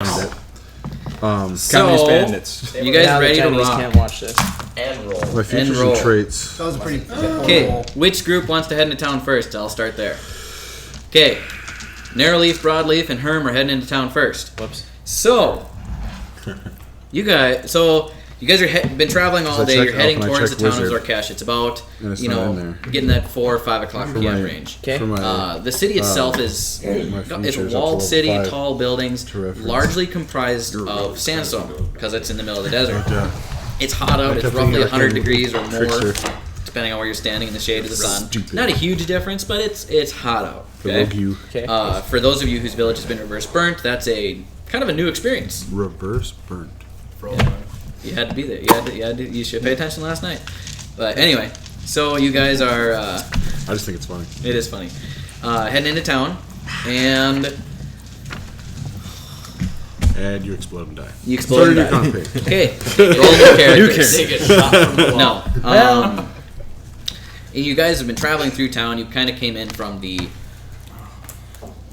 Communist bandits. You guys ready to rock? Can't watch this. And roll. My features and traits. That was a pretty Okay, which group wants to head into town first? I'll start there. Okay, Narrowleaf, Broadleaf, and Herm are heading into town first. Whoops. So, you guys are been traveling all day. You're heading towards the town of Zor-Kesh. It's about getting that 4 or 5 o'clock p.m. range. Okay. The city itself is it's a walled city, tall buildings, largely comprised of sandstone because it's in the middle of the desert. It's hot out. It's roughly 100 degrees or more, depending on where you're standing in the shade of the sun. Not a huge difference, but it's hot out. Okay. For those of you whose village has been reverse burnt, that's a kind of a new experience. Reverse burnt. Yeah. You had to be there. You should pay attention last night. But anyway, so you guys are. I just think it's funny. It is funny. Heading into town, and you explode and die. you explode. And die. Okay. Roll your characters. They get shot from the wall. No. You guys have been traveling through town. You kind of came in from the.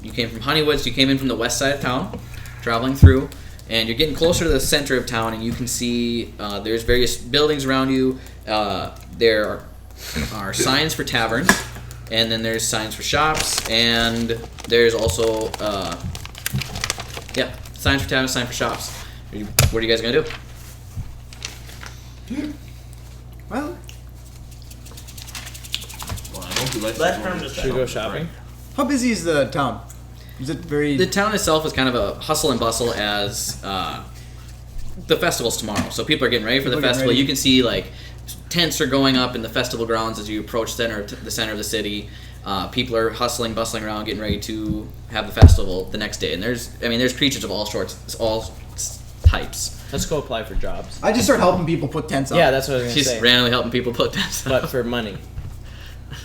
You came from Honeywoods. You came in from the west side of town, traveling through. And you're getting closer to the center of town, and you can see there's various buildings around you. There are signs for taverns, and then there's signs for shops, and there's also signs for taverns, signs for shops. What are you guys gonna do? Well, Let Herm just Should we go shopping? how busy is the town? Is it very... The town itself is kind of a hustle and bustle as the festival's tomorrow. So people are getting ready for the festival. You can see like tents are going up in the festival grounds as you approach the center of the city. People are hustling, bustling around, getting ready to have the festival the next day. And there's creatures of all sorts, all types. Let's go apply for jobs. I just start helping people put tents up. Yeah, that's what I was gonna She's say. randomly helping people put tents up. But for money,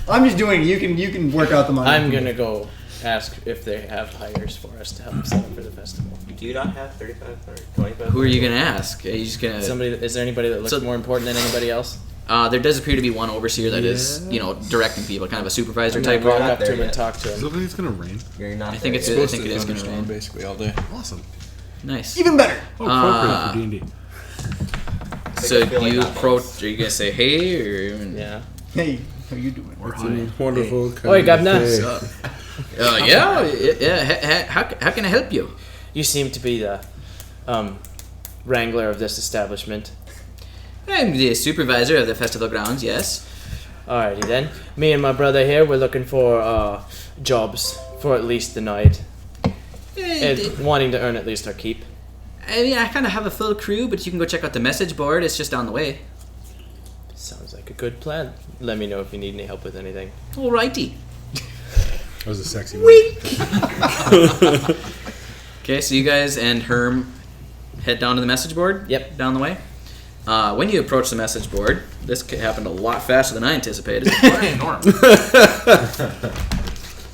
I'm just doing it. You can work out the money. I'm gonna go ask if they have hires for us to help set up for the festival. Do you not have 35 or 25? Who are you gonna ask? Are you just gonna Is there anybody that looks more important than anybody else? There does appear to be one overseer that is, directing people, kind of a supervisor type Walk role. up to him and talk to Does him. it think it's gonna rain? You're not I think it is gonna rain. Basically all day. Awesome. Nice. Even better. Oh, appropriate for D&D. So do you approach? Are you gonna say hey or? Yeah. Hey, how you doing? It's a wonderful kind Oi, of Governor. day. Yeah. How can I help you? You seem to be the wrangler of this establishment. I'm the supervisor of the festival grounds. Yes. Alrighty then. Me and my brother here, we're looking for jobs for at least the night. And wanting to earn at least our keep. I mean, I kind of have a full crew, but you can go check out the message board. It's just down the way. Sounds like a good plan. Let me know if you need any help with anything. Alrighty. That was a sexy one. Okay, so you guys and Herm head down to the message board? Yep. Down the way? When you approach the message board, this happened a lot faster than I anticipated. Where's Norm?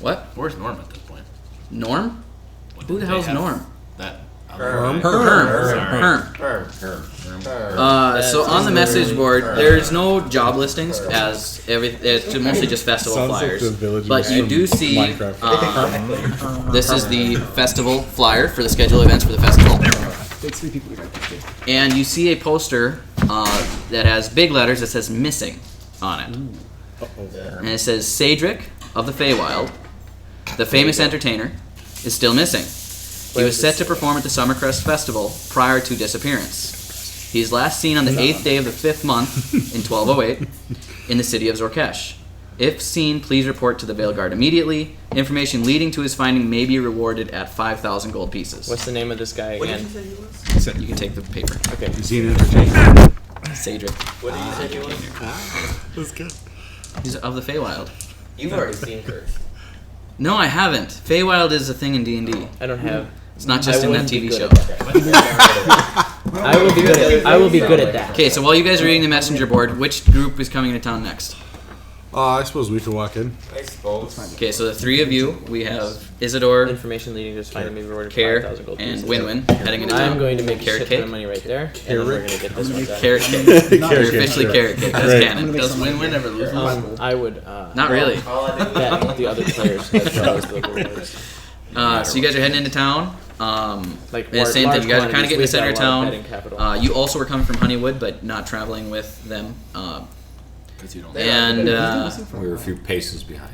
What? Where's Norm at this point? Norm? Who the hell's Norm? That Herm. Herm. So on the message board, there's no job listings as it's mostly just festival Sounds like flyers. the village But you from do see Minecraft. this is the festival flyer for the scheduled events for the festival. Takes 3 people to get this. And you see a poster that has big letters that says missing on it. And it says Cedric of the Feywild, the famous entertainer, is still missing. He was set to perform at the SummerCrest Festival prior to disappearance. He is last seen on the 8th day of the 5th month in 1208 in the city of Zor-Kesh. If seen, please report to the Vale Guard immediately. Information leading to his finding may be rewarded at 5,000 gold pieces. What's the name of this guy What again? did you say he was? You can take the paper. Okay. Is he an entertainer? Cedric. What did you say he was? That's good. He's of the Feywild. You've already seen her. No, I haven't. Feywild is a thing in D&D. I don't have. It's not just in that wouldn't be TV show. good at that. I will be good at that. Okay, so while you guys are reading the messenger board, which group is coming into town next? I suppose we could walk in. I suppose. Okay, so the 3 of you, we have Isidore, Information leading to finding me rewarded Care, 5,000 gold and pieces. Win-Win heading into town. I'm going to make a Carrot shit ton Cake. of money right there, and then we're going to get this one done. Carrot Cake. Not You're Carrot officially Cake. Carrot Cake. That's Right. canon. Does Win-Win ever lose? I would Not really. All I did was bet the other players as well as the rewards. So you guys are heading into town. Like the same thing. You guys are kind of getting in the center of town. You town. also were coming from Honeywood, but not traveling with them. Because you don't. And We were a few paces behind.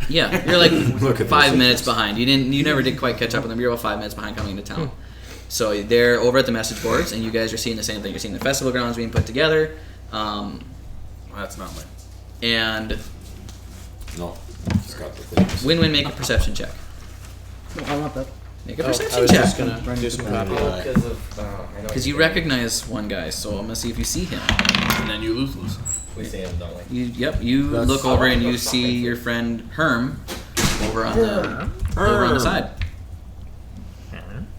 yeah, you're like Look at 5 this. minutes behind. You never did quite catch up with them. You're about 5 minutes behind coming into town. So they're over at the message boards, and you guys are seeing the same thing. You're seeing the festival grounds being put together, Well, that's not mine. and No, it's got the things. Win-Win, make a perception check. No, I want that. Make a I perception was just check. gonna do some copy. Because of, I know Because you recognize one guy, so I'm gonna see if you see him. And then you lose. we see him, don't we? You That's- look over and you see your friend Herm over on the side.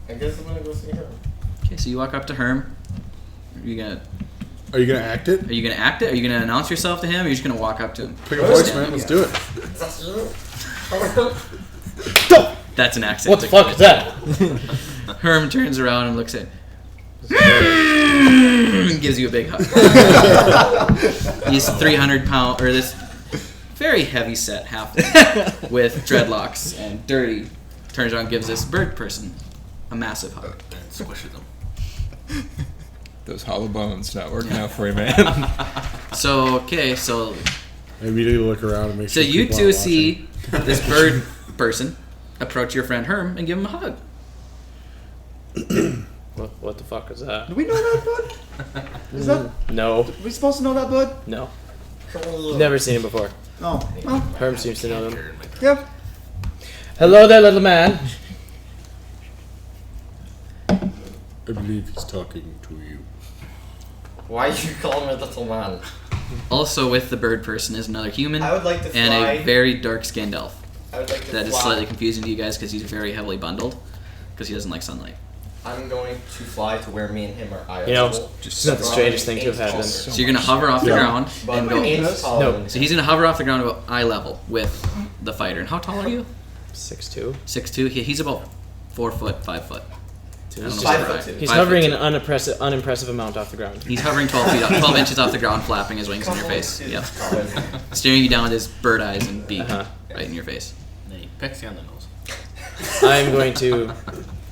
I guess I'm gonna go see him. Okay, so you walk up to Herm. Are you gonna act it? act it? Are you gonna announce yourself to him? Or are you just gonna walk up to him? Pick a voice, man. Let's do it. That's an accent. What the fuck is that? Herm turns around and looks at and gives you a big hug. He's 300-pound, or this very heavy set halfling with dreadlocks and dirty. Turns around and gives this bird person a massive hug. And squishes them. Those hollow bones not working out for you, man. So so I immediately look around and make so sure you people two aren't see this bird person approach your friend Herm and give him a hug. What the fuck is that? Do we know that bud? Is that? No, Are we supposed to know that bud? no. Never seen him before. Oh, well, Herm seems to know them. yeah. Hello there, little man. watching. I believe he's talking to you. Why you call me little man? Also with the bird person is another human I would like to and fly. a very dark-skinned elf. I would like to That is fly. slightly confusing to you guys because he's very heavily bundled because he doesn't like sunlight. I'm going to fly to where me and him are eye You know, level. it's not the strangest thing to have happened. So you're gonna hover off the Yeah. ground But and go. Aim's taller No. than So him. he's gonna hover off the ground about eye level with the fighter. And how tall are you? 6'2". 6'2". He's about 4 foot, 5 foot. I don't know 5 what's foot right. two. He's 5 hovering foot an unimpressive amount off the ground. He's hovering 12 inches off the ground, flapping his wings in your face. Yep. Staring you down with his bird eyes and beak right in your face. And then he pecks you on the nose. I'm going to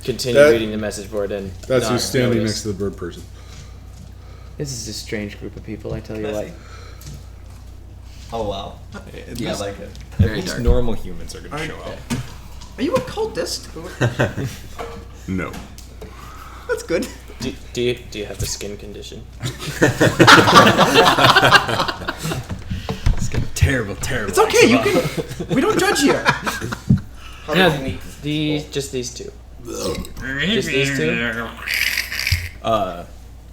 continue That- reading the message board and That's not who's standing notice. next to the bird person. This is a strange group of people, I tell you what. Oh wow. Yeah, I like it. Very At least dark. normal humans are going to show up. Are you a cultist? No. That's good. Do you have the skin condition? It's got terrible. It's okay. You can. We don't judge here. How Yeah, did you meet these just these two. Just these two?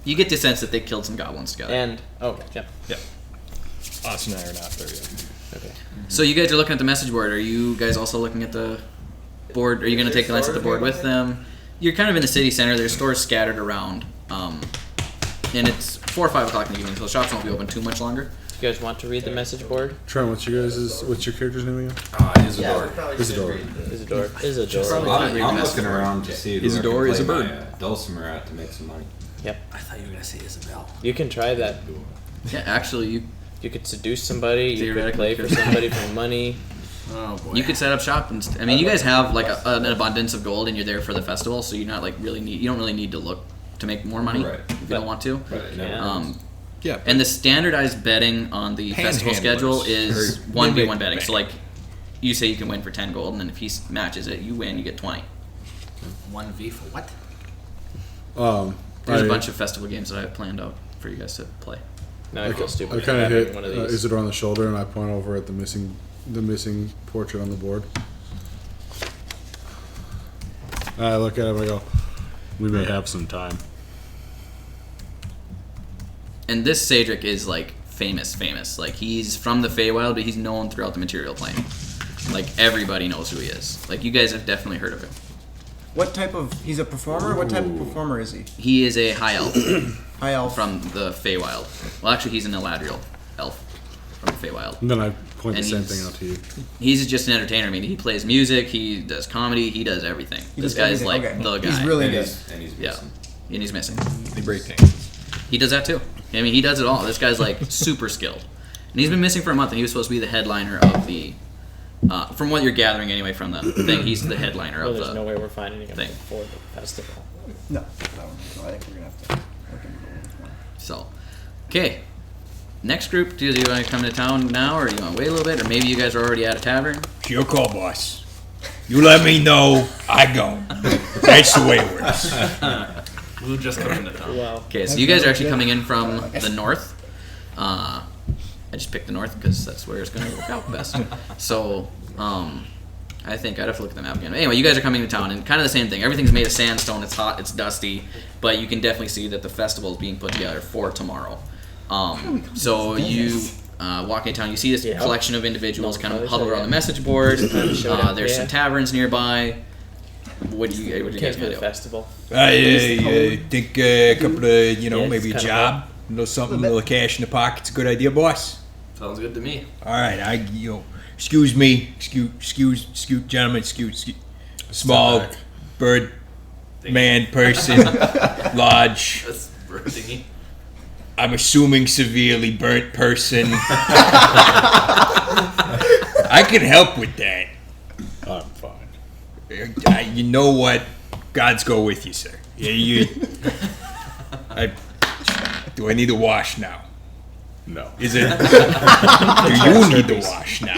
You get the sense that they killed some goblins together. And yeah. Austin and I are not there yet. Okay. So you guys are looking at the message board. Are you guys also looking at the board? Are you going to take a glance at the board with them? You're kind of in the city center. There's stores scattered around, and it's 4 or 5 o'clock in the evening, so the shops won't be open too much longer. You guys want to read the message board? Trent, what's your character's name again? Isidore. Isidore. Isidore. I'm looking around to see who Isidore I can is a play bird. my dulcimer at to make some money. I thought you were gonna say Isabel. You can try that. Yeah, actually, You could seduce somebody. You could Theoretically play for could. somebody for money. Oh boy. you could set up shop, and I mean, you guys have like an abundance of gold, and you're there for the festival, so you're not like you don't really need to look to make more money Right. if you don't want to. But I never Yeah. Yeah. And the standardized betting on the festival Panhandlers. schedule is Or 1v1 betting. bank. So like, you say you can win for 10 gold, and then if he matches it, you win, you get 20. 1v for what? There's a bunch of festival games that I have planned out for you guys to play. Now I feel stupid. I for kind of having hit one of these. Isidore on the shoulder and I point over at the missing portrait on the board. I look at him and I go, "We may have some time." And this Cedric is like famous. Like he's from the Feywild, but he's known throughout the material plane. Like everybody knows who he is. Like you guys have definitely heard of him. What type of? He's a performer. What type of performer is he? He is a high elf High elf. from the Feywild. Well, actually, he's an Eladriel elf from the Feywild. And then I point And the same he's- thing out to you. He's just an entertainer. I mean, he plays music, he does comedy, he does everything. He This does guy's everything, like okay. the guy. He's really and good. he's Yeah, missing. and he's missing. They break things. He does that too. I mean, he does it all. This guy's like super skilled, and he's been missing for a month. And he was supposed to be the headliner of the From what you're gathering anyway from the thing, he's the headliner Well, of there's the no way we're finding him thing. before the festival. No, I think we're gonna have to look into it. So, okay. Next group, do you want to come to town now, or do you want to wait a little bit, or maybe you guys are already at a tavern? It's your call, boss. You let me know, I go. That's the way it works. We'll just come into town. Well, Okay, so you guys are actually coming in from the north. I just picked the north because that's where it's going to work out best. So, I think I'd have to look at the map again. Anyway, you guys are coming to town, and kind of the same thing. Everything's made of sandstone. It's hot. It's dusty, but you can definitely see that the festival is being put together for tomorrow. So you walk into town. You see this collection of individuals kind of huddled around the message board. There's some taverns nearby. What do you guys for the do? festival. I think a couple of, Yeah, maybe a it's job, something, a little cash in the pocket's a good idea, boss. Sounds good to me. All right, excuse me, gentlemen, small bird man person, large. That's thingy. I'm assuming severely burnt person. I can help with that. I'm fine. You know what? Gods go with you, sir. Do I need to wash now? No. Is it? Do you need to wash now?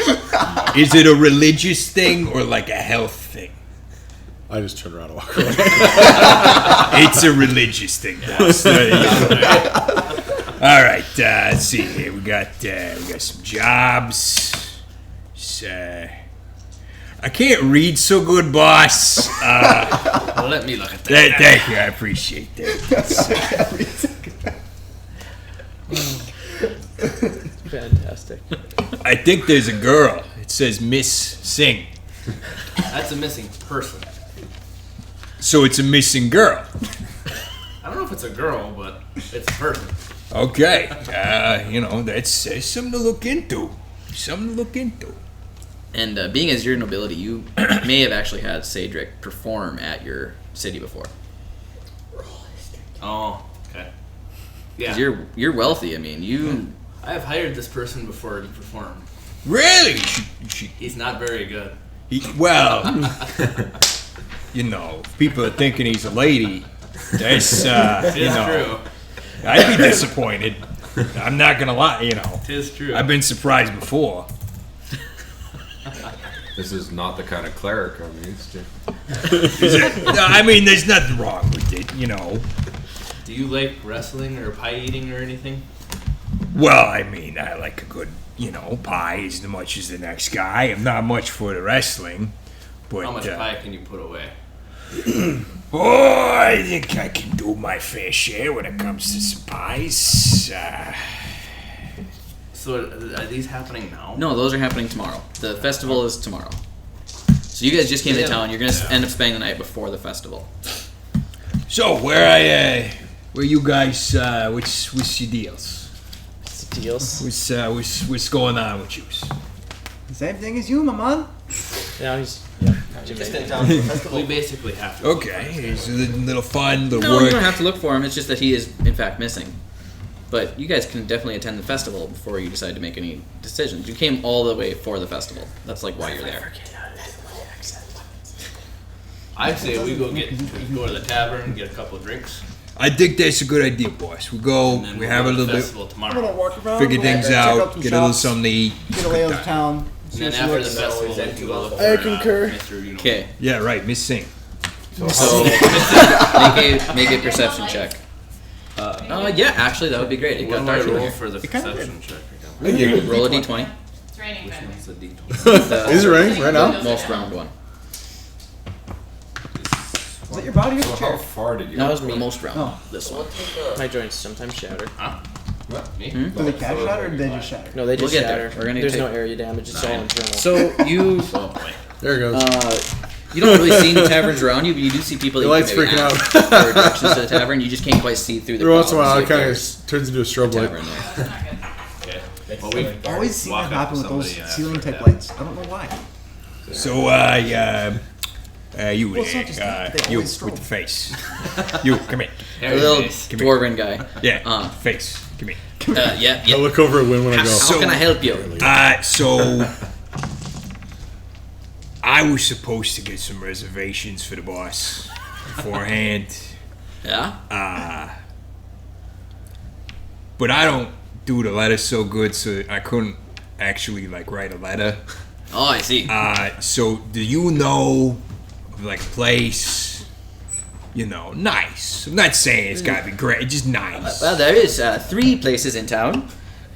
Is it a religious thing or like a health thing? I just turn around and walk away. It's a religious thing, boss. All right, let's see here. We got some jobs. I can't read so good, boss. Well, let me look at that. Thank you. I appreciate that. Fantastic. I think there's a girl. It says Miss Singh. That's a missing person. So it's a missing girl. I don't know if it's a girl, but it's a person. Okay. That's something to look into. And being as your nobility, you may have actually had Cedric perform at your city before. Oh, okay. Yeah. 'Cause you're wealthy. I mean, I have hired this person before to perform. Really? He's not very good. People are thinking he's a lady. That's, True. I'd be disappointed. I'm not gonna lie, Tis true. I've been surprised before. This is not the kind of cleric I'm used to. I mean, there's nothing wrong with it, Do you like wrestling or pie eating or anything? Well, I mean, I like a good, pie as much as the next guy. I'm not much for the wrestling, but How much pie can you put away? I think I can do my fair share when it comes to some pies. So are these happening now? no, those are happening tomorrow. The festival is tomorrow. So you guys just came to town. You're gonna end up spending the night before the festival. So where you guys? What's your deals? It's the deals. What's going on with you? Same thing as you, my man. Now he's Just in town for the festival. We basically have to. Okay, it's a little fun, little No, work. you don't have to look for him. It's just that he is in fact missing. But you guys can definitely attend the festival before you decide to make any decisions. You came all the way for the festival. That's like why you're there. I say we go to the tavern, get a couple of drinks, I think that's a good idea, boss. We go, and then we we'll have go a to the little bit, festival I'm tomorrow. gonna walk around, figure things check out, some get a little shops, something to eat. get a lay of the town. And then after the festival, then we go look for I concur. Mr. Okay, Yeah, right, Miss Singh. so make a perception check. Yeah, actually that would be great. It What got do I dark in roll here. for the kinda perception check? Roll a d20. It's raining, by the way. It's a D20. The Is it raining right now? most round one. Is that your body or So the how chair? far did you That was The me. most round. Oh. This one. My joints sometimes shatter. Me? Do they catch shatter or do they just shatter? No, they just We'll get there. shatter. We're gonna There's take- no area damage. It's all internal. So you Oh boy. There it goes. you don't really see any taverns around you, but you do see people that The you light's can maybe freaking ask out. for directions to the tavern. You just can't quite see through the Every once in a crowd while, to it see if kind there's of turns into a strobe a light. tavern there. It's not good. Okay. Well, we Always seen walk that up happen to with those somebody and ask ceiling for type that. lights. I don't know why. So, you Well, it's not just that, they you always with the strobe. face. You, come here. A little Face. dwarven guy. Yeah, face. Come here. Yeah. I look over at Win when I go. How can I help you? So, I was supposed to get some reservations for the boss beforehand. Yeah. But I don't do the letters so good, so I couldn't actually like write a letter. Oh, I see. So do you know of like a place, you know, nice? I'm not saying it's gotta be great, just nice. Well, there is 3 places in town.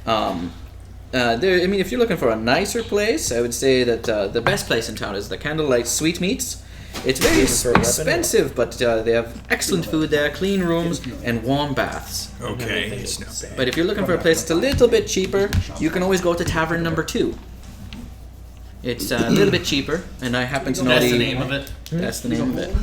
There. I mean, if you're looking for a nicer place, I would say that the best place in town is the Candlelight Sweetmeats. It's very expensive, but they have excellent food there, clean rooms, and warm baths. Okay, it's not bad. But if you're looking for a place that's a little bit cheaper, you can always go to Tavern Number 2. It's a little bit cheaper, and I happen to know That's the name of it. That's the name of it.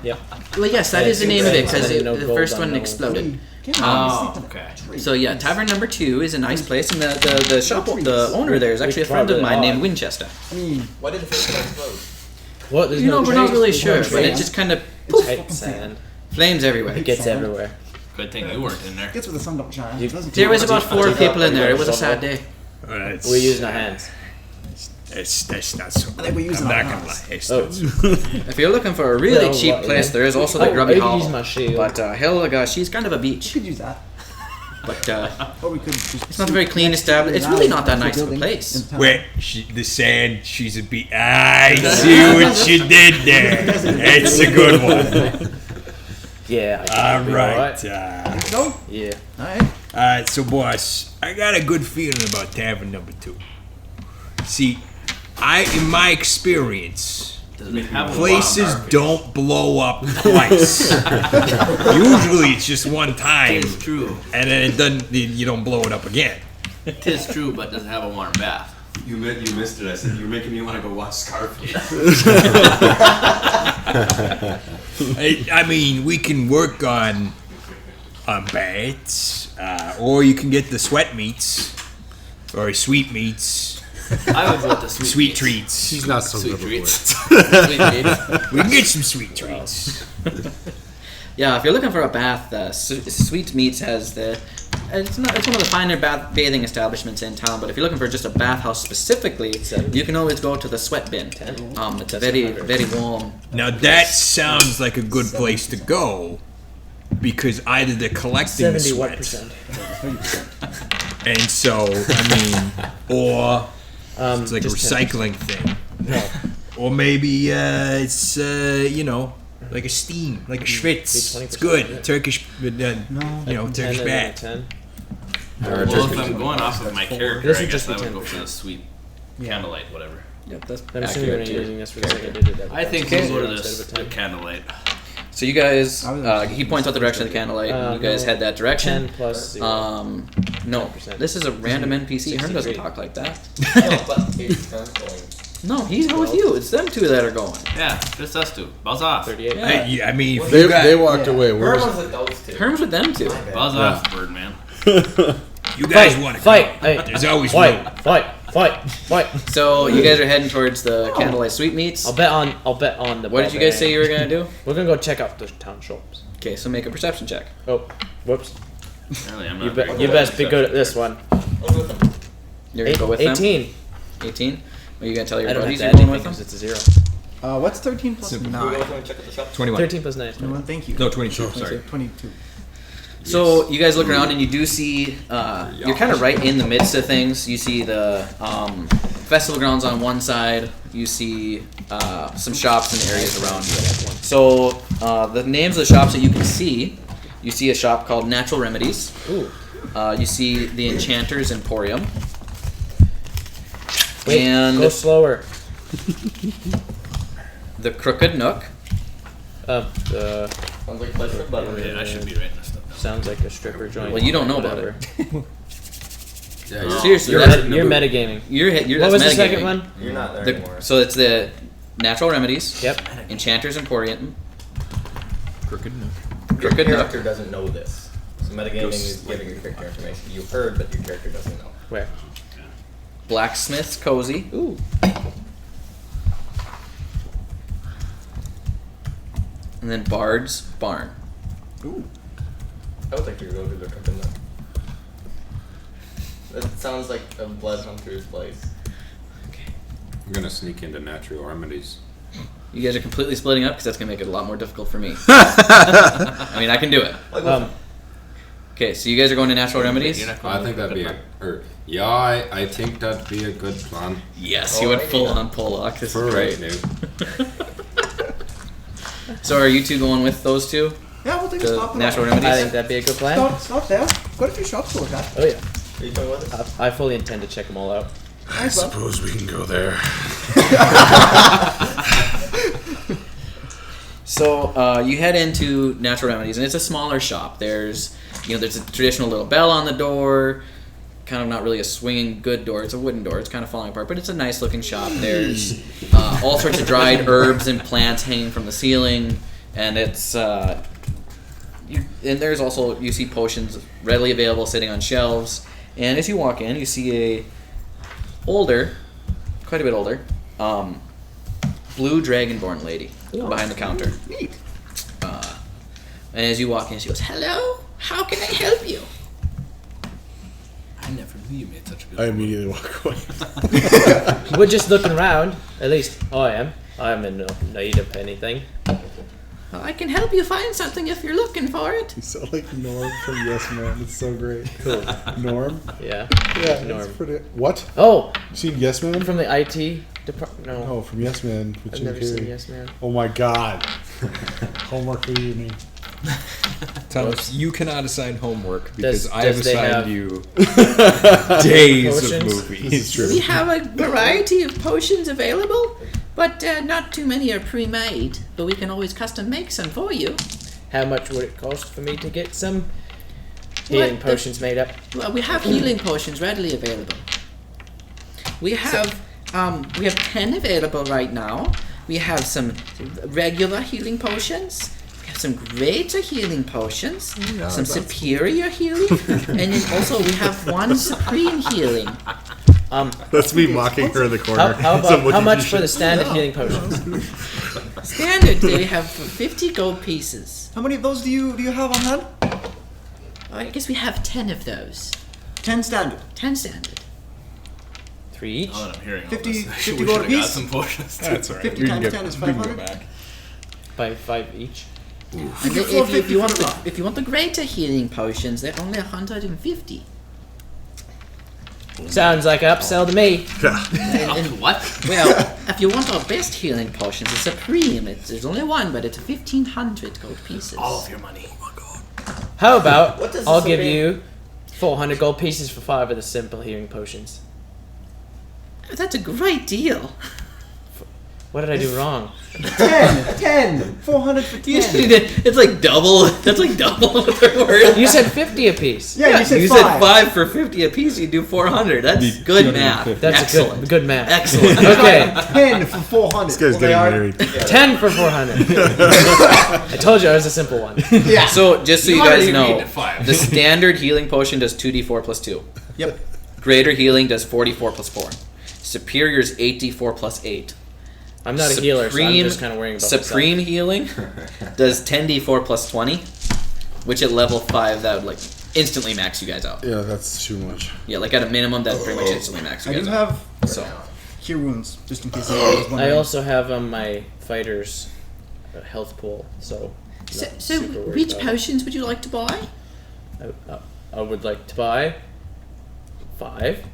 Yeah. Well, yes, that is the name of it because No the gold first on one no- exploded. Oh, okay. So yeah, Tavern Number 2 is a nice place, and the shop, the owner there is actually a friend of mine named Winchester. Why did the first one explode? What? There's You know, no we're not trace? really There's sure, no but it trace? just kind of It's sand. flames everywhere. It gets everywhere. Good thing you weren't in there. Gets where the sun don't shine. You- There was about 4 people in there. It was a sad day. That's, We're using our hands. that's not so good. think we're using I'm our not gonna hands. lie. It's Oh. not so good. If you're looking for a really No, cheap what, place, yeah. there is also the Oh, Grubby I could Hall. use my shield. But Helga, she's kind of a beach. We could use that. But Or we could just. it's not a very clean establishment. It's really not that nice of a place. Where the sand, she's a beat. I see what you did there. It's a good one. Yeah. All right. No? Yeah. Alright. So boss, I got a good feeling about Tavern Number 2. See, in my experience, Does it have a places wild market? don't blow up twice. Usually it's just one time, It is true. and then it doesn't. You don't blow it up again. It is true, but does it have a warm bath? You missed it. I said you're making me want to go watch Scarface. I mean, we can work on baths, or you can get the sweat meats or sweet meats, I would go with the sweet meats. treats. He's not so Sweet good treats. Sweet meats. We can get some sweet treats. Yeah, if you're looking for a bath, Sweet Meats has the. It's one of the finer bathing establishments in town. But if you're looking for just a bathhouse specifically, you can always go to the Sweat Bin. It's very warm. Now that sounds like a good place to go, because either they're collecting the 71%. sweat, and so I mean, or it's like a just recycling thing, No. or maybe it's you know, like a steam, like a schwitz. 20%, It's good. yeah. Turkish, Turkish 10 bath. 10. Well, if I'm going off of my character, This I would guess just I be would go for 10%. the sweet candlelight, whatever. Yep, that's I'm assuming accurate you're too. using this for the second digit. I think That's we'll go to zero this instead of a 10. candlelight. So you guys, he points out the direction of the candlelight, and you guys no. head that 10 direction. plus 0. No, 10%. this is a random NPC. Herm doesn't 63. talk like that. No, but it's going. No, he's not with you. It's them two that are going. Yeah, just us two. Buzz off. 38. Yeah. I mean, if They, you got, they walked away. We're Where's, ones adults too. Herm's with them two. Buzz off, Birdman. you guys want to Fight! Hey, there's always room. fight! So you guys are heading towards the Candlelight Sweetmeats. I'll bet on the. What did you guys say you were gonna do? We're gonna go check out the town shops. Okay, so make a perception check. Oh, whoops! Really, I'm You, not very you good best at be good at this one. You're gonna go with them. 18. 18. Are you gonna tell your I don't have buddies to you're add going anything with them? because it's a 0. What's 13 plus 9? 21. 13 plus 9 is 21, 21. thank you. No, 22. Sorry. 22. So you guys look around and you do see you're kind of right in the midst of things. You see the festival grounds on one side. You see some shops and areas around you. So the names of the shops that you can see, you see a shop called Natural Remedies. Ooh. You see the Enchanter's Emporium. Wait, and go slower. the Crooked Nook. The Sounds like a place for a butler. Yeah, I should be writing this stuff down. sounds like a stripper joint. Well, you don't know about Whatever. No. Seriously, You're, that's, you're metagaming. you're What was the that's second metagaming. one? You're not there anymore. So it's the Natural Remedies. Yep. Enchanter's Emporium. Crooked Nook. Your Crooked Nook. character doesn't know this. So metagaming is giving your character information. You heard, but your character doesn't know. Where? Blacksmith's Cozy. Ooh. And then Bard's Barn. I would like to go to the Crooked Nook. That sounds like a blood hunter's place. I'm gonna sneak into natural remedies. You guys are completely splitting up because that's gonna make it a lot more difficult for me. I mean, I can do it. Okay, so you guys are going to natural remedies. I think that'd be I think that'd be a good plan. Yes, you went full on Pollock. This is great. Right So are you two going with those two? Yeah, we'll take a The stop. I natural remedies. think that'd be a good plan. Stop there. Quite a few shops to look at. Oh yeah. Are you going with us? I fully intend to check them all out. I suppose we can go there. So you head into natural remedies, and it's a smaller shop. There's a traditional little bell on the door. Kind of not really a swinging good door. It's a wooden door. It's kind of falling apart, but it's a nice looking shop. There's all sorts of dried herbs and plants hanging from the ceiling, and it's and there's also, you see potions readily available sitting on shelves. And as you walk in, you see quite a bit older, blue dragonborn lady behind the counter. Neat. And as you walk in, she goes, "Hello, how can I help you?" I never knew you made such a good I immediately walk away. We're just looking around. At least I am. I'm in no need of anything. Well, I can help you find something if you're looking for it. You sound like Norm from Yes Man. It's so great. Norm? Yeah. Yeah, Norm. it's pretty. What? Oh, You seen Yes Man? from the IT department. No, Oh, from Yes Man. with I've Jim never Carrey. seen Yes Man. Oh my God. Homework for the evening. Thomas, you cannot assign homework because I have does they assigned have you days potions? of This movies. is true. We have a variety of potions available, but not too many are pre-made. But we can always custom make some for you. How much would it cost for me to get some healing What? potions made up? Well, we have healing potions readily available. We have 10 available right now. We have some regular healing potions. We have some greater healing potions. Some superior healing, and then also we have one supreme healing. That's me mocking her in the corner. How much for the standard healing potions? Standard, they have 50 gold pieces. How many of those do you have on hand? I guess we have 10 of those. 10 standard. 10 standard. 3 each. Now that I'm hearing all 50 this, 50 we gold should have got apiece? some potions. That's all right. 50 We can times get, 10 is we can go 500? back. By 5 each. And You throw 50 if you want for the if you want the greater healing potions, they're only 150. Sounds like an upsell to me. And What? well, if you want our best healing potions, the supreme, there's only one, but it's 1,500 gold pieces. All of your money. How about What does the I'll give supreme- you 400 gold pieces for 5 of the simple healing potions. That's a great deal. What did I do wrong? 10! 400 for 10. It's like double. That's like double what they're worth. You said 50 apiece. Yeah, you said you 5. said 5 for 50 apiece. You do 400. That's good math. That's excellent. a good math. Excellent. Okay, 10 for 400. This guy's Well, they getting are- married. 10 for 400. I told you I was a simple one. Yeah. So just so you already guys know, agreed to 5. the standard healing potion does 2d4 plus 2. Yep. Greater healing does 44 plus 4. Superior is 8d4 plus 8. I'm not a healer, so I'm just kind of worrying about Supreme healing does 10d4 plus 20, which at level 5 that would like instantly max you guys out. Yeah, that's too much. Yeah, like at a minimum that would pretty much instantly max you I guys do out. have So cure wounds, just in case anyone was I wondering. also have my fighter's health pool, so. So, not so super worried which about it. potions would you like to buy? I would like to buy 5.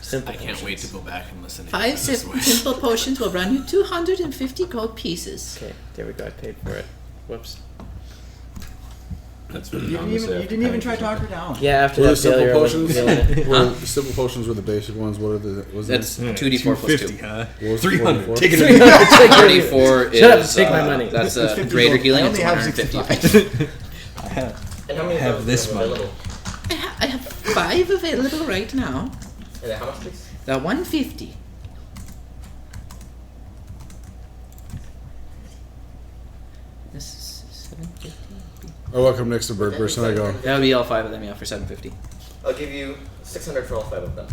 Simple I can't wait to potions. go back and listen to 5 this way. simple potions will run you 250 gold pieces. Okay, there we go. I paid for it. Whoops. That's You what didn't even try to talk her down. Yeah, after What are that simple failure, I wasn't potions? feeling it. Well, simple potions were the basic ones. What are the? Was That's it? 2d4 plus 2. huh? What was 300. 44? Take it. 34 is Shut up, take my money. That's It's a 50 greater gold. healing. I It's only have 150. 65. And how many Have of those this are one. available? I have 5 available right now. And how much, please? The 150. This is 750. I walk up next to Bird Person. I go, That would be all 5 of them, yeah, for 750. I'll give you 600 for all 5 of them.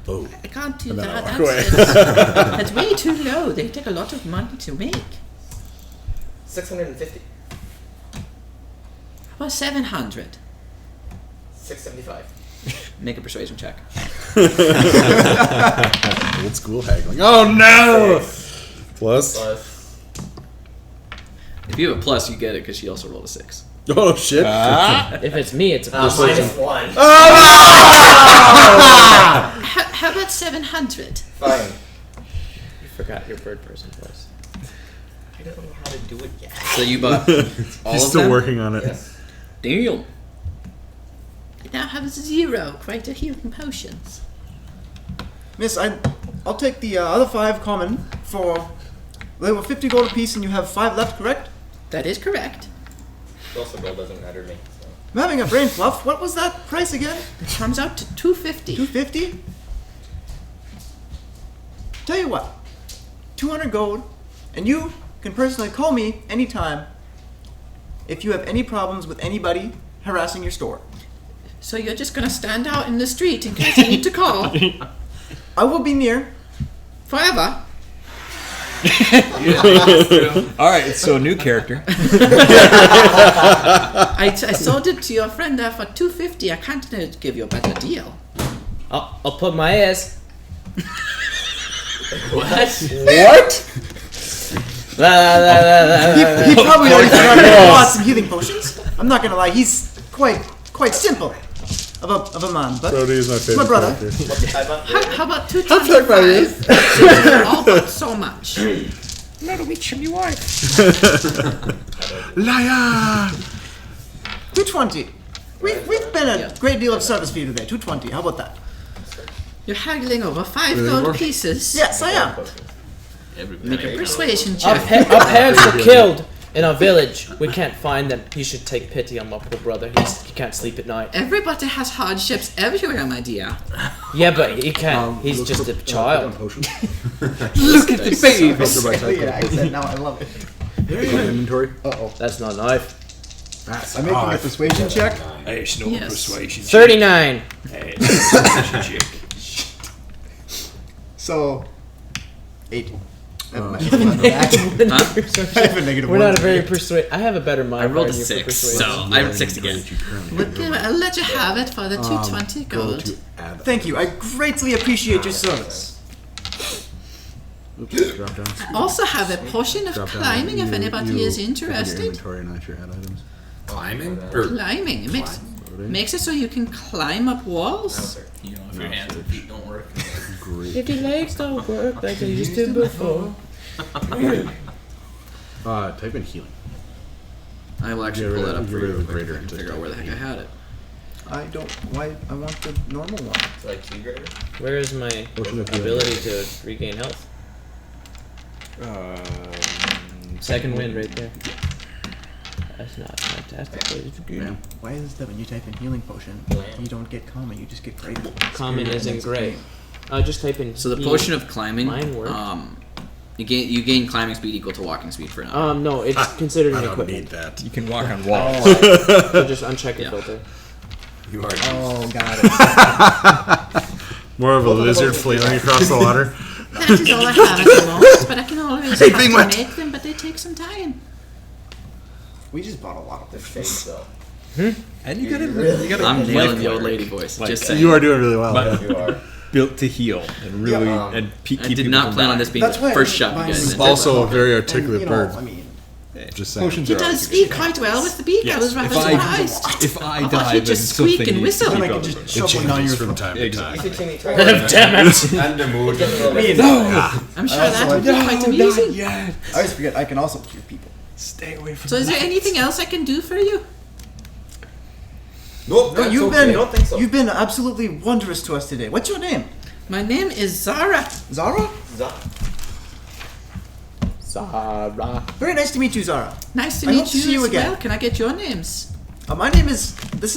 oh. I can't do And then I that. walk That's way too low. They take a lot of money to make. 650. Well, 700. 675. Make a persuasion check. Old school haggling. Oh no! Plus. If you have a plus, you get it because she also rolled a 6. Oh shit! If it's me, it's a -1. How about 700? Fine. You forgot your bird person voice. I don't know how to do it yet. So you bought all He's of still them? working on it. Yes. Damn. I now have 0 greater healing potions. Miss, I'll take the other 5 common for. They were 50 gold apiece, and you have 5 left, correct? That is correct. Also, gold doesn't matter to me. So. I'm having a brain fluff. What was that price again? It comes out to 250. 250? Tell you what, 200 gold, and you can personally call me anytime if you have any problems with anybody harassing your store. So you're just gonna stand out in the street in case I need to call I will be near. forever. All right, so new character. I sold it to your friend there for 250. I can't give you a better deal. I'll put my ass. What? He probably already bought some healing potions. I'm not gonna lie, he's quite simple of a man, but Brody is my favorite my brother. character. What's the 5 on? How about I'll check my 225? ears. Since you all bought so much. That'll be chimney wife. Liar! 220. We've been a great deal of service for you today. 220. How about that? You're haggling over 5 gold pieces. Yes, I am. Make a persuasion Our, check. our parents were killed in our village. We can't find them. You should take pity on my poor brother. He can't sleep at night. Everybody has hardships everywhere, my dear. Yeah, but he can't. He's just a child. Look at the baby. Yeah, I said now I love it. Inventory. That's not a knife. I'm making a persuasion check. Hey, it's no Yes. persuasion. 39. Hey, it's no persuasion check. So, 8. I have a negative We're one. not a very persuade. I have a better mind. I rolled a than you for 6, persuasion. so I have 6 again. I'll let you have it for the 220 gold. Thank you. I greatly appreciate your service. Oops, drop down. I also have a potion of climbing if anybody is interested. Inventory, not your add items. Climbing? Or Climbing. It makes it so you can climb up walls. You know, if your hands and feet don't work. Great. If your legs don't work like they used to before. Type in healing. I will actually Get pull rid that of- up get for rid you of the real quick greater and figure out where the heck I had it. I don't. Why? I want the normal one. It's like 2 greater. Where is my Potion of healing. ability to regain health? Second wind right there. That's not fantastic. But it's good. Why is that when you type in healing potion, you don't get common, you just get great? Common isn't great. Just type in. So the heal. potion of climbing, Mine worked. you gain climbing speed equal to walking speed for an hour. No, it's considered I an don't equipment. need that. You can walk on walls. So just uncheck the Yeah. filter. you are. Oh, got it. More of a lizard flailing across the water. That is all I have at the moment, but I can always Hey, have Big to Wet. make them, but they take some time. We just bought a lot of The this. face, though. And you gotta I'm nailing the life old cleric. lady voice. Like, Just saying. You are doing really well. But- You are. built to heal and really Yeah. keep I did people not from plan on dying. this being That's the why first I'm shot you buying guys this did. box. Also a very And, articulate you know, bird. I mean, Just saying. Potions He are does always speak good. quite well with the beak. I was rather surprised. If I thought die, he'd then just squeak something and needs to whistle. be then I done. can just shove one down your from throat. time to Exactly. time. You should see me try. Damn it! And the mood. I'm sure that would be quite amusing. I always forget I can also cure people. Stay away from So is there anything else I can do for you? Nope, No, that's you've okay. been I don't think so. You've been absolutely wondrous to us today. What's your name? My name is Zara. Zara? Zara. Very nice to meet you, Zara. Nice to I hope meet to see you you as again. well. Can I get your names? My name is.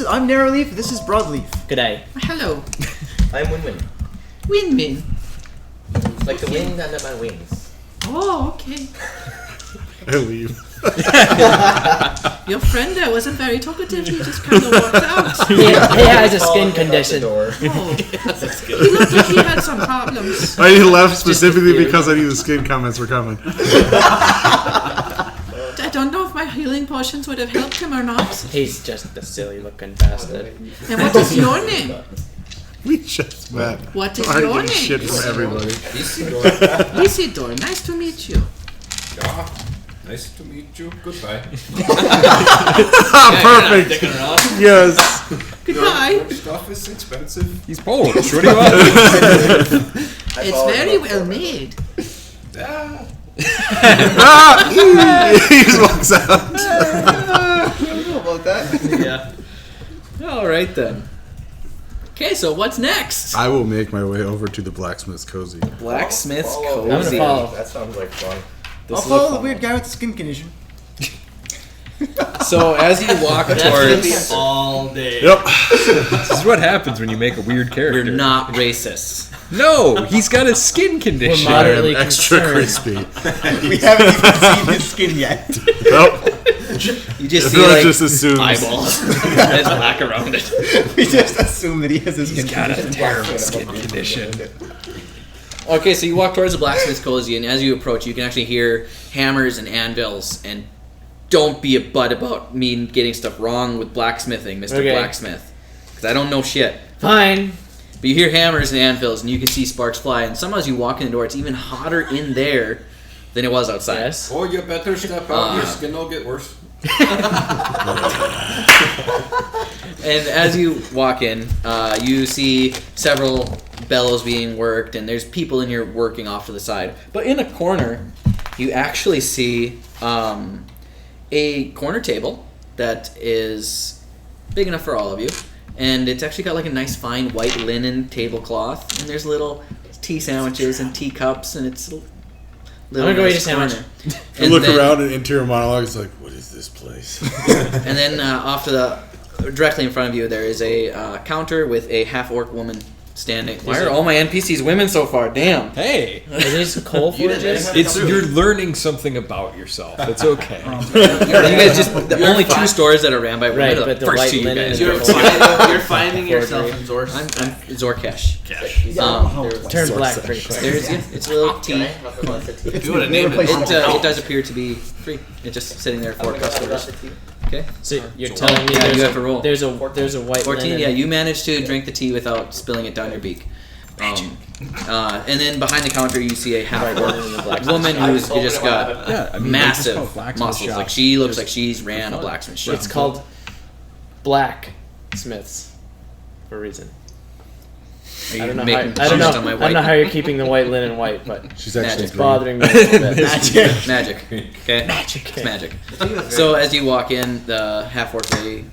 I'm Narrowleaf. This is Broadleaf. G'day. Hello. I'm Win-Win. Win-win. Like the wind under my wings. Oh, okay. I leave. Your friend there wasn't very talkative. He just kind of walked out. He has a skin Falling out the condition. door. Oh. He looked like he had some problems. I left specifically because I knew the skin comments were coming. I don't know if my healing potions would have helped him or not. He's just a silly looking bastard. And what is your name? We just met. What is I'm your getting name? shit from everybody. Isidore, nice to meet you. Yeah. Nice to meet you. Goodbye. Perfect. Yes. Goodbye. Your stuff is expensive. He's Polish. What do you want? It's very well made. Yeah. He just walks out. I don't know about that. Yeah. All right then. Okay, so what's next? I will make my way over to the blacksmith's cozy. Blacksmith's Follow. I'm cozy. gonna follow. That sounds like fun. I'll follow the weird guy with the skin condition. So as you walk That's gonna be towards, all day. Yep. This is what happens when you make a weird character. we're not racist. No, he's got a skin condition. We're moderately Extra concerned. crispy. We haven't even seen his skin yet. Nope. You just see Everyone like just assumes. eyeballs and black around it. We just assume that he has his skin He's got condition. a terrible skin condition. Okay, so you walk towards the blacksmith's cozy, and as you approach, you can actually hear hammers and anvils. And don't be a butt about me getting stuff wrong with blacksmithing, Mr. Okay. Blacksmith, because I don't know shit. Fine. But you hear hammers and anvils, and you can see sparks fly. And somehow as you walk in the door, it's even hotter in there than it was outside. Yes. Oh, you better step out. Your skin will get worse. And as you walk in, you see several bellows being worked, and there's people in here working off to the side. But in a corner, you actually see a corner table that is big enough for all of you. And it's actually got like a nice fine white linen tablecloth, and there's little tea sandwiches and teacups, and it's a little I'm gonna go nice eat a sandwich. corner. I look around and interior monologue is like, what is this place? And then off to the directly in front of you, there is a counter with a half-orc woman standing. Why are all my NPCs women so far? Damn. Hey, Are these coal forges? you're learning something about yourself. It's okay. You guys just the only two stores that are ran by women Right, are the but the first white two you linen guys. and You're, the you're finding yourself in Zor I'm Zor-Kesh. Cash. Turn black pretty quick. There's it's a little tea. If you would have named it, It does appear to be free. It's just sitting there for customers. Okay. So you're telling me Yeah, there's you have to roll. There's a white 14. linen. Yeah, you managed to drink the tea without spilling it down your beak. And then behind the counter, you see a half-orc woman who's just got Yeah, I mean, massive it's blacksmith muscles. shop. Like she looks like she's ran a blacksmith shop. It's called blacksmiths for a reason. Are you I don't know. making I don't comments know. on my I don't know white- how you're keeping the white linen white, but She's actually Magic. it's bothering me a little bit. Magic. Okay. It's magic. So as you walk in, the half-orc lady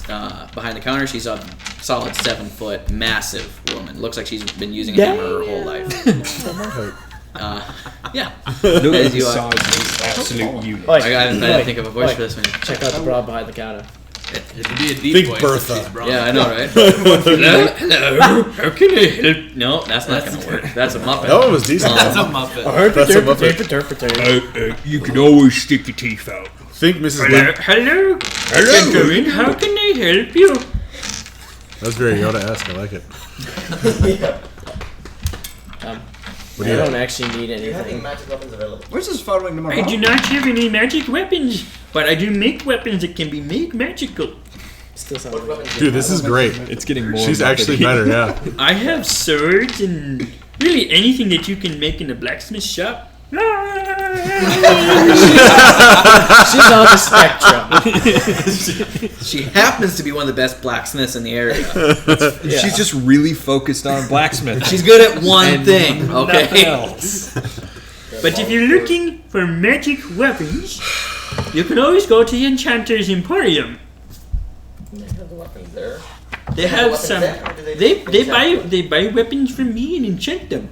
behind the counter, she's a solid 7-foot, massive woman. Looks like she's been using a hammer her whole life. Yeah. Look As at the you size of this absolute unit. Oi, I didn't oi, think of a voice oi. for this one. Check out the broad behind the counter. it'd be a deep Think voice. Bertha. She's brown. Yeah, I know, right? Hello, hello. How can I help? No, that's not gonna work. That's a Muppet. That one was decent. That's a Muppet. That's a Muppet. You can always stick your teeth out. Think Mrs. Lin- Hello. Hello. How can I help you? That's very Yoda-esque. I like it. What do I you don't have? actually need Do you have any anything. magic weapons available? Where's this following number I do one? not have any magic weapons, but I do make weapons that can be made magical. Still sounds What like weapons do you Dude, this is great. It's getting more. She's Muppety. actually better, yeah. I have swords and really anything that you can make in a blacksmith shop. she's on the spectrum. She happens to be one of the best blacksmiths in the area. She's just really focused on blacksmith. She's good at one thing, Nothing okay? else. But if you're looking for magic weapons, you can always go to the Enchanter's Emporium. They have the weapons there. They have weapons some. there, or do They buy weapons from me and enchant them.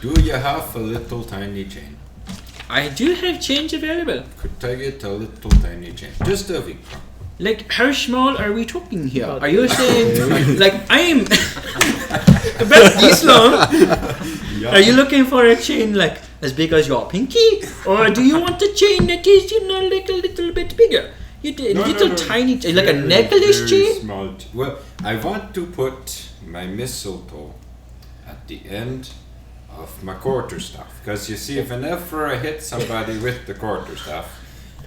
Do you have a little tiny chain? I do have change available. Could I get a little tiny chain? Just a week from. Like, how small are we talking here? Are you saying, like, I am about this long? Are you looking for a chain like as big as your pinky, or do you want a chain that is, like a little bit bigger? Tiny, like a necklace chain? Small well, I want to put my mistletoe at the end of my quarterstaff, because you see, whenever I hit somebody with the quarterstaff,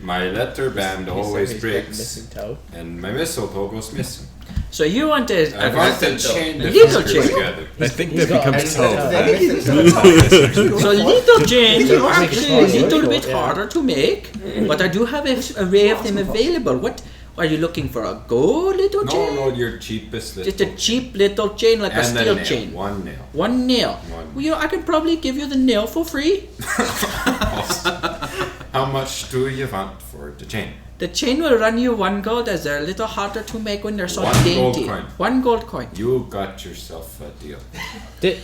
my letter band always He's got breaks, missing toe. and my mistletoe goes missing. So you want a I want to chain the little fingers chain. together. I think He's that got becomes missing toe. toe. I think he's missing a toe. So little chains are actually a little Yeah. bit harder to make, but I do have an array of them available. What are you looking for? A gold little chain? No, your cheapest little. Just a cheap little chain, like a and steel a nail. chain. One nail. One nail. One. Well, you know, I can probably give you the nail for free. How much do you want for the chain? The chain will run you 1 gold, as they're a little harder to make when they're so 1 gold dainty. coin. 1 gold coin. You got yourself a deal. Did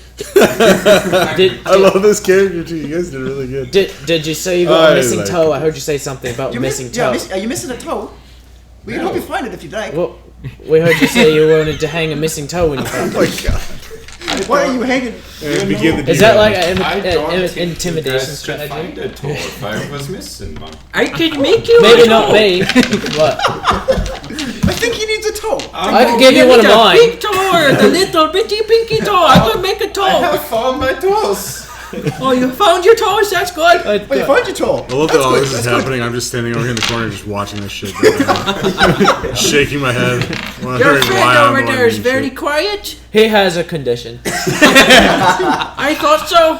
I love this character too. You guys did really good. Did you say you got a I missing like toe? it. I heard you say something about missing toe. Are you missing a toe? We can help you find it if you'd like. Well, we heard you say you wanted to hang a missing toe when you found Oh it. my god. Why are you hanging? Begin the Is that DM. like I don't an think intimidation you guys could strategy? find a toe if I was missing one. I can make you Maybe a not toe. me. What? I think he needs a toe. I could give you one of The mine. big toe or the little bitty pinky toe. I could make a I toe. have found my toes. Oh, you found your toes? That's good. Oh, you find your toe. I love that all this is happening. I'm just standing over here in the corner, just watching this shit go down. Shaking my head. Your Wondering friend why I'm over there is learning very shit. quiet. He has a condition. I thought so.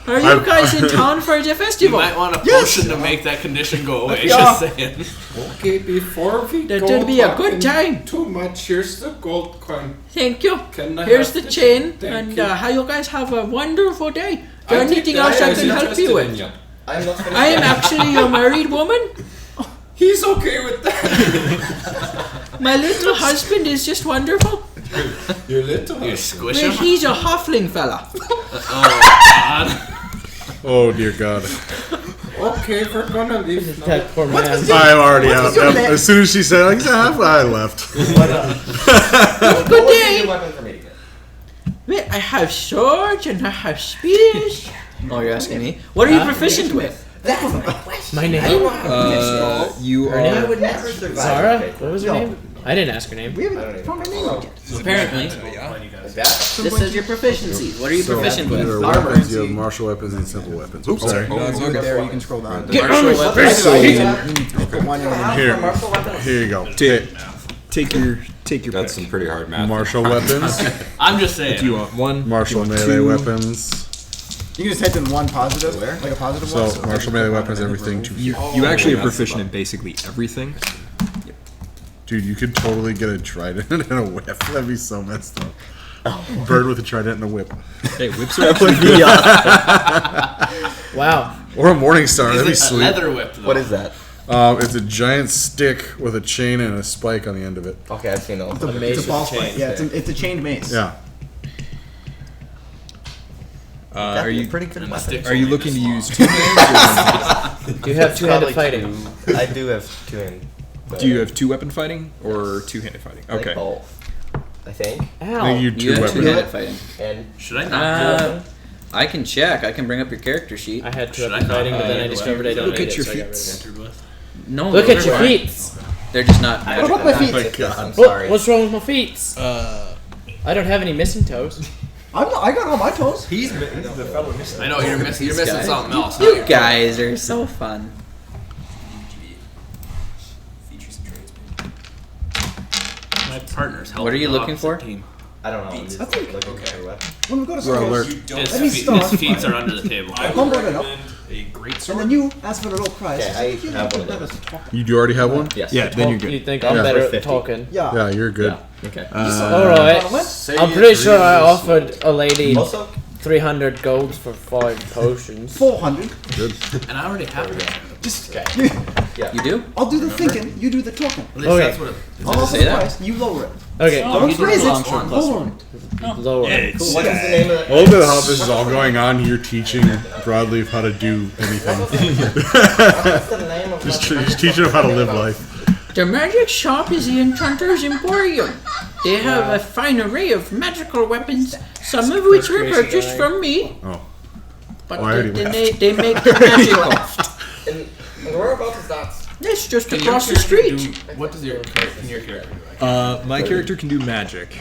Are you guys in town for the You festival? might want a potion to make that condition go away. Yeah. Just saying. Okay, before we That'll go be a good talking time. too much, here's the gold coin. Thank you. Can I Here's have the chain, Thank and you. how you guys have a wonderful day. Is there I think anything the else guy I is can help interested you in with? you. I'm not finished. I am actually a married woman. He's okay with that. My little husband is just wonderful. Your little You husband. squish Well, him. he's a huffling fella. Oh dear god. Okay, we're gonna leave now. That poor man. I'm already out. your Yep. name? As soon as she said, like, I left. Good What would be day. a weapon for me to get? Well, I have swords and I have spears. Oh, you're asking me? What are you proficient with? My name? You Her are. name? would never survive. Zara? Okay. What was her name? I didn't ask her name. We haven't found our name out yet. Apparently. Like that? This says your proficiencies. What are you proficient There with? are weapons. You have martial weapons and simple weapons. Oops, sorry. Oh, Over there, you can scroll down. Martial weapons. Put one in. Here, here you go. Take your That's some pick. pretty hard math. Martial weapons, I'm just saying. Do you want one? martial Do you want melee two? weapons. You can just type in one positive, like a positive So one. martial melee weapons, everything. You actually are proficient in basically everything. Dude, you could totally get a trident and a whip. That'd be so messed up. Bird with a trident and a whip. Hey, whips are actually Wow. Or a morning star. That'd be Is it a sweet. leather whip though? What is that? It's a giant stick with a chain and a spike on the end of it. Okay, I've seen those. It's a, mace it's a ball with spike. chain. Yeah, it's a chained mace. Yeah. Are you pretty good weapon? are you looking to use two hands? Do you have two-handed fighting? I do have two-handed. Or do you have two weapon fighting or two-handed fighting? Like Okay. both. I think. I think Ow. you You two have weapons. two-handed fighting. And Should I not? Uh, I can check. I can bring up your character sheet. I had Should I two-handed not fighting, but then I have discovered I don't Look need at it, your so I got feet. rid of it. entered with? No, Look those at are your fine. feet. They're just not I magical. Look at my feet. my God. I'm sorry. What's wrong with my feet? I don't have any missing toes. I got all my toes. He's the fellow missing. I know you're missing. You're These missing guys. something else. You guys are so fun. Features and traits. My partner's helping. What are you the looking opposite for? Team. I don't know. I'm just I think- looking for a weapon. When we go to We're school, alert. You don't His, Let me feet, start. his feet are under the table. I Humble would it up. recommend a great and sword. then you ask for the little prize. Okay, I You have know, one of let those. us talk. You do already have one? Yes. Yeah, then you're good. You think I'm Yeah. better at 50. talking? Yeah. Yeah, you're good. Okay. Alright. I'm pretty sure I offered a lady Also, 300 golds for 5 potions. 400. Good. And I already have it. Just okay. You do? I'll do the thinking. You do the talking. At least Okay. that's what. I'll offer say the that? price. You lower it. Okay, Don't you do raise the it. long short plus Lower one. it. lower. What is the name of I love that how this is all going on. You're teaching broadly of how to do anything. What's the name of just teaching them how to live life. The magic shop is the Enchanter's Emporium. They have a fine array of magical weapons, some of which were crazy purchased guy. from me. Oh. But Oh, I already then left. they make the magical. And whereabouts is that? It's just Can your across the character street. do- What does your character do? My character can do magic,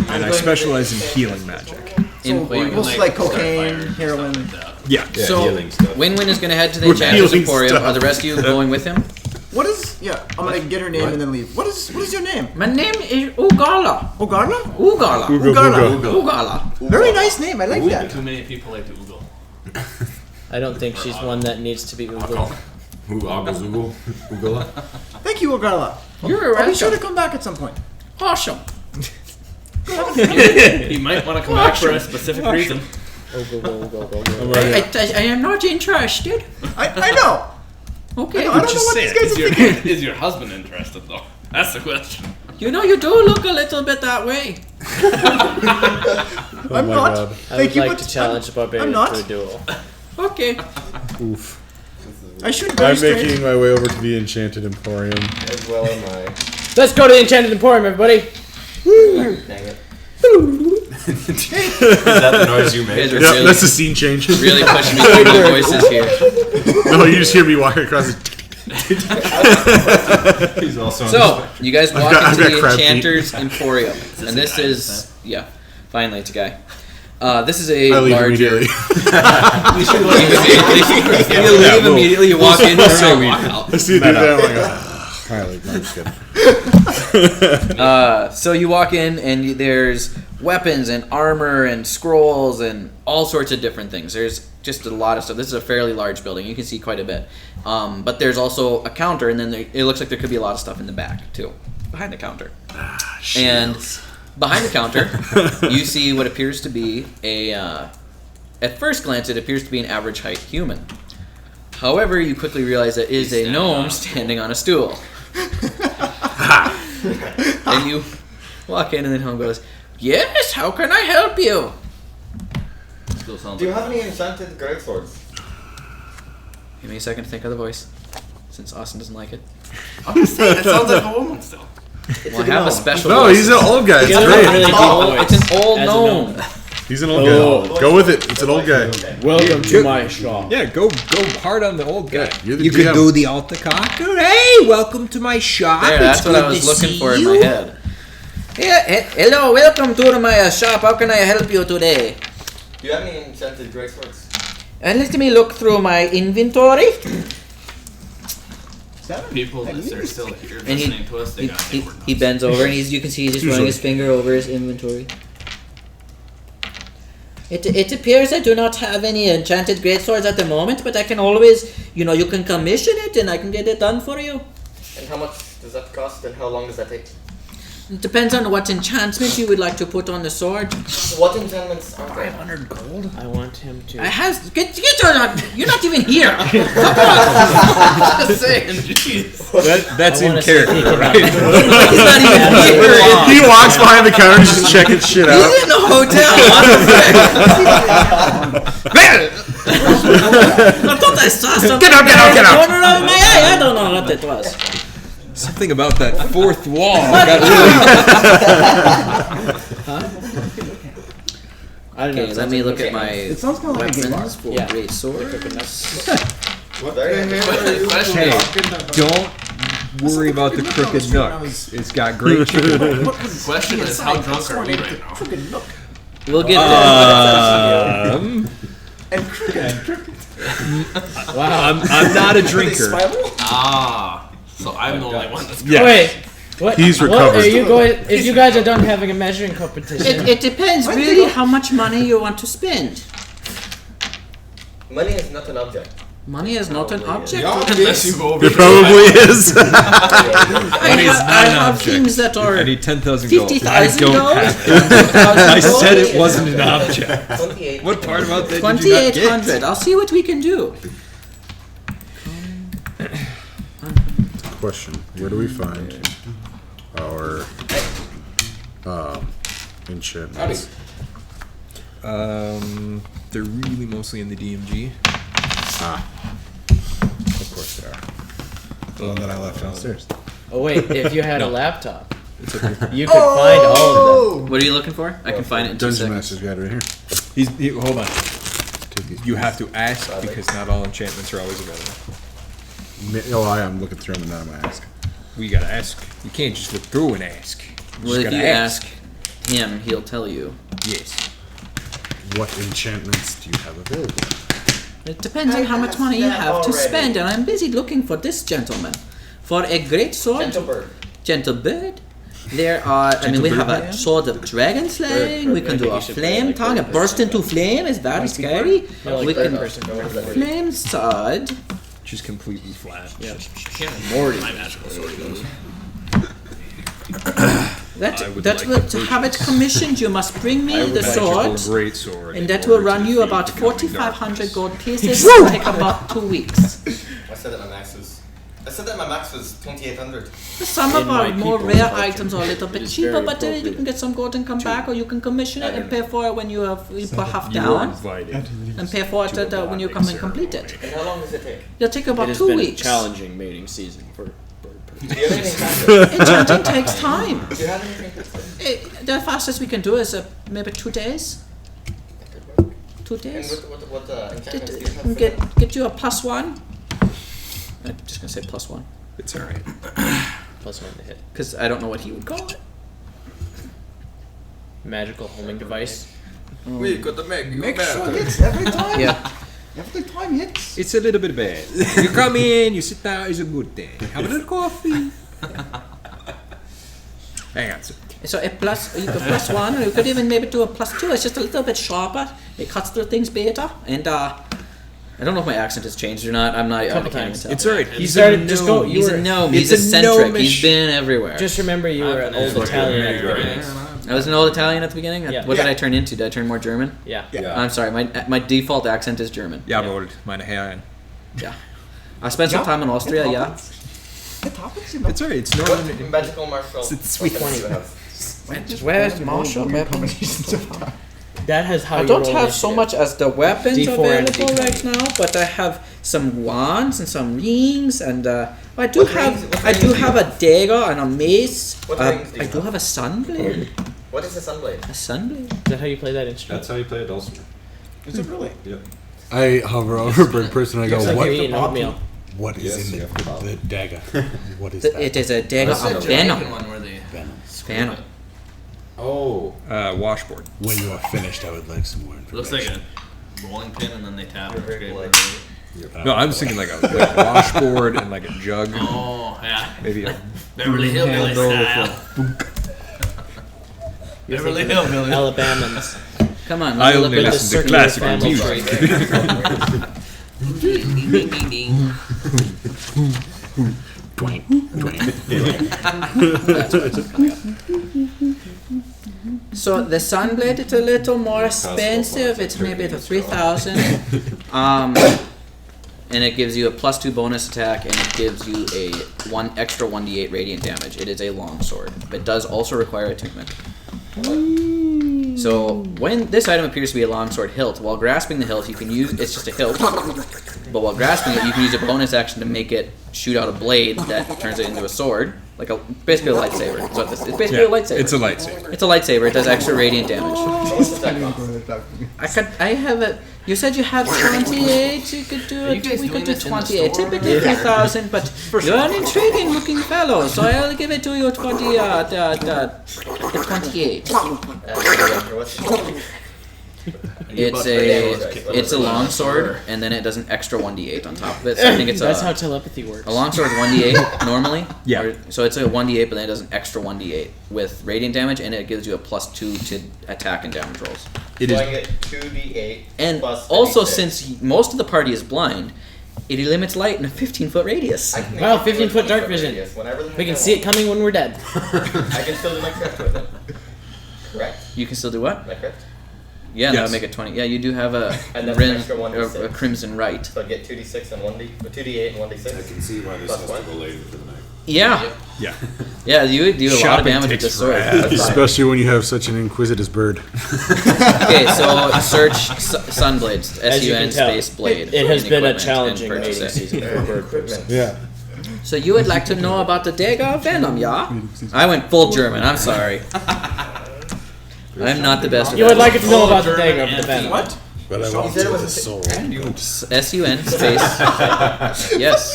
and I specialize in healing magic. So, Employment. mostly like cocaine, heroin. Yeah. So, healing stuff. Win-Win is going to head to the We're Enchanter's healing Emporium. stuff. Are the rest of you going with him? What is? Yeah, I'm gonna get her name and then leave. What is your name? My name is Ugala. Ogarla? Ugala. Ugala. Ugala. Very nice name. I like that. Too many people like to oogle. I don't think she's one that needs to be Googled. Ugala. Thank you, Ogarla. You're I'll be sure to welcome. come back at some point. Awesome. He might want to come back for a specific reason. I am not interested. I know. Okay. I don't know what these guys are thinking. Is your husband interested though? That's the question. You know, you do look a little bit that way. I'm not. I Thank would you, like but to challenge the I'm barbarian not. to a duel. Okay. Oof. I shoot very I'm straight. making my way over to the Enchanted Emporium. As well am I. Let's go to the Enchanted Emporium, everybody. Dang it. Is that the noise you You made? guys are Yep, really, that's the scene change. really pushing me through my voices here. No, you just hear me walking across. He's also on So, you guys walk I've into got the crab feet. Enchanter's Emporium. And this is... Yeah, finally it's a guy. This is a I leave larger... immediately. You leave immediately, you walk in, and walk out. I see you do that. I'm like, "Ugh." I leave. No, I'm just kidding. So you walk in and there's weapons and armor and scrolls and all sorts of different things. There's just a lot of stuff. This is a fairly large building. You can see quite a bit. But there's also a counter, and then it looks like there could be a lot of stuff in the back too, behind the counter. And behind the counter, you see what appears to be at first glance, it appears to be an average height human. However, you quickly realize it is a gnome standing on a stool. And you walk in, and then Home goes, "Yes, how can I help you?" Still sounds Do you like have any enchanted greatswords? Give me a second to think of the voice, since Austin doesn't like it. I'm just saying, it sounds like a woman still. Well, I have a special No, voice. he's an old guy. It's It's a great. really deep Oh, voice. it's an old As a gnome. He's an old guy. Go with it. It's an old guy. Welcome to my shop. Yeah, go hard on the old guy. You're the You GM. could do the altar cocker. Hey, welcome to my shop. There, It's that's what I good was to looking see for in you. my head. Yeah, hello, welcome to my shop. How can I help you today? Do you have any enchanted greatswords? Let me look through my inventory. People that are still here And listening to us, they got he bends over, and you can see he's just running his finger over his inventory. It appears I do not have any enchanted greatswords at the moment, but I can always, you can commission it and I can get it done for you. And how much does that cost and how long does that take? It depends on what enchantment you would like to put on the sword. What enchantments are there? 500 gold? I want him to. I have get your you're not even here. Just saying, jeez. That's I in wanna see if he character, can- right? He's not even here. He walks behind the counter and just checking shit out. He's in the hotel. I thought I saw something. Get out, get out, get out. Corner of my eye. I don't know what it was. Something about that fourth wall. I don't know. Okay, let me look at my It sounds kind of like a game bar. weapons for Yeah. great sword. What the Question Hey, is, don't worry about the crooked nook. It's got great chicken. question is, how drunk are we right now? We'll get there. And crooked. Wow, I'm not a drinker. Ah, so I'm the only one that's Yeah. Wait. What? He's What recovered. are you going? If you guys are done having a measuring competition, It depends really how much money you want to spend. Money is not an object. Money is not an object. unless you go over It probably is. I have things that are I need 10,000 gold. I $50,000. don't have I said it wasn't an object. 28. What part about that did you not get? 2,800. I'll see what we can do. Question: where do we find our enchantments? They're really mostly in the DMG. Of course they are. The one that I left downstairs. oh wait, if you had a laptop, you could find all of them. What are you looking for? I can find it in 2 Dungeon seconds. Master's Guide right here. Hold on. Take these. You have to ask because not all enchantments are always available. Oh, I am looking through them and now I'm gonna ask. We gotta ask. You can't just look through and ask. Well, if you ask him, he'll tell you. Yes. What enchantments do you have available? It depends on how much money you have to spend, and I'm busy looking for this gentleman. For a great sword. Gentle bird. There are, we have a sword of dragon slaying. We can do a flame tongue. A burst into flame is very scary. We can flame sword. Just completely flat. Yeah. Morty. My magical sword goes. To have it commissioned, you must bring me the sword, great sword, and that will run you about 4,500 gold pieces. It will take about 2 weeks. I said that my max was 2,800. Some of our more rare items are a little bit cheaper, but you can get some gold and come back, or you can commission it and pay for it when you put half down, and pay for it when you come and complete it. And how long does it take? It'll take about 2 weeks. It has been a challenging mating season for bird person. Do you have anything faster? Enchanting takes time. Do you have anything faster? The fastest we can do is maybe 2 days. 2 days. And what enchantments do you have for that? Get you a +1. I'm just gonna say +1. It's alright. +1 to hit. Because I don't know what he would call it. Magical homing device. We got to make sure hits every time. Yeah. Every time hits. It's a little bit bad. You come in, you sit down, it's a good thing. Have a little coffee. Hang on. So you could +1, or you could even maybe do a +2. It's just a little bit sharper. It cuts through things better. And I don't know if my accent has changed or not. I can't even tell. It's alright. He's a gnome. He's a gnome. He's eccentric. He's been everywhere. Just remember, you were an old Italian at the beginning. I was an old Italian at the beginning? Yeah. What did I turn into? Did I turn more German? Yeah. I'm sorry. My default accent is German. Jawohl, meine Herren. Yeah. I spent some time in Austria, yeah. It's alright. It's normal. What magical martial? It's sweet. What do you have? Where's martial weapons? That has how I you don't roll have so initiative. much as the weapons D4 and available D20. right now, but I have some wands and some rings, and I do What have rings do you a dagger and a mace. What rings do you I do have a sunblade. What is a sunblade? A sunblade. Is that how you play that instrument? That's how you play a dulcimer. Is it really? Yep. I hover over bird person. I go, Looks like what? you're eating oatmeal. What is Yes, in you have to pop. the dagger? What is that? It is a dagger What's the of Jamaican venom. one where they Venom. Oh. Washboard. When you are finished, I would like some more It looks like information. a rolling pin and then they tap it. Very Okay. polite. No, I'm just thinking like a washboard and like a jug. Oh, yeah. Maybe a Beverly Hillbilly style. Beverly Hillbilly. Alabamans. Come on, I let me only look at listen to circular classical family music. Ding, ding, ding, ding. So the sunblade is a little more expensive. It's maybe the 3,000. And it gives you a +2 bonus attack, and it gives you a extra 1d8 radiant damage. It is a longsword. It does also require attunement. So when this item appears to be a longsword hilt, while grasping the hilt, you can use it's just a hilt. But while grasping it, you can use a bonus action to make it shoot out a blade that turns it into a sword, like basically a lightsaber. It's basically a lightsaber. It's a lightsaber. It's a lightsaber. It does extra radiant damage. I have a. You said you have 28. You could do it. guys We could doing do this in the 28. store? Typically 3,000, but you're an intriguing looking fellow, so I'll give it to you 28. It's a long sword, and then it does an extra 1d8 on top of it. So I think it's That's how telepathy works. a long sword is 1d8 normally. Yeah. So it's a 1d8, but then it does an extra 1d8 with radiant damage, and it gives you a +2 to attack and damage rolls. It So I is. get 2d8 And plus also, 56. since most of the party is blind, it eliminates light in a 15-foot radius. I can make Wow, it do a 15-foot dark 20-foot vision. radius whenever the We heck can I see it want. coming when we're dead. I can still do my crit with it. Correct? You can still do what? Am I correct? Yeah, that Yes. would make it 20. Yeah, you do have a, And that's an rim, extra 1d6. a crimson right. So I get 2d6 and 2d8 and 1d6. I can see why this Plus has one. to go later for the night. Yeah. Yeah. Yeah, you would do a lot of Shopping damage with takes this sword. forever. Especially when you have such an inquisitive bird. Okay, so search Sunblades. As you can SUN tell, space blade. it has and been a equipment, challenging and purchase mating it. season for a bird person. Yeah. So you would like to know about the dagger of venom, yeah? I went full German. I'm sorry. I'm not the best. You would like it to know about the dagger of the venom. What? But I want said to it was the a soul. SUN space. Yes.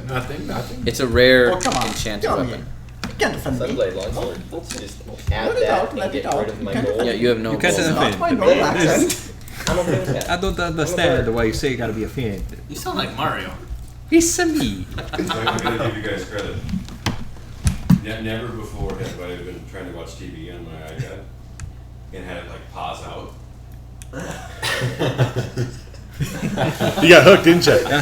Nothing. It's a rare Oh, come on. enchanted Come on weapon. You can't defend me. Sunblade longsword. Just add Let it that out, and let get it out. rid of my You can't gold. Yeah, you have no You can't gold. defend Not my normal accent. I'm okay with that. I don't understand why you say you gotta be offended. You sound like Mario. It's me. I'm gonna give you guys credit. Never before have I been trying to watch TV on my iPad and had it like pause out. You got hooked, didn't you? Anyway,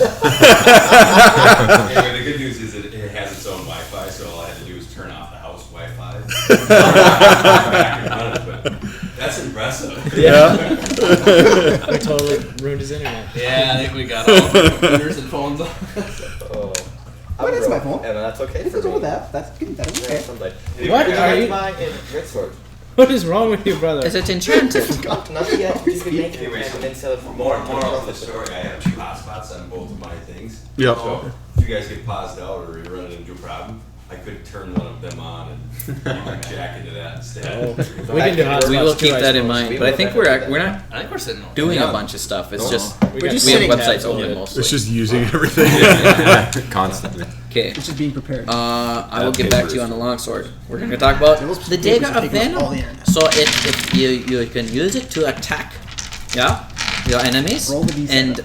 the good news is that it has its own Wi-Fi, so all I had to do was turn off the house Wi-Fi. Back and run it, but that's impressive. Yeah. We totally ruined his internet. Yeah, I think we got all the computers and phones on. What is my phone? And that's okay If for it's me. over that, that's okay. Someday. What are you? My grid sword. What is wrong with you, brother? Is it enchanted? Not yet. You could make it Anyways, and then sell it for More of the story. I have 2 hotspots on both of my things. Yep. So if you guys get paused out or you run into a problem, I could turn one of them on and you can jack into that instead. Oh. We can do hotspots We will too, keep I that in suppose. mind. But I think we're not I think we're sitting over. doing a bunch of stuff. It's just We we got have sitting websites tabs open on it. mostly. It's just using everything. Constantly. Okay. It's just being prepared. I will get back to you on the longsword. We're going to talk about the dagger of venom. All the internet. So if you can use it to attack, your enemies, Roll the D7. and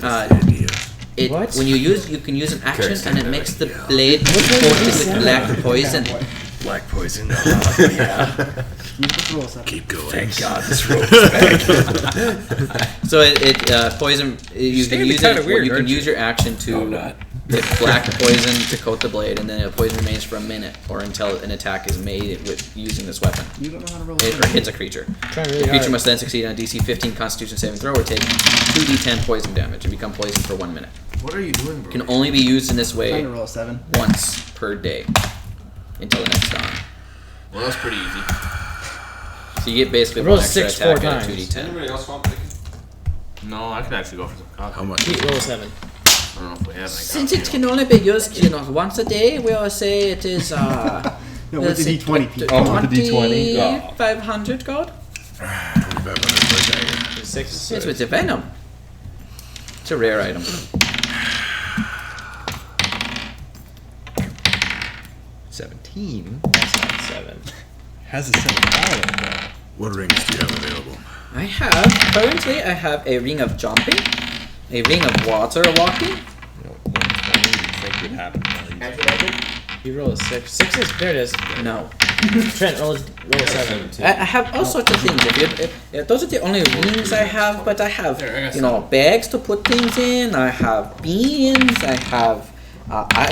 What? when you can use an action and it makes the blade coated with black poison. Black poison. You just roll 7. Keep going. Thank God this rope is back. So it poison. You can use kinda it. weird, You can aren't use your action to not. get black poison to coat the blade, and then the poison remains for a minute or until an attack is made with using this weapon. You don't know how to roll It or hits a creature. Trying The really creature hard. must then succeed on a DC 15 Constitution saving throw or take 2d10 poison damage and become poisoned for 1 minute. What are you doing, bro? Can only be used in this Trying way to roll 7. once per day until the next dawn. Well, that's pretty easy. So you get basically Roll one extra 6 attack 4 at a times. 2d10. Anybody else want to? No, I could actually go for some coffee. How much? Pete, roll 7. I don't know if we have any Since coffee. it can only be used, once a day, we'll say it is No, with let's the see, D20 people. Oh, with the D20. Oh. 500 gold. 2,500 for a dagger. 6. Yes, with the venom. It's a rare item. 17 That's not 7. has a 7 though. What rings do you have available? I have a ring of jumping, a ring of water walking. 120 you think would happen. You roll a 6. 6 is, there it is. No. Trent, roll a 7. I have all sorts of things. Those are the only rings I have, but I have, bags to put things in. I have beans. I have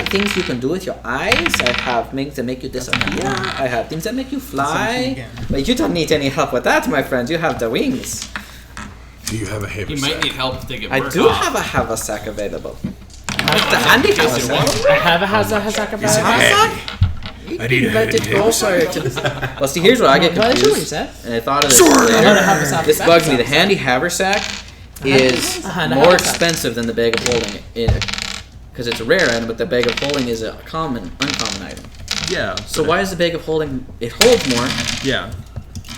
things you can do with your eyes. I have things that make you disappear. I have things that make you fly. But you don't need any help with that, my friend. You have the wings. Do you have a He haversack? might need help if they get I worse do off. have a haversack available. I have the handy haversack. I have a haversack about it. I need a Let it handy go for it. Well, see, here's what I get What did you confused. say? And I thought of this Another later. haversack. This bugs me. The handy haversack is hand more haversack. expensive than the bag of holding because it's a rare item, but the bag of holding is a uncommon item. Yeah. So why is the bag of holding? It holds more, Yeah.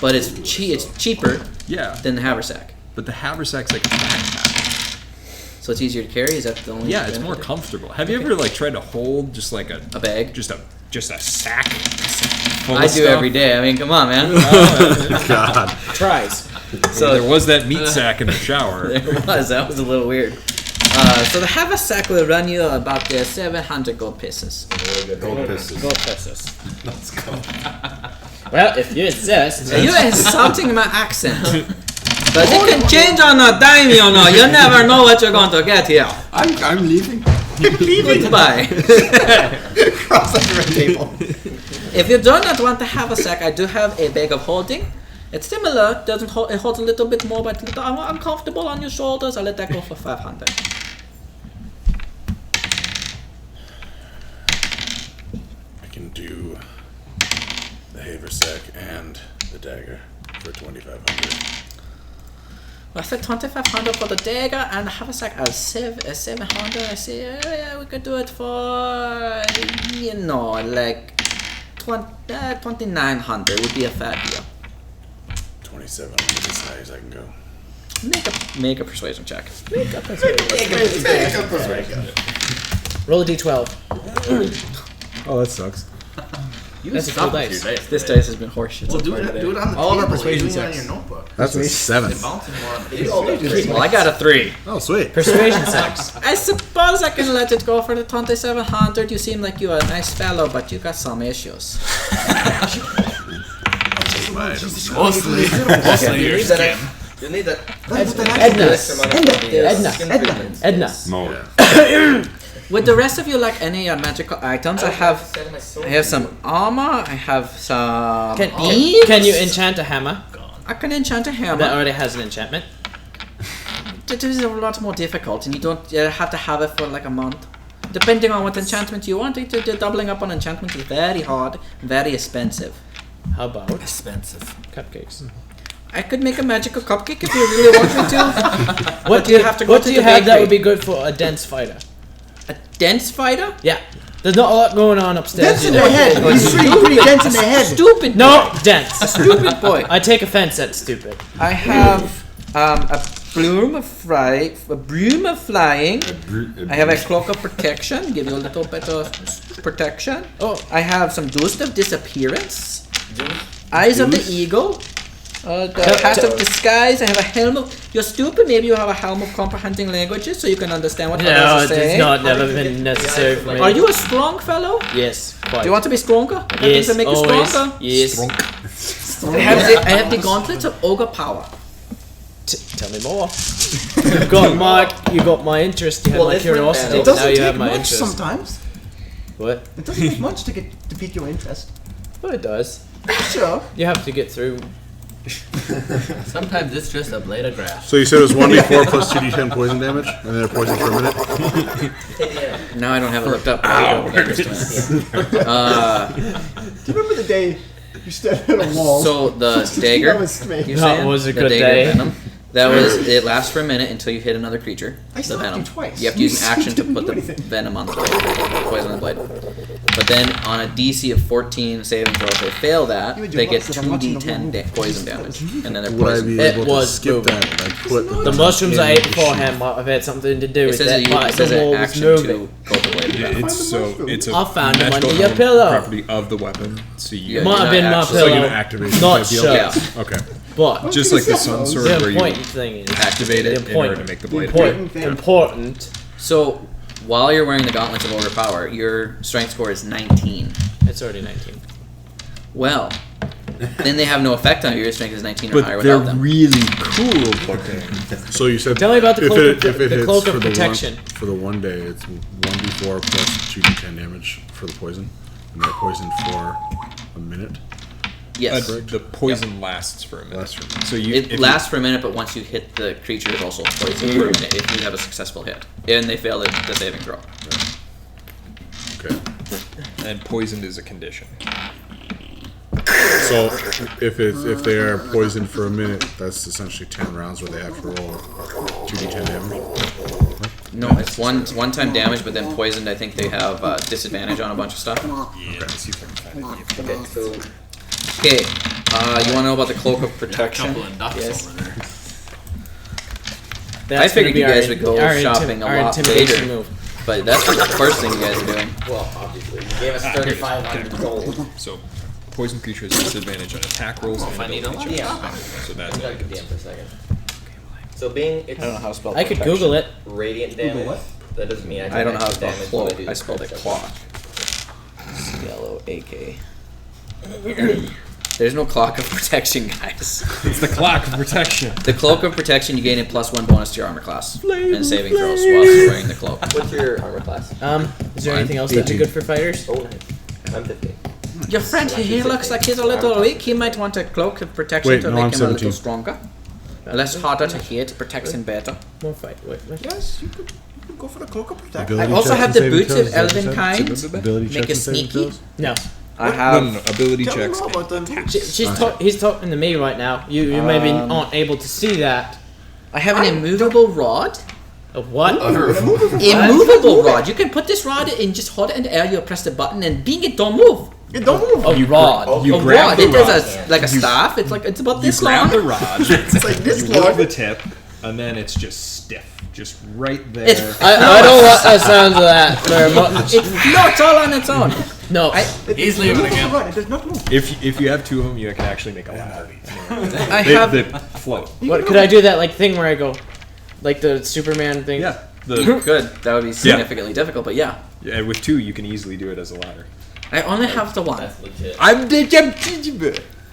but it's cheaper Yeah. than the haversack. But the haversack's like a backpack. So it's easier to carry. Is that the only? Yeah, it's more benefit? comfortable. Have you ever like tried to hold just like a bag? Just a sack? full I of do stuff? every day. I mean, come on, man. God. Tries. So there was that meat sack in the shower. There was. That was a little weird. So the haversack will run you about 700 gold pieces. Gold pieces. Let's go. Well, if you insist. You are insulting my accent. But it can change on a dime, you know. You never know what you're going to get here. I'm leaving. Goodbye. Cross like a red table. If you do not want to have a sack, I do have a bag of holding. It's similar. Doesn't hold. It holds a little bit more, but a little uncomfortable on your shoulders. I'll let that go for 500. I can do the haversack and the dagger for 2,500. I said 2,500 for the dagger and the haversack as 700. I say, yeah, we could do it for, like 2,900 would be a fair deal. 2,700 as high as I can go. Make a persuasion check. Roll a d12. Oh, that sucks. That's a cool dice. This dice has been horseshit. Well, so do far it today. on the All of our table. persuasion You're doing it on checks. your notebook. That's a 7. It's bouncing more on the table. Well, I got a 3. Oh, sweet. Persuasion sex. I suppose I can let it go for the 2700. You seem like you're a nice fellow, but you got some issues. Mostly your skin. You'll need that. Edna. More. Would the rest of you like any magical items? I have some armor. I have some beads. Can you enchant a hammer? I can enchant a hammer. That already has an enchantment. It is a lot more difficult, and you don't have to have it for like a month. Depending on what enchantment you want, doubling up on enchantment is very hard, very expensive. How about Expensive. cupcakes? I could make a magical cupcake if you really want me to. What do you have to go to? What do you have that would be good for a dense fighter? A dense fighter? Yeah. There's not a lot going on upstairs. Dense in the head. He's pretty dense in the head. Stupid. No, dense. Stupid boy. I take offense at stupid. I have a broom of flying. I have a cloak of protection, give you a little bit of protection. Oh. I have some dust of disappearance. Eyes of the eagle. The hat of disguise. I have a helm of. You're stupid. Maybe you have a helm of comprehending languages, so you can understand what No, others are saying. it's not never been necessary for me. Are you a strong fellow? Yes, quite. Do you want to be stronger? Yes, to make you always. stronger. Yes. I have the gauntlets of ogre power. Tell me more. You got my interest. You had my curiosity. It But now doesn't you take have my much interest. sometimes. What? It doesn't take much to pique your interest. Well, it does. Sure. You have to get through. Sometimes it's just a blade of grass. So you said it was 1d4 plus 2d10 poison damage, and then they're poisoned for a minute? No, I don't have it looked up. Do you remember the day you stepped at a wall? So the dagger, That was me. you're That saying? was a The good dagger day. venom. That was. It lasts for a minute until you hit another creature. I The slapped venom. you twice. You have to use an action to Didn't put do the anything. venom on the blade, poison on the blade. But then on a DC of 14 saving throw, if they fail that, You and they your get luck said I'm watching the 2d10 wall. poison damage, and then they're Would I poisoned. be It able to was skip moving. that? Like put The mushrooms I ate beforehand might have had something to do It with says that. that you But it says the wall an was action moving. to cope with blade venom. It's a I found them magical under your element pillow. property of the weapon. So you Yeah, Might have been my actually- so you pillow. can activate Not type deal? sure. Yeah. Okay. But just like the sun sword the where you important thing is activate it in order to important- make the blade. important. So while you're wearing the gauntlets of overpower, your strength score is 19. It's already 19. Well, then they have no effect on you. Your strength is 19 or But higher they're without them. really cool looking. So you said Tell me about the if cloak it, of- if it the hits cloak of for the protection. for the one day, it's 1d4 plus 2d10 damage for the poison, and they're poisoned for a minute. Yes. The poison lasts for a minute. Lasts for a minute. So you It lasts for a minute, but once you hit the creature, it's also poisoned for a minute if you have a successful hit. And they fail the saving throw. Okay. and poisoned is a condition. So if they are poisoned for a minute, that's essentially 10 rounds where they have to roll 2d10 damage. No, it's one-time damage, but then poisoned, I think they have disadvantage on a bunch of stuff. Yeah, let's see if I can find it. Okay, so Okay, you want to know about the cloak of protection? A couple of ducks Yes. over there. I figured you guys would go our shopping a lot intimidation later, move. but that's the first thing you guys are doing. well, obviously, you gave us 3,500 gold. So, poison creature has disadvantage on attack rolls and I need ability a checks. Yeah. So that's I'm gonna give DM for a second. So being it's I don't know how to spell I could protection. Google it. radiant damage, that doesn't mean I don't know how to extra spell damage when cloak. do I the spelled it crit clock. C-L-O-A-K. There's no clock of protection, guys. It's the clock of protection. The cloak of protection, you gain a +1 bonus to your armor class and saving throws while you're wearing the cloak. What's your armor class? Is there anything else that'd be 18. good for fighters? Oh, nice. I'm 15. Your friend here looks like he's a little weak. He might want a cloak of protection Wait, to no, make I'm him 17. a little stronger. Less harder to hit, protects him better. More fight. Wait. Yes, you could go for the cloak of protection. Ability I also checks have and the saving boots throws, of is that what you elven said? kind. Ability Make checks it and saving sneaky. throws? No. I No, have. no, ability Tell me checks. more about them. He's talking to me right now. You maybe aren't able to see that. I have an immovable rod. A what? Immovable rod. You can put this rod and just hold it in the air. You press the button and bing, it don't move. It don't move. A rod. You A grab rod. the It does rod. like a staff. It's like it's about You this grab long. the rod. It's like this You lift long. the tip, and then it's just stiff, just right there. It's I don't like the sounds of that very much. It floats all on its own. No. He's leaving again. It does not move. If you have two of them, you can actually make a ladder. They float. What could I do that like thing where I go, like the Superman thing? Yeah. You could. That would be significantly difficult, but yeah. Yeah, with two, you can easily do it as a ladder. I only have the one. That's legit.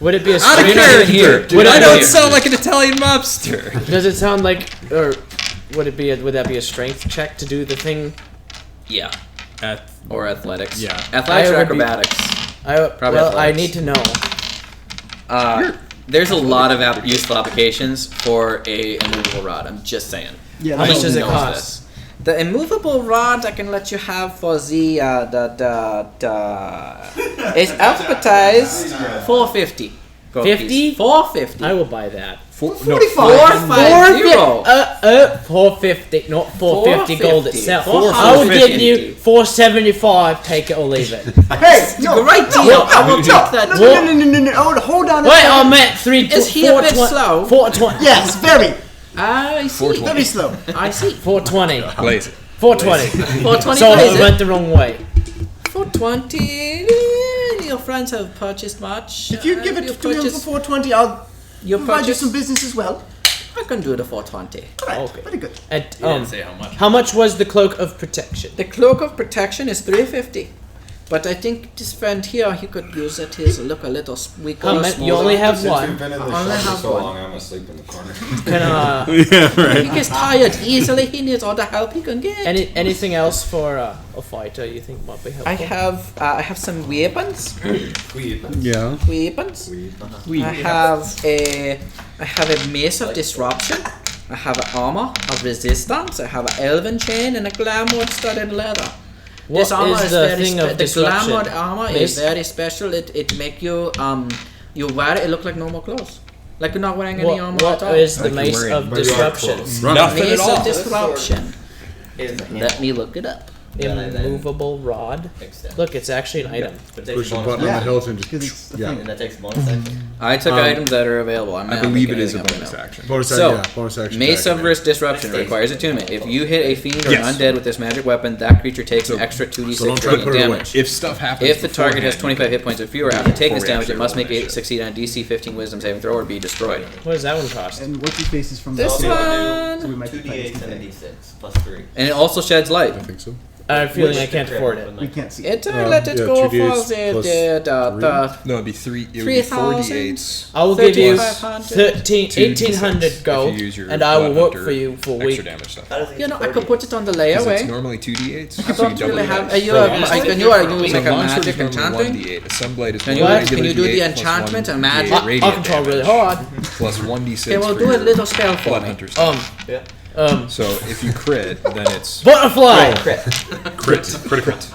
Would it be a Out of strength? character. Would I it don't be- sound like an Italian mobster. Does it sound like, or would it be? Would that be a strength check to do the thing? Yeah. At Or athletics. Yeah. Athletics or I would be- acrobatics. Well, I athletics. need to know. There's a lot of useful applications for a immovable rod. I'm just saying. Yeah, How much that's- does it knows cost? this. The immovable rod I can let you have for the it's advertised 450. 50? 450. I will buy that. 45. 450, not 450 gold 450. itself. 450. I will give you 475. Take it or leave it. Hey, no, Great deal. I will take that. No, hold on. Wait, I meant 3. Is he a bit slow? 420. Yes, very, I see. very slow. I see. 420. Blaze it. 420. 420 So plays it it. went the wrong way. 420. Your friends have purchased much. If you give it to me for 420, I'll You provide you purchased. some business as well. I can do the 420. All right, Okay. very good. And, He didn't say how much. how much was the cloak of protection? The cloak of protection is 350. But I think this friend here, he could use it. His look a little weaker. How many? You only have Since one. we've been in I this only shop have for so one. long, I'm asleep in the corner. Can Yeah, right. He gets tired easily. He needs all the help he can get. anything else for a fighter you think might be helpful? I have some weapons. Yeah. Weapons. I have a mace of disruption. I have an armor of resistance. I have an elven chain and a glamour studded leather. What This armor is the very thing of the disruption? glamored armor is Mace? very special. It make you you wear it look like normal clothes. Like you're not wearing any armor What at all. is the Like you're mace wearing- of but you are disruption? close. Nothing Mace at all. of disruption. Is the hand. Let me look it up. Immovable rod. Extend. Look, it's actually an item. But it takes Push the bonus button on the action. hilt and Because just it's the yeah. thing. And that takes bonus action. I took items that are available. I'm I not believe making it is a anything up bonus right now. action. Bonus So, action. Yeah, bonus action. Mace attack. of Risk Disruption requires attunement. If you hit a fiend or Yes. an undead with this magic weapon, that creature takes an So- extra 2d6 so don't try to radiant put it away. damage. If stuff happens, If the target has beforehand, 25 hit points or fewer after taking this Before we damage, it actually must roll make it initiative. succeed on a DC 15 Wisdom saving throw or be destroyed. What does that one cost? And what's your faces from This the one- So we might be 2d8 fighting and a today. d6 plus 3. And it also sheds light. I think so. I have a feeling I can't afford it. We can't see it. It let it yeah, go 2d8 for plus No, it'd be 4 d8s. I will give you 3,500. 1800 gold, If you use your and I will blood work hunter for you for a extra week. damage stuff. How does it You get know, I 30? could put it on the 'Cause it's layaway. normally 2d8s. I so you don't double really the have. dice. You are doing like a So longsword magic is normally enchanting. 1d8. A sunblade is Can you- normally can you do the 1d8 plus enchantment 1d8 and magic? I radiant control really damage, hard. plus 1d6 Okay, well, for do a your little spell for blood me. hunter stuff. So if you crit, then it's Butterfly. crit.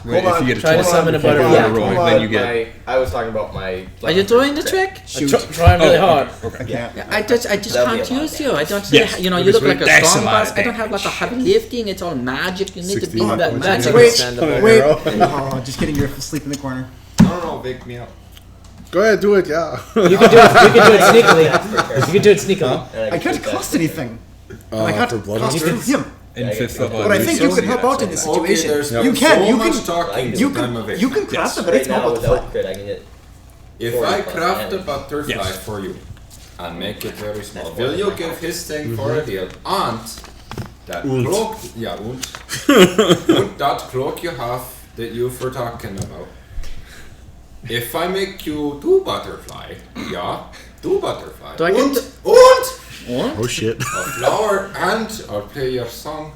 When, if you get a Try to 20, summon a if you roll butterfly. heroic, then you get. I was talking about my. Are you doing the trick? Trying really hard. Okay. Yeah. I just That'll be can't a lot. use you. I don't really, Yes. you know, It you was look like a that's a strong lot boss. of I don't have like a heavy lifting. It's all magic. You need to be 16 that points. magic. Wait, Wait, wait. Oh, just kidding. You're asleep in the corner. No, wake me up. Go ahead, do it. Yeah. You can do it sneakily. You can do it sneakily. I can't cost anything. I can't for blood cost hunter? through him. In fifth level. But I think you could help out in this Okay, situation. there's You been can. so You much can. talking You that I'm can. awake. You can craft it, but Right it's now, not without about crit, I can get. If 40 I plus craft a damage. butterfly Yes. for you and make it very small, That's will you 40. give his thing for a deal? And that Und. cloak, yeah, und that cloak you have that you were talking about. If I make you two butterfly, yeah, two butterfly, Do I get und, to- und Oh shit. a flower, and I'll play your song.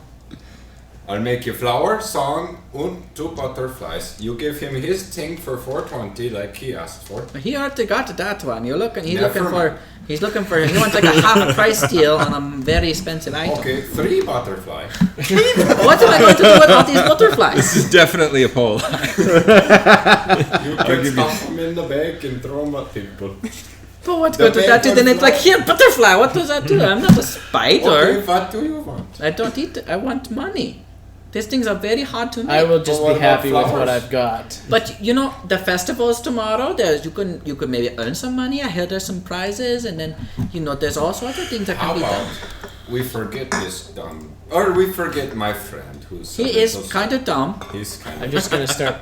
I'll make you flower, song, and two butterflies. You give him his thing for 420 like he asked for. He already got that one. You're looking. He's Never looking mind. for. He's looking for. He wants like a half price deal on a very expensive item. Okay, 3 butterfly. What am I going to do with all these butterflies? This is definitely a pole. You can stuff them in the bag and throw them at people. But what The good does that do? bag Then will it's like, fly. here, butterfly. What does that do? I'm not a spider. Okay, what do you want? I don't eat it. I want money. These things are very hard to make. I will just But what be about happy with what flowers? I've got. But you know, the festival is tomorrow. There's you could maybe earn some money. I heard there's some prizes, and then you know there's all sorts of things that How can be about done. we forget this dumb, or we forget my friend who's He is kind of dumb. He's kind I'm of. just gonna start.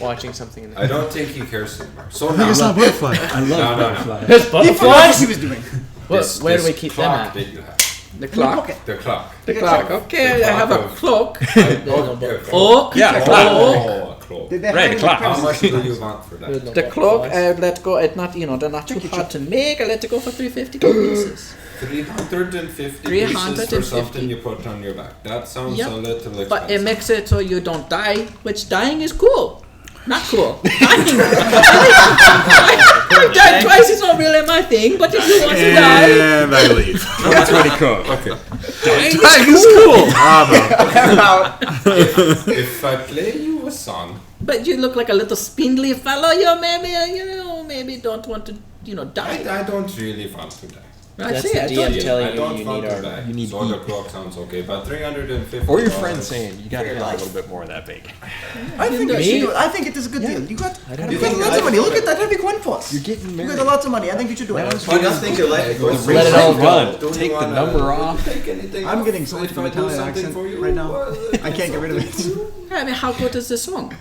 watching something in the I don't think he cares anymore. So I think now, it's not butterfly. I love butterflies. There's He forgot what butterflies? he was doing. Where do we keep them clock at? that you have. The clock. The clock. The clock. Okay, I have a clock. Oh, Yeah, clock. Did they Right, have a clock. How much do you want for that? The clock, let go at not, they're not too hard to make. I let it go for 350 gold pieces. 350 pieces for something you put on your back. That sounds Yep. a little expensive. But it makes it so you don't die, which dying is cool. Not cool. Dying. I've died twice, it's not really my thing, but if you want to die. And I leave. That's what he cooked. Okay. Dying is cool. If I play you a song, But you look like a little spindly fellow, maybe don't want to, die. I don't really want to die. I That's see, the I told DM you. telling I you don't you want need to our. die. you need so the eat. clock sounds okay, but 350. Or your friend saying you gotta get a little bit more of that bacon. I think you should do it. I think it is a good deal. You got lots of money. Look at that heavy coin toss. You're getting You married. got lots of money. I think you should do it. Do not think your life goes Let it all go. Don't Take you the wanna number off. take anything I'm off getting so much if from I do Italian something accent for you? right now. I can't get rid of it. I mean, how good is the song?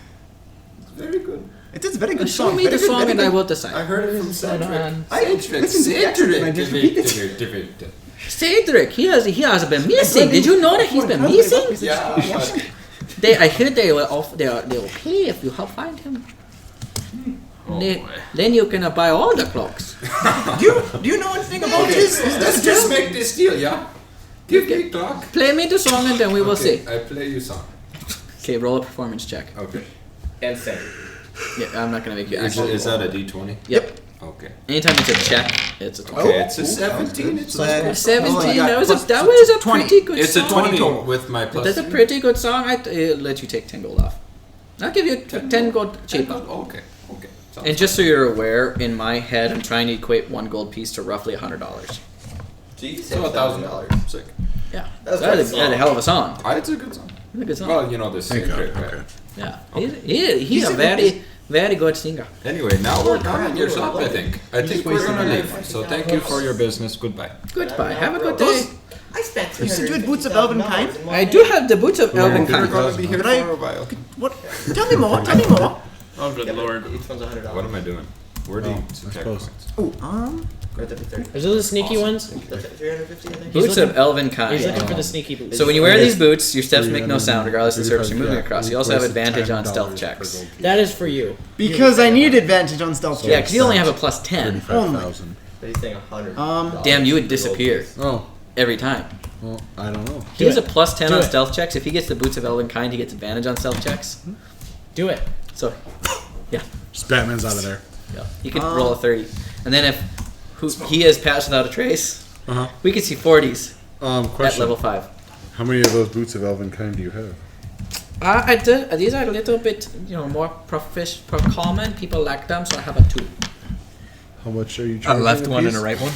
Very good. It is a very good Show song. me Very the good, song very and I good. will I decide. heard it from Cedric. I listen to the accent and I just repeat it. Cedric, he has been missing. Did you know that he's been missing? Yeah, but I heard they will pay if you help find him. Then you can buy all the clocks. Do you know anything about his let's just make this deal, yeah? Give me clock. Play me the song and then we will see. I play you song. Okay, roll a performance check. Okay. And send. Yeah, I'm not gonna make you Is actually. that a D20? Yep. Okay. Anytime it's a check, it's a 20. Okay, it's a 17. It's a 17. That was a pretty good It's a song. 20 with my plus. That's a pretty good song. I'd let you take 10 gold off. I'll give you 10 gold cheaper. Okay. Okay. Sounds And just so you're aware, in my head, I'm trying to equate one gold piece to roughly $100. Jeez, so $1,000. Sick. Yeah, That's that's a hell of a song. It's a good song. It's a good song. Well, the Thank same God. Okay. Yeah, he's a very good singer. Anyway, now we're done with your shop, I think. I think we're gonna leave. So thank you for your business. Goodbye. Goodbye. Have a good day. I spent You said you had boots of elven kind? I do have the boots of elven We're kind. gonna be here Could I- for a while. What? Tell me more. Tell me more. Oh, good lord. Each one's $100. What am I doing? Where do you subtract suppose. points? Oh, Right, that'd be 30. There's those sneaky ones. That's at 350, I think. Boots of elven He's kind. looking for the sneaky boots. So when you wear these boots, your steps make no sound regardless of the surface you're moving across. You also have advantage on stealth checks. That is for you. because I need advantage on stealth Yeah, checks. because you only have a plus 10. 35,000. But he's saying $100. Damn, you would disappear Oh, every time. well, I don't know. He has a plus 10 Do on it. stealth checks. If he gets the boots of elven kind, he gets advantage on stealth checks. Do it. So, yeah. Just Batman's out of there. You could roll a 30. And then if he has passed without a trace, Uh-huh. we could see 40s at Question. level 5. How many of those boots of elven kind do you have? These are a little bit, more common. People like them, so I have a 2. How much are you A charging? left one and piece? a right one.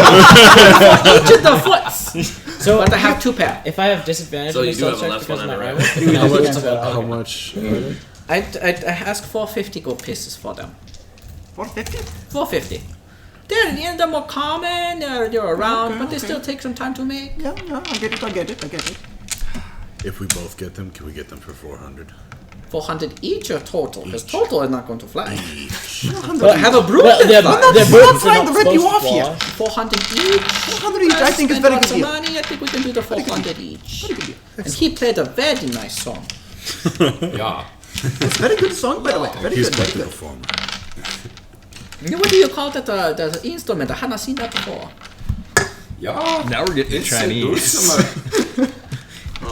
Each of the foots. So But I have 2 pair. if I have disadvantage So on you the do have stealth a check left because one of my and a right right one, How then I much? will. How much? I'd ask for 50 gold pieces for them. 450? 450. They're more common, they're around, but they still take some time to make. Yeah, I get it. If we both get them, can we get them for 400? 400 each or total? Because total is not going to fly. But But have a broom Well, that they're- flies. they're I'm not boots, trying they're to rip you supposed off to here. fly. 400 each. 400 each, I think is very good Spend deal. lots of money, I think we can do the 400 each. And he played a very nice song. Yeah. It's a very good song, by the way. Very He's good, quite very the good. performer. What do you call that? The instrument? I haven't seen that before. Yeah. Now we're getting It's Chinese.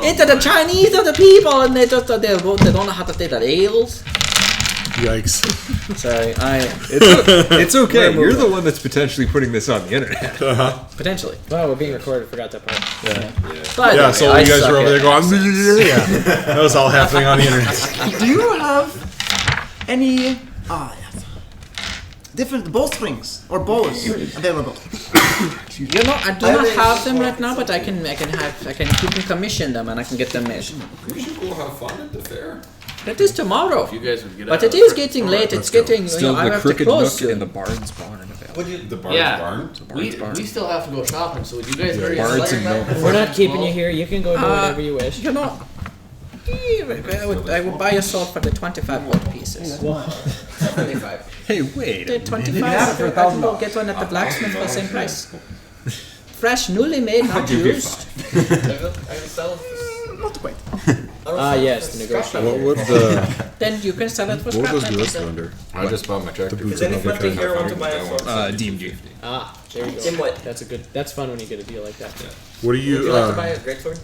It's the Chinese are the people, and they just they don't know how to play the rails. Yikes. Sorry, It's okay. You're the one that's potentially putting this on the internet. potentially. Wow, we're being recorded. Forgot that part. By the Yeah, way, so I you guys suck were over at there going, yeah. That was all happening on the internet. Do you have any different bowstrings or bows available? I do not have them right now, but I can you can commission them and I can get them made. We should go have fun at the fair. That is tomorrow. If you guys would get But out it of is the- getting late. It's Let's go. getting. Still I the have to Crooked close Nook soon. and the Barnes Barn available. The Barnes Yeah. Barn? We still have to go shopping, so would you guys hurry Bards up? and Milk. We're not keeping you here. You can go do whatever you wish. I would buy a sword for the 25 gold pieces. 75. Hey, wait. The 25. I can go get one at the blacksmith for the same price. Fresh, newly made, not used. I can sell Not quite. Yes, the negotiator. What would the Then you can sell it for what would scrap those metal. do listed under? I just bought my tractor. The boots Does of anybody the here want to buy a sword? DMG. Ah, there you go. In what? That's fun when you get a deal like that. What do Would you you like to buy a greatsword?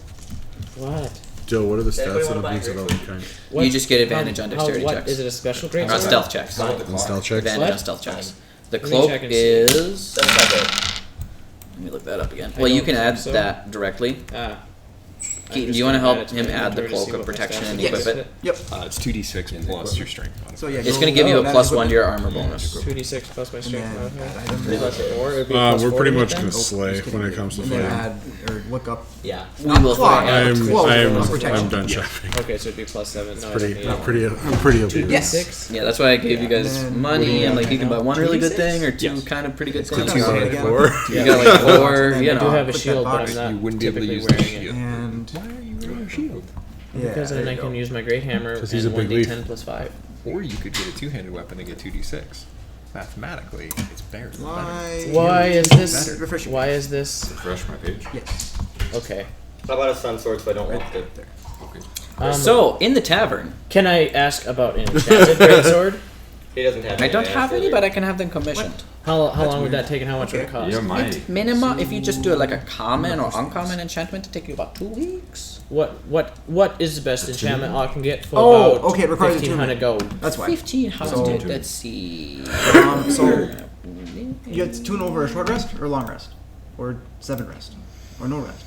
What? Joe, what are the Anybody stats wanna of buy a boots of great every kind? What? You just get advantage on dexterity what, checks. Is it a special great Or stealth checks. And stealth checks? Advantage What? on stealth checks. The Let me cloak check and see. is. 75 gold. Let me look that up again. I Well, you don't can add think so. that directly. Ah. Keaton, do you want to help him add the cloak of protection and equip it? Yep. It's 2d6 plus your strength modifier. So yeah, It's going to give you a add +1 to equipment. your armor bonus. 2d6 plus my And strength then modifier. add item. Plus 4, it would be plus We're 4 pretty to much hit gonna them? slay when it comes to And then fighting. add or look up. Yeah. We will Clock. find I'm Close, protection. done shopping. Okay, so it'd be plus 7. No, Pretty, I don't I'm need it. pretty okay. Yes. 6? Yeah, that's why I gave you guys And then money. I'm like, you can buy one really good 2d6? thing or two kind of pretty good things. Click on it again. You got like 4, And you then I do know. have a Put that shield, but box. I'm not You wouldn't be able to typically use the wearing it. shield. And Why are you wearing a shield? yeah, Because there then I you can go. use my great hammer and 'Cause he's a big leaf. 1d10 plus 5. Or you could get a two-handed weapon and get 2d6. Mathematically, it's better. Why is this? Better. Refresh your Why is this? Refresh my page. Yes. Okay. How about a sun sword so I don't Right waste it? there. Okay. So, in the tavern, Can I ask about an enchanted greatsword? He doesn't have I any don't have answer any, there. but I can have them commissioned. How long would weird. that take and how much would it cost? You're mighty. Minimum, if you just do like a common or uncommon enchantment, it take you about 2 weeks. What is the best enchantment I can get for Oh, about okay, it requires 1,500 gold? That's why. 1,500, let's see. So you have to tune over a short rest or a long rest, or 7 rest, or no rest.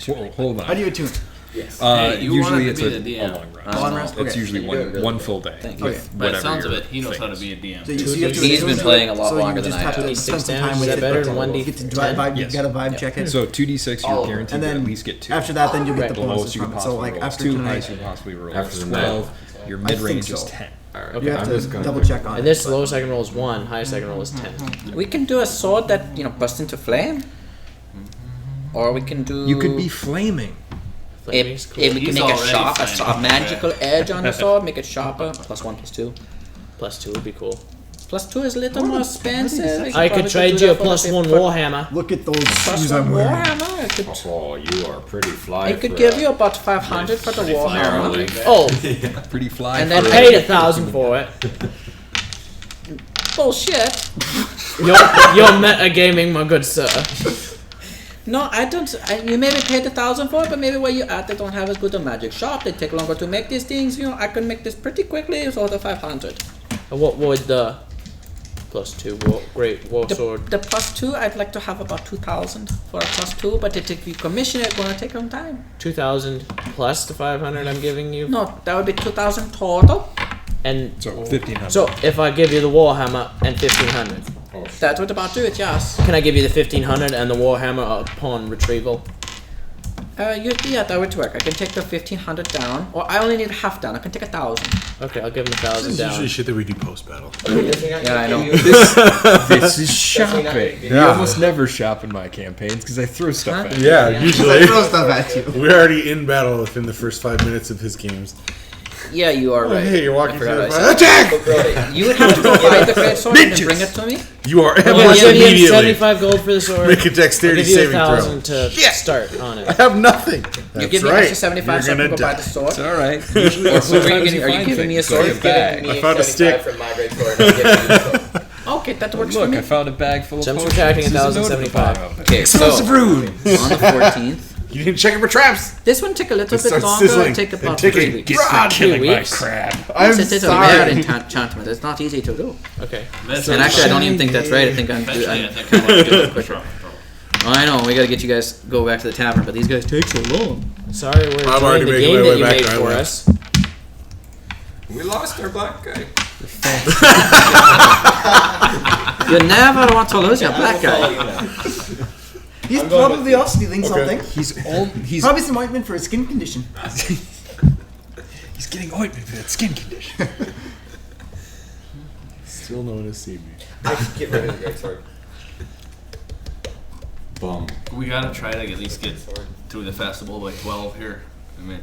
Whoa, hold How do on. you attune? Yes. Hey, you Usually wanted it's to a be the DM. long rest. Long rest? It's Okay. usually You're doing good. one full day. Thank you. with Okay. By the whatever sounds of your it, he knows thing how to is. be a DM. So you have to He's attune been to playing it, a lot so you longer than just I have have. to 6 spend some damage, time with is it. that better to than 1d10? Get to vibe, Yes. you got a vibe check it. So 2d6, you're Oh, guaranteed and to then at least get 2. after that, then you get the the bonuses lowest you from could it. So possibly like roll is after 2, tonight, highest you could possibly roll After is the 12. Your I think mid-range is so. 10. Alright. you have I'm to just gonna double pick check on And it. this lowest I can roll is 1, highest I can roll is 10. We can do a sword that, busts into flame. Or we can do. You could be flaming. Flaming's cool. If we can He's make a already sharp, flaming. a magical edge on the sword, make it sharper. +1, +2. Plus 2 would be cool. +2 is a little more expensive. I could trade you a plus 1 warhammer. Look at those Plus shoes 1 I'm wearing. warhammer. I could. Oh, you are pretty fly. I could for give a- you about 500 for the Pretty fly warhammer. early. Oh, Pretty fly. And I then paid 1,000 for it. Bullshit. You're metagaming, my good sir. No, I don't. You maybe paid 1,000 for it, but maybe where you at, they don't have as good a magic shop. They take longer to make these things. I can make this pretty quickly, so the 500. What would the plus 2 great war sword? The +2, I'd like to have about 2,000 for a +2, but if you commission it, it's gonna take some time. 2,000 plus the 500 I'm giving you? No, that would be 2,000 total. And So 1,500. so if I give you the warhammer and 1,500, That would about do it, yes. can I give you the 1,500 and the warhammer upon retrieval? That would work. I can take the 1,500 down, or I only need half down. I can take 1,000. Okay, I'll give him 1,000 This is usually down. shit that we do post battle. Yeah, I know. This is shopping. You Yeah. almost never shop in my campaigns because I throw stuff at you. Yeah, usually. Throw stuff at you. We're already in battle within the first 5 minutes of his games. Yeah, you are right. Hey, you're walking I through forgot the I said- attack! You would have to go buy the great sword and then bring it to me. You are Well, ambush give me immediately. 75 gold for the sword. Make a I'll dexterity give you saving 1,000 throw. to start on I it. have nothing. You That's give me right. extra 75 so I You're can go gonna buy the die. sword. It's all right. Or who are you giving me a sword? He's giving me I found a 75 stick. from my great sword. I'm giving you the sword. Okay, that works for Look, me. I found a bag full of So I'm potions. subtracting There's a note at the 1,075. bottom of it. Okay, so Explosive rune. on the 14th. You didn't check it for traps. This one take a little It bit starts longer. sizzling It'll take and about 3 ticking. weeks. Gets for God, killing 2 my weeks. crab. I'm It's a rare sorry. enchantment. It's not easy to do. Okay. And actually, I don't even think that's right. I think I'm Eventually, I kind think of want to do it quicker. Oh, I know. We gotta get you guys go back to the tavern, but these guys take so long. Sorry, we're I'm enjoying already the making game my that way you back made to for Ireland. us. We lost our black guy. You never want to lose your black guy. He's probably also stealing something. He's Probably some ointment for his skin condition. he's getting ointment for that skin condition. Still no one has seen me. I should get rid of the great sword. Bum. We gotta try to at least get through the festival by 12 here. I mean,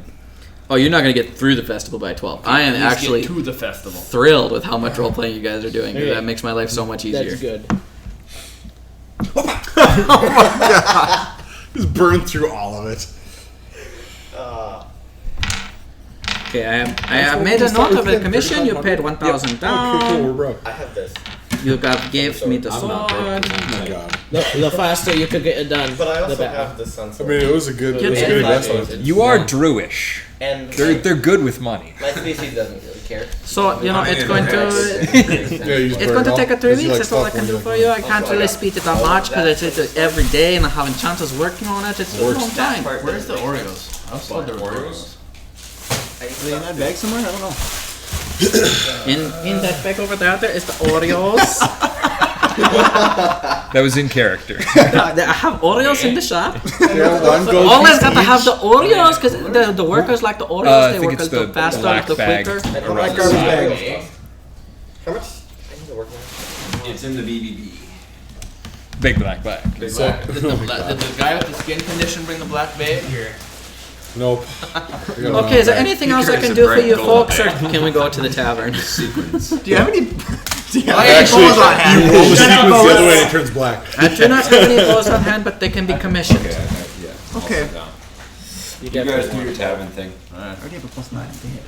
Oh, you're not going to get through the festival by 12. I am At least actually get to the festival. thrilled with how much role playing you guys are doing. 'Cause Okay. that makes my life so much easier. That's good. Just burn through all of it. Okay, I have made a note of the commission. You paid 1,000 down. We're broke. I have this. You gave me the I'm not sword. Oh my god. The faster you could get it done, But I the also better. have the sun I sword. mean, it was a good. It was Get good it. investment. You are Druish. And They're good with money. my species doesn't really care. So, you know, it's going to... Yeah, you just It's burn going to all- take 3 because you weeks. like That's all I stuff can where do you're for you. like, I can't really speed it that much because it's every day and I have enchanters working on it. It's a long time. Where's the Oreos? I was told there were Oreos. Are they in that bag somewhere? I don't know. In that bag over there is the Oreos. That was in character. I have Oreos in the shop. Yeah, one gold Always piece got to each. have the Oreos because the workers like the Oreos. I They think work a it's little the faster, a black little bag. quicker. I don't Black know. garbage bag. How much? I need to work on It's in the BBB. Big black bag. Did the guy with the skin condition bring the black bag? Here. Nope. Okay, is there anything else I can do for you folks, or can we go to the tavern? Do you have any? Do you have Oh, any Actually, bows on hand? you roll the Shut up, sequence the other bows. way and it turns black. I do not have any bows on hand, but they can be commissioned. Okay. You You guys definitely do want your to. tavern thing. I already have a +9 to hit.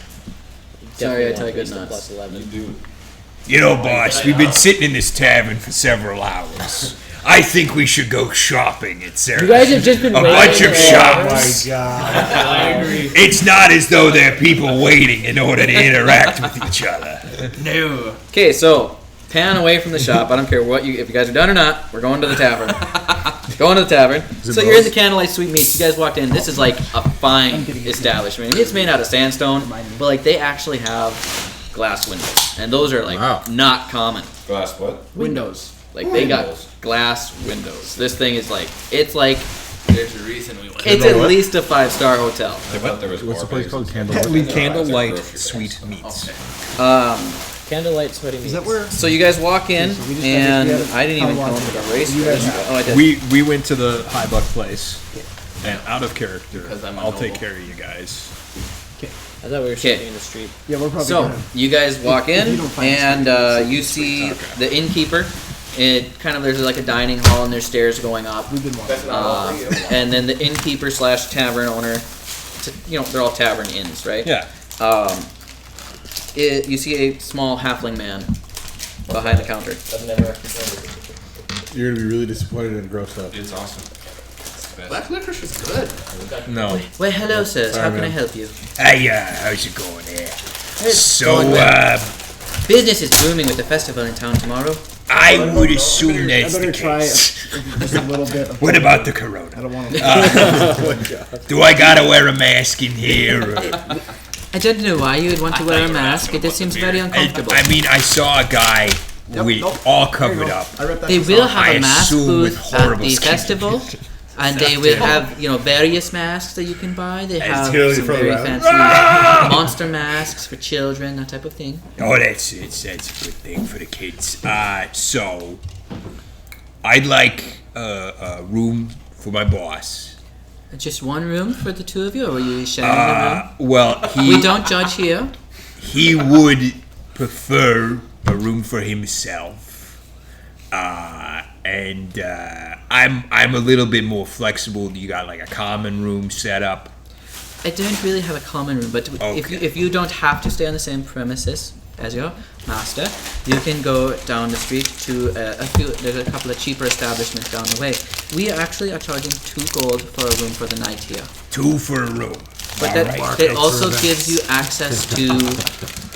Sorry, I Definitely tell want good at least a nuts. +11. Do. You know, boss, we've been sitting in this tavern for several hours. I think we should go shopping at Sarah. You guys have just been A waiting bunch of for shops. Oh my god. I agree. It's not as though there are people waiting in order to interact with each other. No. Okay, so pan away from the shop. I don't care what if you guys are done or not. We're going to the tavern. Going to the tavern. So you're in the Candlelight Sweetmeats. You guys walked in. This is like a fine establishment. It's made out of sandstone, but like they actually have glass windows, and those are like not common. Glass what? Windows. Like they got glass windows. This thing is like it's like There's a reason we went. it's at least a 5-star hotel. I thought there was What's the more place called? bases. Candlelight? Candlelight sweet meats. Candlelight sweaty meats. Is that where? So you guys walk in, So we just and gotta figure out I didn't even how go long into the race. you for guys this. Oh, I did. We went to the High Buck place, and out of character, Because I'm a I'll take noble. care of you guys. I thought we were Okay. shooting in the street. Yeah, we're probably So gonna. you guys walk If in, you don't find and something, you see the innkeeper. It kind of there's like a dining hall, and there's stairs going up. We've been walking. That's not all for you. And then the innkeeper slash tavern owner, you know, they're all tavern inns, right? Yeah. You see a small halfling man behind the counter. I've never actually. You're gonna be really disappointed and grossed up. It's awesome. Black licorice is good. No. Well, hello, sirs. How Sorry, can I man. help you? Hey, how's it going there? So, going well. Business is booming with the festival in town tomorrow. I would assume that's I better the try case. just a little bit. Of What about the I corona? don't want to. Do I gotta wear a mask in here? Or- I don't know why you would want to wear a mask. It just seems very uncomfortable. I mean, I saw a guy with nope. all There you covered go. up. I read that They myself. will have I a mask assume with booth at horrible the skin. festival, and they will have various masks that you can buy. They have totally some from very around. fancy monster masks for children, that type of thing. Oh, that's a good thing for the kids. So I'd like a room for my boss. Just one room for the two of you, or will you sharing the Well, room? We don't judge here. he would prefer a room for himself. And I'm a little bit more flexible. You got like a common room set up. I don't really have a common room, but if you don't have to stay on the same premises as your master, you can go down the street to there's a couple of cheaper establishments down the way. We actually are charging 2 gold for a room for the night here. 2 for a room. But that also gives you access to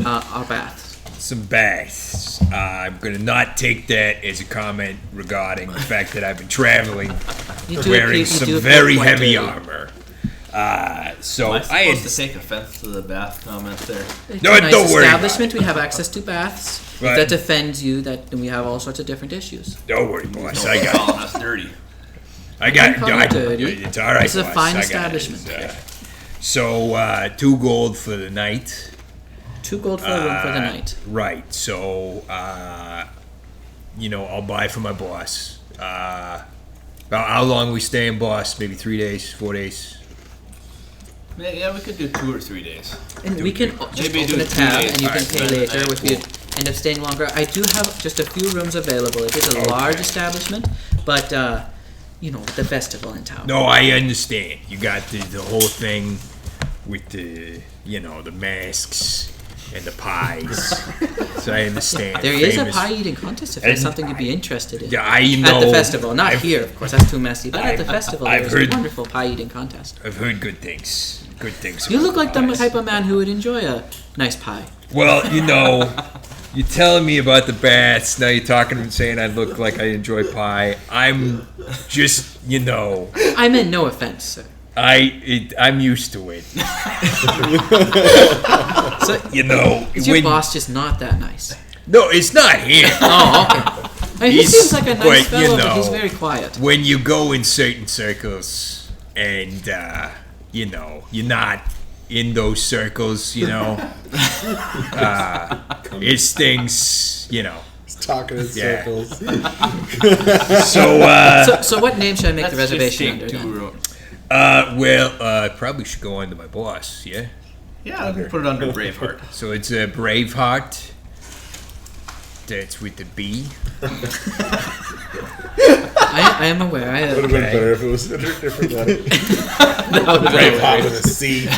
our baths. Some baths. I'm gonna not take that as a comment regarding the fact that I've been traveling You do wearing appear- you some do very appear quite heavy dirty. armor. So Am I I supposed to take offense to the bath comment there? It's No, a nice don't worry about establishment. We have access to baths. Right. If that offends you, that then we have all sorts of different issues. don't worry, boss. No, I got calling us dirty. I got Don't call it dirty. It's all right. It's a boss. fine I got it. establishment. So 2 gold for the night. 2 gold for a room for the night. Right. So I'll buy for my boss. How long we staying, boss? Maybe 3 days, 4 days. Yeah, we could do 2 or 3 days. And we can just Maybe open do a tab 2 days. and you can Alright, pay spend the later night. if you end up staying longer. I do have just a few rooms available. It is a large establishment, but the festival in town. No, I understand. You got the whole thing with the masks and the pies. So I understand. There is a Famous- pie eating contest if that's And something you'd be interested in. Yeah, I know. At the festival, not here, of course. That's too messy. But at the festival, I've there's heard- a wonderful pie eating contest. I've heard good things. Good things. You about look like the pies. type of man who would enjoy a nice pie. Well, you're telling me about the bats. Now you're talking and saying I look like I enjoy pie. I'm just, I meant no offense, sir. I'm used to it. So, is your when- boss just not that nice? No, it's not him. Oh, okay. He seems like a nice fellow, but he's very quiet. When you go in certain circles and, you're not in those circles, it's things, He's talking in Yeah. circles. So what name should I make the Let's just reservation take under? 2 rooms. I probably should go under my boss, yeah? Yeah, I can put it under Braveheart. So it's a Braveheart. That's with the B. I am aware. I Would have been better if it was under a different letter. Braveheart with a C. Are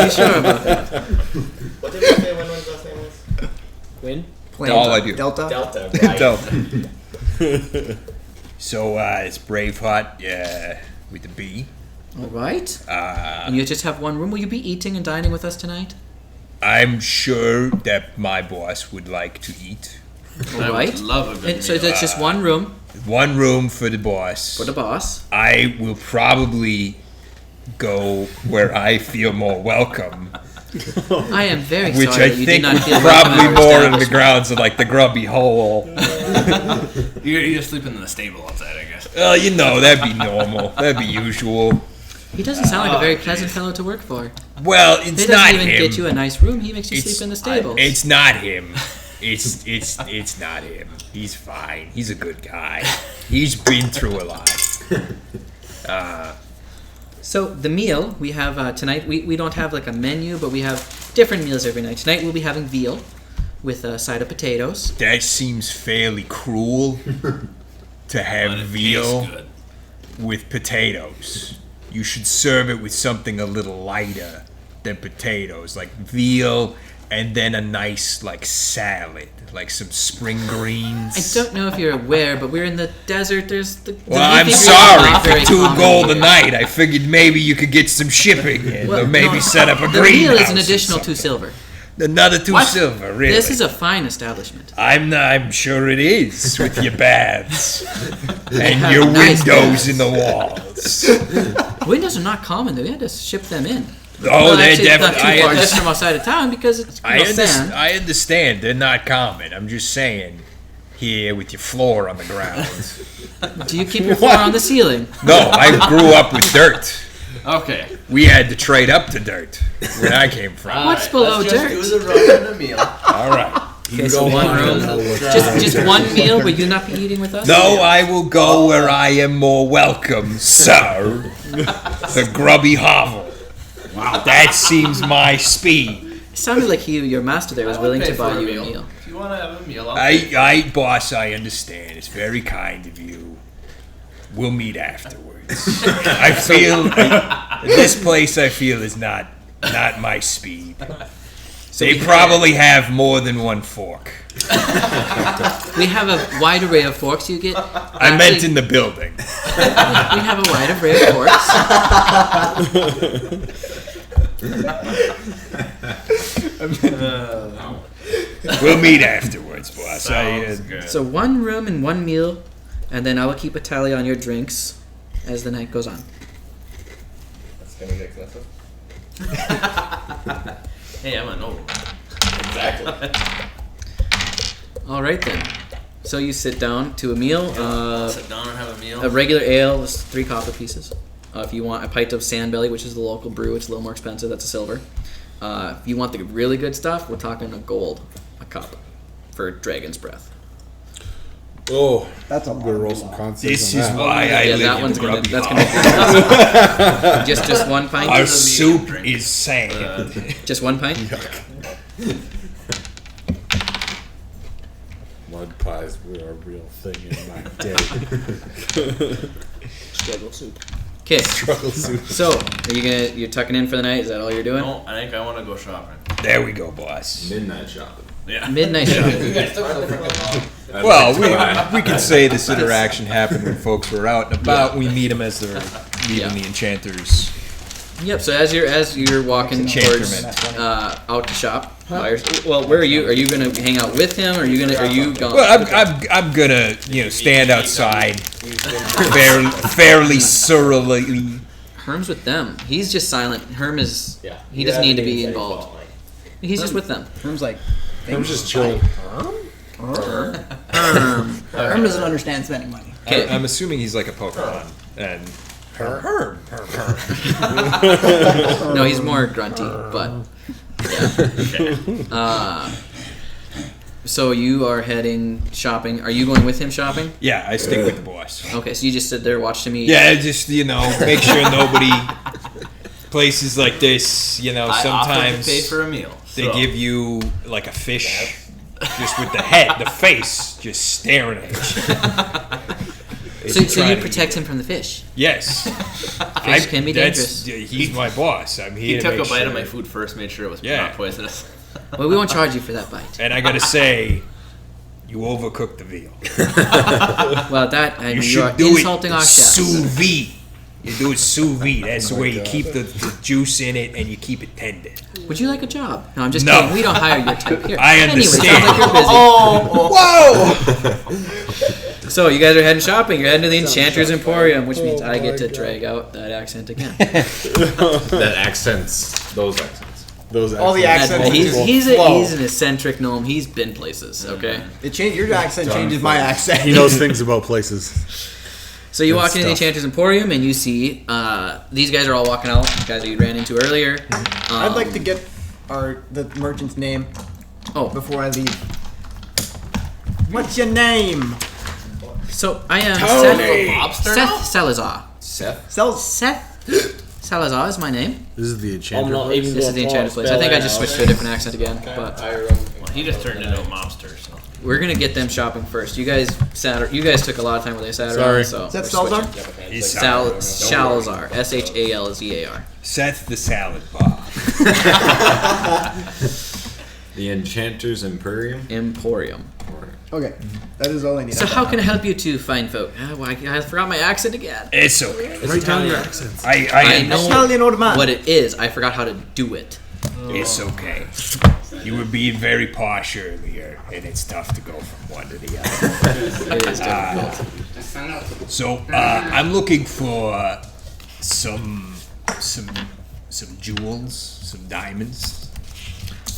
you sure about that? What did we say Winwind's last name was? Win? All I do. Delta. Delta, right. Delta. So it's Braveheart with the B. All right. And you just have one room. Will you be eating and dining with us tonight? I'm sure that my boss would like to eat. All I right. would love a good And so meal. it's just one room One room for the boss. for the boss. I will probably go where I feel more welcome, I am very which sorry I that you did think not would feel welcome probably in our more in the establishment. grounds of like the grubby hole. You're sleeping in the stable outside, I guess. Well, that'd be normal. That'd be usual. He doesn't sound like a very pleasant fellow to work for. Well, He it's doesn't not even him. get you a nice room. He makes you sleep in the stables. It's not him. It's not him. He's fine. He's a good guy. He's been through a lot. So the meal we have tonight, we don't have like a menu, but we have different meals every night. Tonight we'll be having veal with a side of potatoes. That seems fairly cruel to have But it veal tastes good. with potatoes. You should serve it with something a little lighter than potatoes, like veal and then a nice like salad, like some spring greens. I don't know if you're aware, but we're in the desert. There's the Well, I'm leafy greens are not sorry very for 2 common gold a here. night. I figured maybe you could get some shipping in, or maybe no, set up a the greenhouse. meal is an or additional 2 something. silver. Another 2 What? silver, really. This is a fine establishment. I'm sure it is, with your baths and have your nice windows baths. in the walls. Windows are not common. Though. We had to ship them in. Oh, they're actually, it's not definitely. too far just from outside of town because it's sand. I understand they're not common. I'm just saying, here with your floor on the ground. Do you keep your floor on the ceiling? No, I grew up with dirt. Okay. We had to trade up to dirt where I came from. What's below Let's dirt? just do the run and a meal. All right. Okay, so one room. Just one meal. Will you not be eating with us? No, I will go where I am more welcome, sir. The grubby hovel. Wow, that seems my speed. It sounded like your master there was willing to buy you a meal. If you want to have a meal, I'll Boss, I understand. It's very kind of you. We'll meet afterwards. I feel this place. I feel is not my speed. They probably have more than one fork. We have a wide array of forks. You get. I meant in the building. We have a wide array of forks. We'll meet afterwards, boss. Sounds good. So one room and one meal, and then I will keep a tally on your drinks as the night goes on. That's gonna get expensive. Hey, I'm an old. Exactly. All right then. So you sit down to a meal. Sit down and have a meal. A regular ale is 3 copper pieces. If you want a pint of Sandbelly, which is the local brew, it's a little more expensive. That's a silver. If you want the really good stuff, we're talking a gold a cup for Dragon's Breath. Oh, That's a I'm gonna roll some con saves This on is that. why I Yeah, live that in one's the gonna. grubby That's hall. gonna be just one pint. Our soup is sand. Just one pint. Mud pies were a real thing in my day. Struggle soup. Okay. Struggle soup. So, you're tucking in for the night? Is that all you're doing? No, I think I want to go shopping. There we go, boss. Midnight shopping. Yeah. Midnight shopping. You guys took so freaking long. Well, we could say this interaction happened when folks were out and about. We meet them as they're leaving the enchanters. Yep. So as you're walking towards out to shop. Well, where are you? Are you gonna hang out with him? Or are you gone? Well, I'm gonna stand outside, fairly surlily. Herm's with them. He's just silent. Herm is. Yeah. He doesn't need to be involved. He's just with them. Herm's like, I'm just chilling. Herm. Herm doesn't understand spending money. Okay. I'm assuming he's like a Pokemon. And Herm. No, he's more grunty, but yeah. So you are heading shopping. Are you going with him shopping? Yeah, I stick with the boss. Okay, so you just sit there, watched him eat. Yeah, just make sure nobody. Places like this, I offered sometimes to pay for a meal. they give you like a fish, just with the face just staring at you. So you protect him from the fish. Yes. Fish can be dangerous. He's my boss. I'm He here to took a make bite sure. of my food first, made sure it was Yeah. not poisonous. Well, we won't charge you for that bite. And I gotta say, you overcooked the veal. Well, that I You mean, you should are do insulting it our chefs. sous vide. You do it sous vide. That's the way you keep the juice in it and you keep it tender. Would you like a job? No, I'm just No. kidding. We don't hire your temp here. I Anyway, understand. sounds like you're busy. Whoa! So you guys are heading shopping. You're heading to the Enchanter's Emporium, which means I get to drag out that accent again. That accents, those accents. Those All the accents. He's flow. an eccentric gnome. He's been places. Okay. Your accent changes my accent. He knows things about places. So you Good walk into the stuff. Enchanter's Emporium and you see these guys are all walking out. Guys that you ran into earlier. I'd like to get the merchant's name. Oh, before I leave. What's your name? So I am Tony. Seth Salazar. Seth? Seth Salazar is my name. This is the Enchanter I'm not place? even This is the Enchanter's place. I think I just switched to a different accent again. But Well, he just turned into a mobster. So. we're gonna get them shopping first. You guys took a lot of time while they sat Sorry. around. So Is that we're Salazar? switching. Salazar. Salazar. Seth the salad bar. The Enchanter's Emporium. Okay, that is all I need. So how can I help you two fine folk? I forgot my accent again. It's okay. Write down your accents. I know Italian old man. what it is. I forgot how to do it. It's okay. You were being very posh earlier, and it's tough to go from one to the other. It is difficult. So I'm looking for some jewels, some diamonds.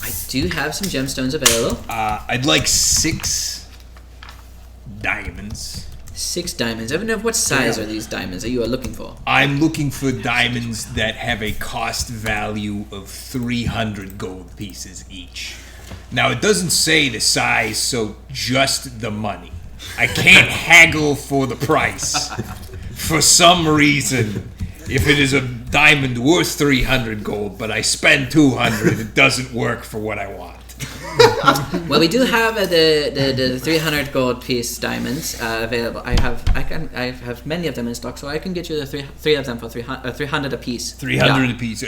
I do have some gemstones available. I'd like 6 diamonds. 6 diamonds. I don't know what size are these diamonds that you are looking for. I'm looking for diamonds that have a cost value of 300 gold pieces each. Now, it doesn't say the size, so just the money. I can't haggle for the price. For some reason, if it is a diamond worth 300 gold, but I spend 200, it doesn't work for what I want. Well, we do have the 300 gold piece diamonds available. I have many of them in stock, so I can get you the three of them for 300 a piece. 300 a piece.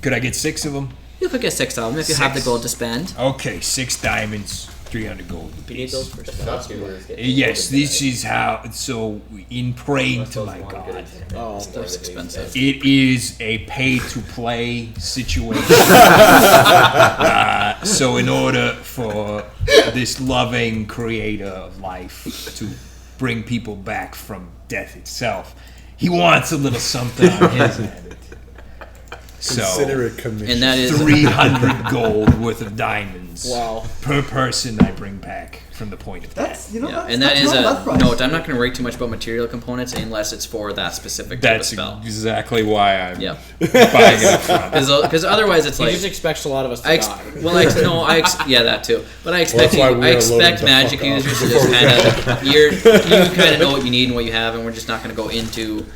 Could I get 6 of them? You could get 6 of them if you have the gold to spend. Okay, 6 diamonds, 300 gold a You need piece. those for stuff. Yes, this is how. So, in praying to my God, Oh, stuff's expensive. it is a pay-to-play situation. So, in order for this loving creator of life to bring people back from death itself, he wants a little something on his end. Consider it commission. And that is 300 gold worth of diamonds. Wow. Per person I bring back from the point of That's death. you know. Yeah, That's and that not is too a bad price. note. I'm not going to worry too much about material components unless it's for that specific type of That's spell. exactly why I'm Yeah. buying it up front. Because otherwise it's He like just expects a lot of us to die. yeah, that too. But I expect that's why we I are expect loading the magic fuck up users to before just we kind of you kind of know what you need and what you have, and we're just not going to go into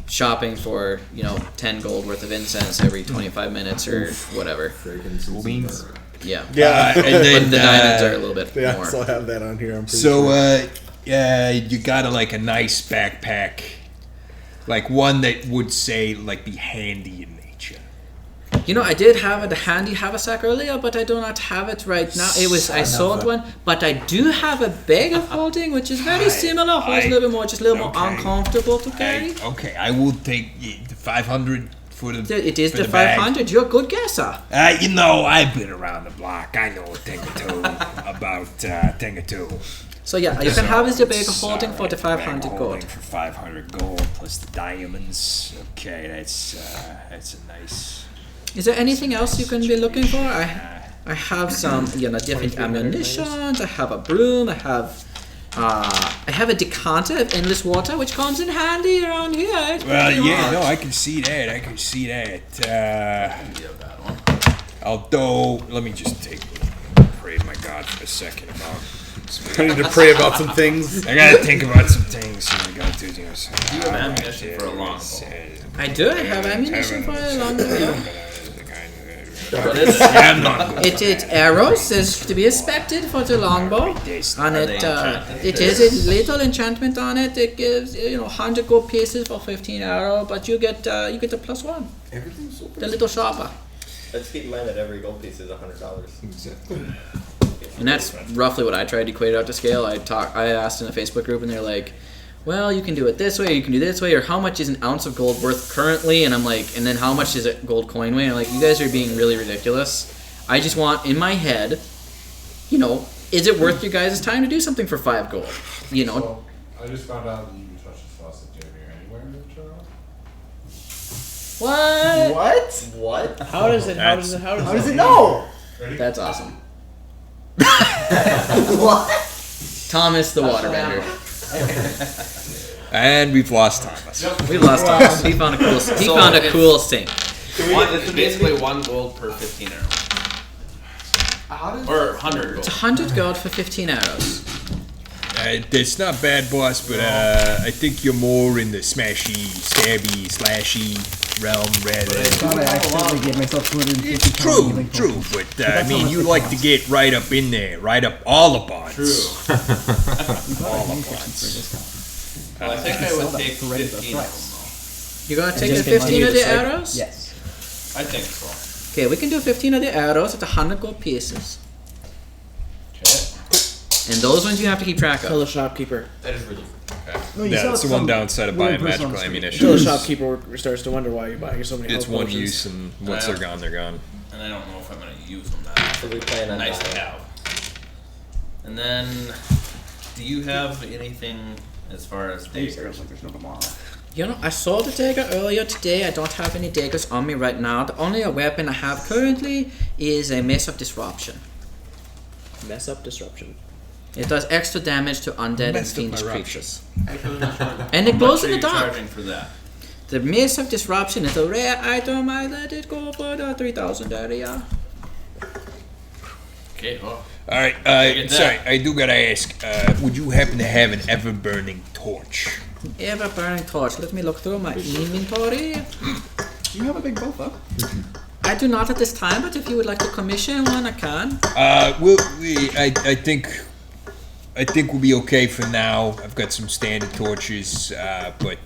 shopping for 10 gold worth of incense every 25 minutes or whatever. Beans. Yeah. Yeah. And then But the diamonds are a little bit They more. also have that on here. I'm pretty So, sure. you got a nice backpack, like one that would say be handy in nature. I did have a handy haversack earlier, but I do not have it right now. I sold one, but I do have a bag of holding, which is very similar. Holds a little bit more, just a little more uncomfortable to carry. I will take the 500 for the. It is for the bag. 500. You're a good guesser. I've been around the block. I know a thing or two about thing or two. So yeah, you can have your bag of holding for the 500 Bag gold. holding for 500 gold plus the diamonds. Okay, that's a nice. Is there anything else you can be looking for? I have some different ammunitions. I have a broom. I have a decanter of endless water, which comes in handy around here. I can see that. Although, let me just pray my God for a second about. I need to pray about some things. I gotta think about some things. I gotta do things. Do you have ammunition for a longbow? I do. I have ammunition for a longbow. It's arrows is to be expected for the longbow, and it is a little enchantment on it. It gives 100 gold pieces for 15 arrow, but you get the +1. Everything's super. The little sharper, Let's keep in mind that every gold piece is $100. Exactly. and that's roughly what I tried to equate it out to scale. I asked in a Facebook group, and they're like, well, you can do it this way, or you can do this way, or how much is an ounce of gold worth currently? And I'm like, and then how much is a gold coin weigh? I'm like, you guys are being really ridiculous. I just want, in my head, is it worth your guys' time to do something for 5 gold? So, I just found out that you can touch the faucet anywhere in the channel. What? How does it know? Ready? That's awesome. What? Thomas the waterbender. And we've lost Thomas. We lost Thomas. He found a cool sink. It's basically 1 gold per 15 arrows. Or 100 gold. It's 100 gold for 15 arrows. It's not bad, boss, but I think you're more in the smashy, stabby, slashy realm rather than. I thought I accidentally gave myself 250 It's true, but I mean, you like to get right up in there, right up all the bonds. True. All the bonds. Well, I think I would take 15 of them, You gonna take the 15 of the arrows? Yes. though. I think so. Okay, we can do 15 of the arrows at 100 gold pieces. And those ones you have to keep track Tell of. the shopkeeper. That is really No, you Yeah, saw that's the some one downside of little buying person magical on the screen. ammunition. Until the shopkeeper starts to wonder why you're buying so many It's health one potions. use, and once they're gone, they're gone. And I don't know if I'm going to use them that. So we plan on Nice to buying. have. And then, do you have anything as far as daggers? There's no tomorrow. I sold a dagger earlier today. I don't have any daggers on me right now. The only weapon I have currently is a Mace of Disruption. Mess up disruption. It does extra damage to undead and Messed up fiendish my creatures. And And it glows in the you dark. charging for that? The Mace of Disruption is a rare item. I let it go for the 3,000 area. Okay, well. All right, get that. sorry, I do gotta ask. Would you happen to have an ever-burning torch? Ever burning torch. Let me look through my inventory. You have a big bow, though. I do not at this time, but if you would like to commission one, I can. I think we'll be okay for now. I've got some standard torches, but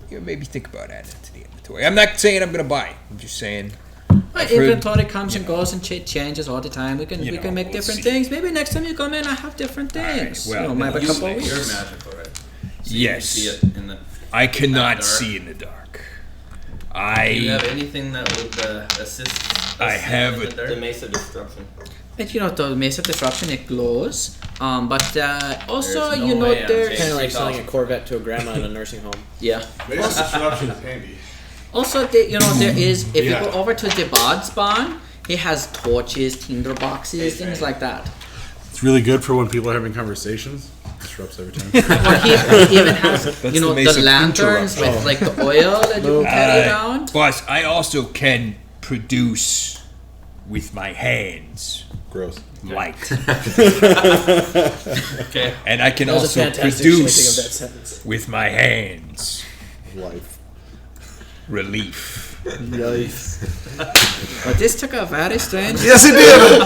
maybe think about adding it to the inventory. I'm not saying I'm gonna buy it. I'm just saying. My I've heard- inventory comes and goes and changes all the time. We can make we'll different see. things. Maybe next time you come in, I have different things. well, maybe a You couple make weeks. your magical, right? So you Yes. can see it in the. I cannot dark. see in the dark. Do you have anything that would assist? I have in the dark? The Mace of Disruption. And the Mace of Disruption, it glows. But also, There's no way I'm there's Kind of like 3,000. selling a Corvette to a grandma in a nursing home. yeah. Mace of Disruption is handy. Also, there is, if you go over to the Bod's barn, he has torches, tinder boxes, things like that. It's really good for when people are having conversations. Disrupts every time. Well, he even has, the lanterns with like the oil that you can carry around. Plus, I also can produce with my hands. Gross. Light. Okay. And I can also produce with my hands. Life. Relief. But this took a very strange. Yes, it did.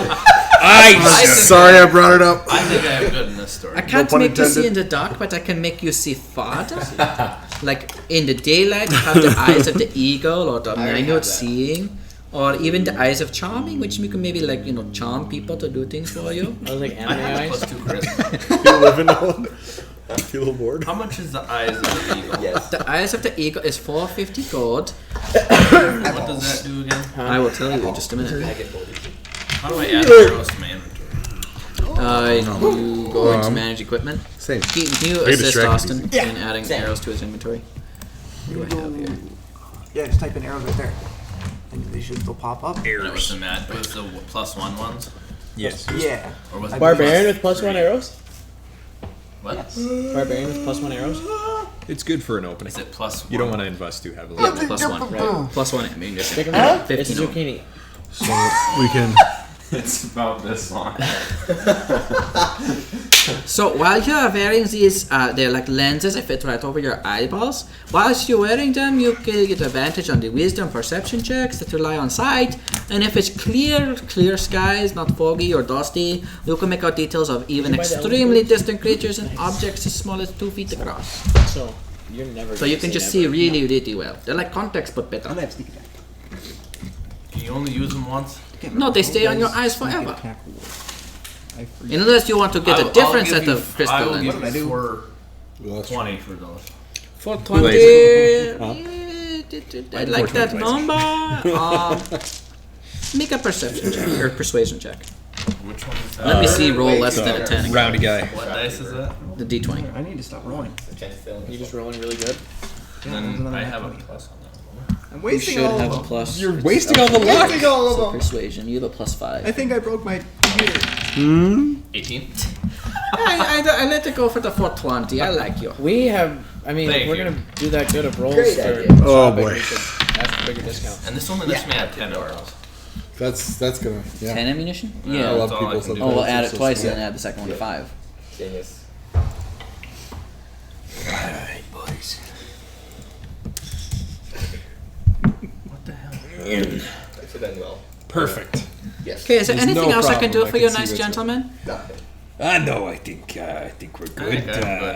Sorry, I brought it up. I think I have good in this story. I can't make you see in the dark, but I can make you see farther. Like in the daylight, you have the eyes of the eagle or the minute seeing, or even the eyes of charming, which you can maybe charm people to do things for you. I was like I have a eyes. +2 charisma. You live in one? You feel a little bored? How much is the eyes of the eagle? Yes. The eyes of the eagle is 450 gold. What does that do again? I will tell you in just a minute. How do I add arrows to my inventory? You go into manage equipment. Same. Can you assist Austin in adding arrows to his inventory? What do I have here? Yeah, just type in arrows right there. And they should still pop up. It was the +1 ones? Yes. Yeah. Or was it Barbarian with +1 arrows? What? Barbarian with +1 arrows? It's good for an opening. Is it +1? You don't want to invest too heavily. Yeah, +1. Right. +1 ammunition. Stick 'em up. 15 It's a zucchini. So we can. It's about this long. So while you are wearing these, they're like lenses that fit right over your eyeballs. Whilst you're wearing them, you can get advantage on the wisdom perception checks that rely on sight. And if it's clear skies, not foggy or dusty, you can make out details of even extremely distant creatures and objects as small as 2 feet across. So you're never. So you can just see really, really well. They're like contacts, but better. I have sneak attack. Can you only use them once? No, they stay on your eyes forever. Attack roll. I forget. Unless you want to get a different set of crystal I will lenses. give you for Well, 20 for those. For 20, I like that number. Make a perception check or persuasion check. Which one is that? Let me see. Roll less than a 10. Roundy guy. What dice is that? The D20. I need to stop rolling. You just rolling really good. And then I have a plus on that one. I'm You wasting should all have of a them. plus. You're wasting all the luck. Wasting all So of them. persuasion. You have a +5. I think I broke my computer. 18? I let it go for the 420. I like you. We have. I mean, Thank we're you. gonna do that good of rolls Great for. idea. Oh, shopping. boy. We should ask for bigger discount. And this only lets me add 10 arrows. That's gonna. Yeah. 10 ammunition? I Yeah, love that's all I people can do. so Oh, we'll bad. add It's it so twice smart. and then add the second one to 5. Genius. Alright, boys. What the hell? That should end well. Perfect. Yes. Okay, is there There's anything no else I can problem. do I for can you, see nice what's gentlemen? Nothing. No, I think we're good. think I'm good.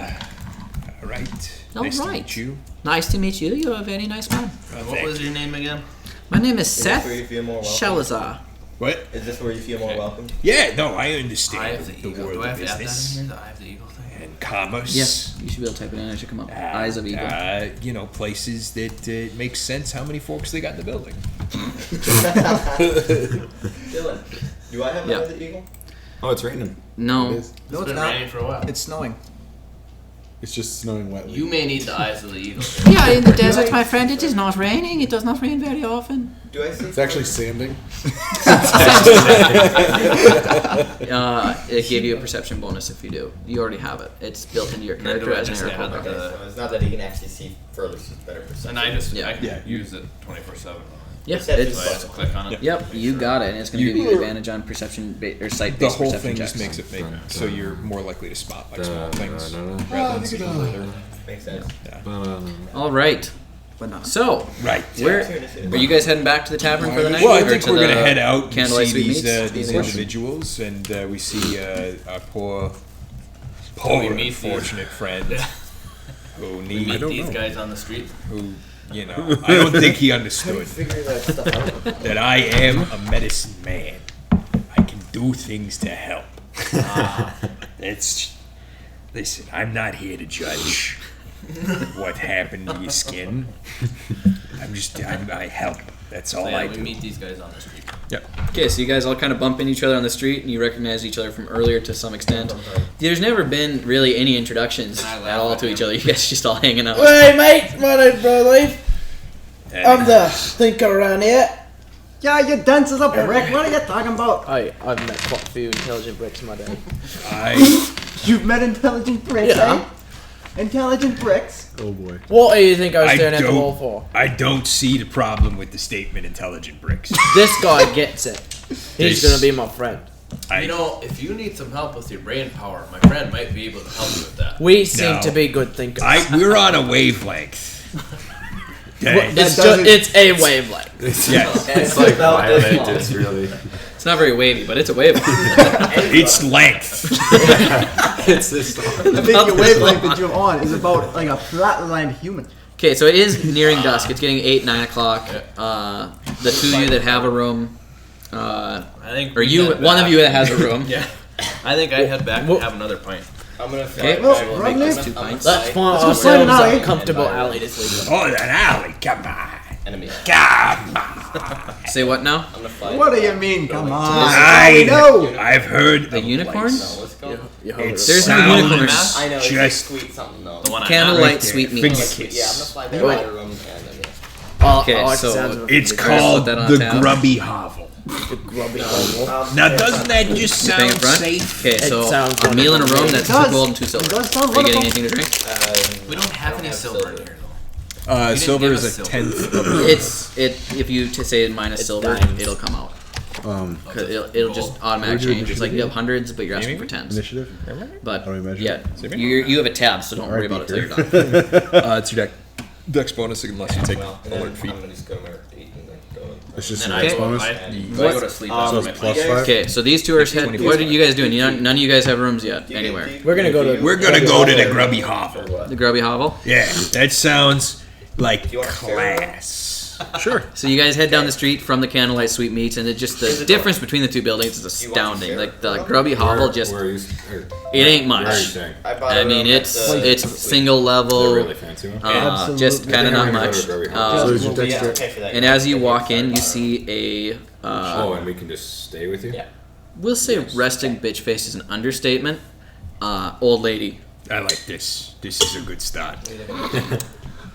All right. All Nice to right. meet you. Nice to meet you. You're a very nice man. What was your name again? My name is Is Seth this where you feel more welcome? Shalazar. What? Is this where you feel more welcome? Yeah, no, I Eye understand of the the Eagle. world Do I of have to add that business in here? The Eye of the Eagle thing? and commerce. Yes, you should be able to type it in. It should come up. Eyes of Eagle. Places that it makes sense how many forks they got in the building. Dylan, do I have Yeah. another eagle? Oh, it's raining. No. No, It's it's been not. raining for a while. It's snowing. It's just snowing wetly. You may need the eyes of the eagle. Yeah, in the desert, my friend, it is not raining. It does not rain very often. Do I see? It's actually sanding. It gave you a perception bonus if you do. You already have it. It's built into your And then character do I as an just air add quote. Okay, so it's not that he can actually see further, it's just better perception. And I just Yeah. I can Yeah. use it 24/7. Yeah, Except it's, So I have to click on it. yep, you got it. And it's going to give you advantage on perception or sight The based whole perception thing checks. just makes it make so you're more likely to spot like small things rather than seeing further. Makes sense. All right. So, Right. where are you guys heading back to the tavern for the night? Well, I or think to we're the gonna head out and Candlelight see Sweet these, Meats? these Of course. individuals, and we see our poor we meet these- unfortunate friend who We need meet these guys on the street. who I don't think he understood Figure that stuff out. that I am a medicine man. I can do things to help. Listen, I'm not here to judge what happened to your skin. I help. That's all So, yeah, I we do. meet these guys on the street. Okay, so you guys all kind of bump into each other on the street, and you recognize each other from earlier to some extent. There's never been really any introductions I laugh at all at to him. each other. You guys just all hanging out. Hey, mate! My name's Bro Leaf. I'm the thinker around here. Yeah, you dense as a brick. What are you talking about? I've met quite a few intelligent bricks in my day. You've met intelligent bricks, Yeah. eh? Intelligent bricks. Oh boy. What do you think I was staring at the wall for? I don't see the problem with the statement intelligent bricks. This guy gets it. He's This- gonna be my friend. You know, if you need some help with your brain power, my friend might be able to help you with that. We seem to be good thinkers. We're on a wavelength. Okay. It's a wavelength. Yes. It's like violent. It's really. It's not very wavy, but it's a wavelength. It's length. It's this long. The big wavelength that you're on is about like a flatlined human. Okay, so it is nearing dusk. It's getting 8, 9 o'clock. The two of you that have a room, I think or you, one of you that has a room. Yeah. I think I'd head back and have another pint. I'm gonna Okay, fly. so we'll make those 2 pints. Let's find Let's go find an ourselves alley. a comfortable alley to sleep in. Oh, an alley. Come on. Enemy. Come on. Say what now? I'm gonna fly. What do you mean? Come on. I've heard The unicorns? No, let's go. There's no sounds unicorns. I know. It's just sweet something though. The one I Candlelight there. sweet Finger meats. kiss. Yeah, I'm gonna fly there. Wait. My room and Okay, I like the so sounds of It's Put called that on the tap. Grubby Hovel. the grubby hole. Now, doesn't that just Thing in sound front. safe? Okay, so sounds a meal and a room. wonderful. That's It 2 does. gold and 2 silver. It does sound Are you getting wonderful. anything to drink? We don't have any silver in here, though. didn't Silver give is us a silver. 10th of If you say minus silver, dimes. it'll come out. 'Cause it'll just What automatically do you do change. It's like you have hundreds, but you're asking for tens. Initiative? But How do we measure yeah, it? you have a tab, so don't worry about it till you're done. It's your dex bonus unless you take alert feet. I'm gonna just go to my 8 and then go. It's just And an I, X bonus? I go to sleep So after it's my plus pint. 5? Okay, so these two are head. What are you guys doing? None of you guys have rooms yet anywhere. We're gonna go to. We're gonna go to the Grubby Hovel. The Grubby Hovel. Yeah, that sounds like class. Sure. So you guys head down the street from the Candlelight Sweet Meats, and it just the difference between the two buildings is astounding. Like the Grubby Hovel, just Where are you, it ain't where are you much. staying? I mean, it's single They're level, really fancy ones. just kind of not We're gonna much. go to Grubby Hovel. So is your dex And as you walk in, you see a Oh, and we can just stay with you? Yeah. we'll say resting bitch face is an understatement. Old lady. I like this. This is a good start.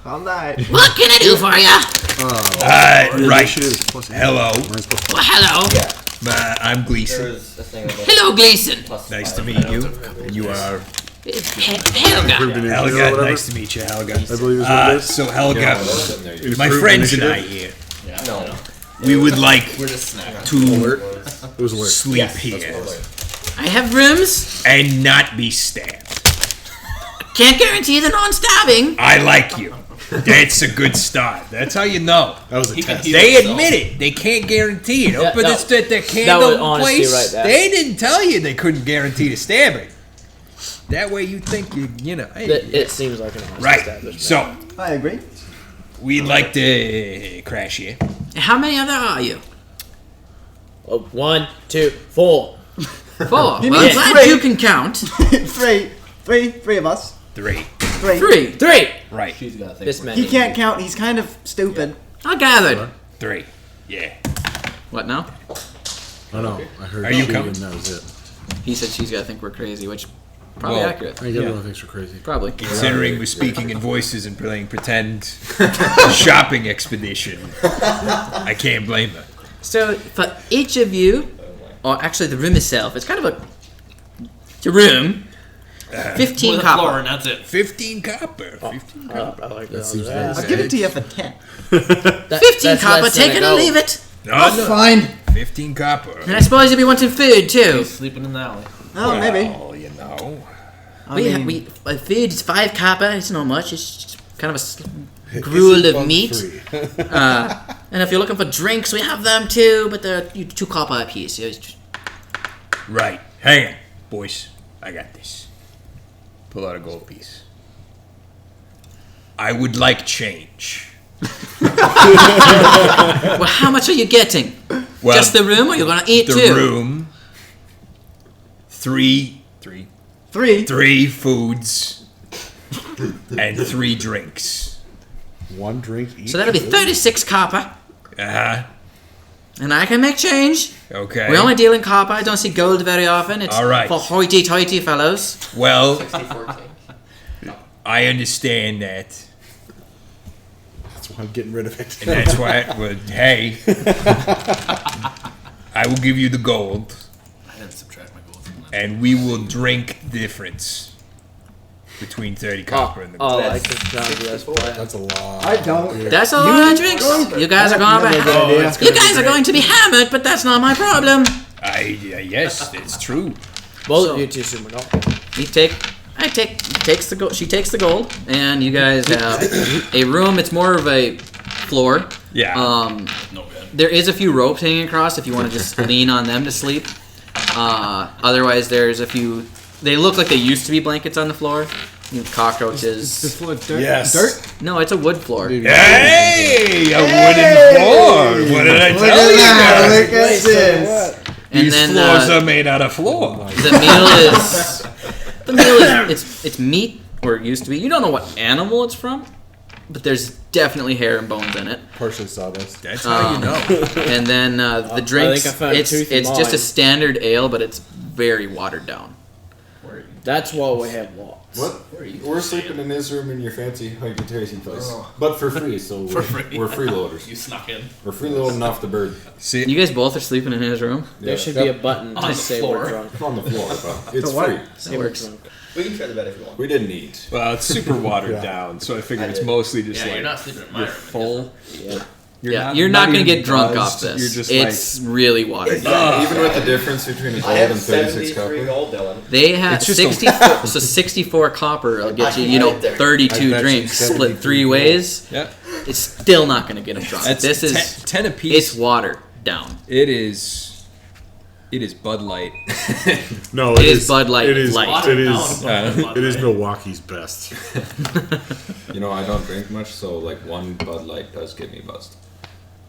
All night. What can I do for you? Right. Initiative is plus 8. Hello. Mine's plus 5. Well, hello. I'm There Gleason. was a thing about Hello, Gleason. plus Nice 5. to meet you. You are Helga. Improved initiative or Helga. whatever. Nice to meet you, Helga. I believe is what it is. So Helga, my Improved friends and I initiative? here, No. we would like We're just snacking. to It was alert. sleep Yes, here that's what I have rooms. and not be stabbed. Can't guarantee the non-stabbing. I like you. That's a good start. That's how you know. That was a test. They admit it. They can't guarantee it. Yeah, But that- it's at the that was candle honesty place. right there. They didn't tell you they couldn't guarantee the stabbing. That way you think you know. Hey, It seems like an honest right. establishment. So I agree. we'd like to crash here. How many other are you? 1, 2, 4. 4. Well, You I'm need glad 3. you can count. Three of us. 3. Three. 3. Right. She's got to think. This many. He can't count. He's kind of stupid. I gathered. 3. Yeah. What now? Oh no, I heard Are you she coming? and that was it. He said she's got to think we're crazy, which probably Well, accurate. I think everyone thinks we're crazy. Probably. Considering we're speaking in voices and playing pretend shopping expedition, I can't blame her. So for each of you, or actually the room itself, it's kind of it's a room. 15 With a floor, copper. and that's it. 15 copper. 15 copper. I like That that. seems Yeah. I'll give it to you for 10. 15 copper. Take it or leave it. No, no. Fine. 15 copper. And I suppose you'll be wanting food too. He's sleeping in the alley. Oh, maybe. Oh, you know. Food is 5 copper. It's not much. It's just kind of a gruel of meat. And if you're looking for drinks, we have them too, but they're 2 copper a piece. It's just- Right. Hang on, boys. I got this. Pull out a gold piece. I would like change. Well, how much are you getting? Well, Just the room, or you're gonna eat the too? room. Three foods and 3 drinks. 1 drink each. So that'll be 36 copper, Uh-huh. and I can make change. Okay. We only deal in copper. I don't see gold very often. It's All right. for hoity-toity fellows. Well, 60-14. I understand that. That's why I'm getting rid of it. And that's why, well, hey, I will give you the gold, I didn't subtract my gold from that. and we will drink the difference between 30 copper and the gold. I can sound yes, That's a lot. I don't. That's a lot of drinks. You guys are going to be. You guys are going to be hammered, but that's not my problem. Yes, it's true. Both of you two super gold. Takes the gold. She takes the gold, and you guys have a room. It's more of a floor. Yeah. No bed. There is a few ropes hanging across if you want to just lean on them to sleep. Otherwise, there's a few. They look like they used to be blankets on the floor. Cockroaches. This floor dirt. Yes. Dirt. No, it's a wood floor. Hey, a wooden floor. What did I tell you guys? Look at this. And These then floors are made out of floor. the meal is it's meat, or it used to be. You don't know what animal it's from, but there's definitely hair and bones in it. Partially sawdust. That's how you know. And then the drinks, I found it's tooth in just a mine. standard ale, but it's very watered down. That's why we have walks. What? We're sleeping in this room in your fancy hospitality place, but for free. So we're freeloaders. You snuck in. We're freeloading off the bird. See, You guys both are sleeping in his room. There should be a button On to the say floor. we're drunk. On the floor, but it's what? free. Say we're drunk. We can share the bed if you want. We didn't eat. Well, it's super watered Yeah. down, so I figured I it's did. mostly just Yeah, like you're not sleeping in my you're room. full. Yeah. You're not going to even get drunk buzzed, off this. You're just it's really watered down. Yeah, even with the difference between a I gold have and 36 73 copper. gold, Dylan. They have It's just 64, so 64 copper will get you, I bet 32 you drinks 73 split 3 ways. Yeah. It's still not going to get them drunk. That's This is 10 apiece. it's watered down. It is Bud Light. No, It is Bud Light It is. light. It is. Bud It is Light. Milwaukee's best. You know, I don't drink much, so like one Bud Light does get me buzzed.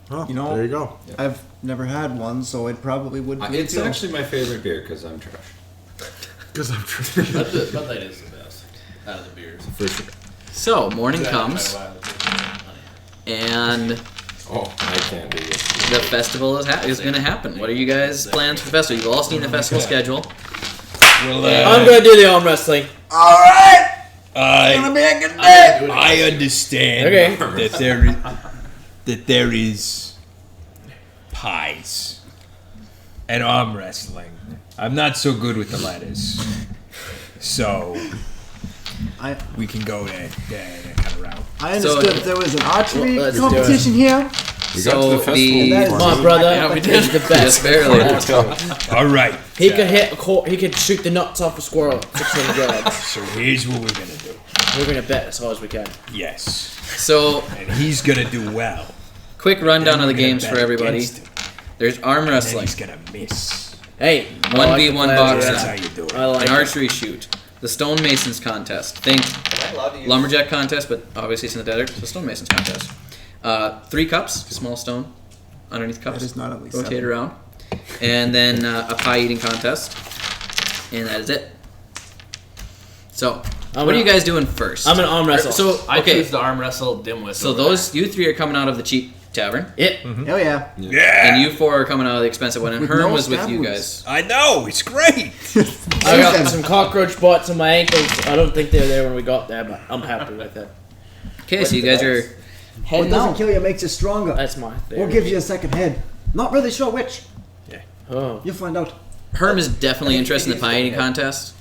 Oh, You know- there you go. I've never had one, so it probably would be. It's a deal. actually my favorite beer because I'm trash. Because I'm trying. Bud Light is the best out of the beers. For sure. So, morning comes, and Oh, I can't do this. the festival is going to happen. What are you guys' plans for the festival? You've all seen the festival schedule. Well, I'm gonna do the arm wrestling. I understand Okay. that there is pies and arm wrestling. I'm not so good with the letters, so we can go that kind of route. I understood that there was an archery Well, let's do competition here. We got to the festival. That is- before. My brother Yeah, we did. is the best. Just barely. All right. He could hit a he could shoot the nuts off a squirrel 600 yards. So here's what we're gonna do. We're gonna bet as hard as we can. Yes, So, and he's gonna do well. quick rundown of the We're gonna games bet for everybody. against him, There's arm and then wrestling, he's gonna miss. Hey, 1v1 boxing, That's how you do it. I like an it. archery shoot, the stonemasons contest. Think Am I allowed to use lumberjack contest, but obviously it's in the desert, so stonemasons contest. 3 cups, small stone, underneath cups. That is not at least rotate 7. around, and then a pie eating contest, and that is it. So, what are you guys doing first? I'm gonna arm wrestle. So, I okay, choose the arm wrestle dimwit. so those you 3 are coming out of the cheap tavern. Hell yeah. Yeah, And you 4 are coming out of the expensive one, and With Herm no was with stab you wounds. guys. I know it's great. I got some cockroach bites on my ankles. I don't think they were there when we got there, but I'm happy with it. Okay, so you guys are What heading doesn't out. kill you makes you stronger. That's my thing. Or gives you a second head. Not really sure which. Oh. You'll find out. Herm is definitely interested in the pie eating contest.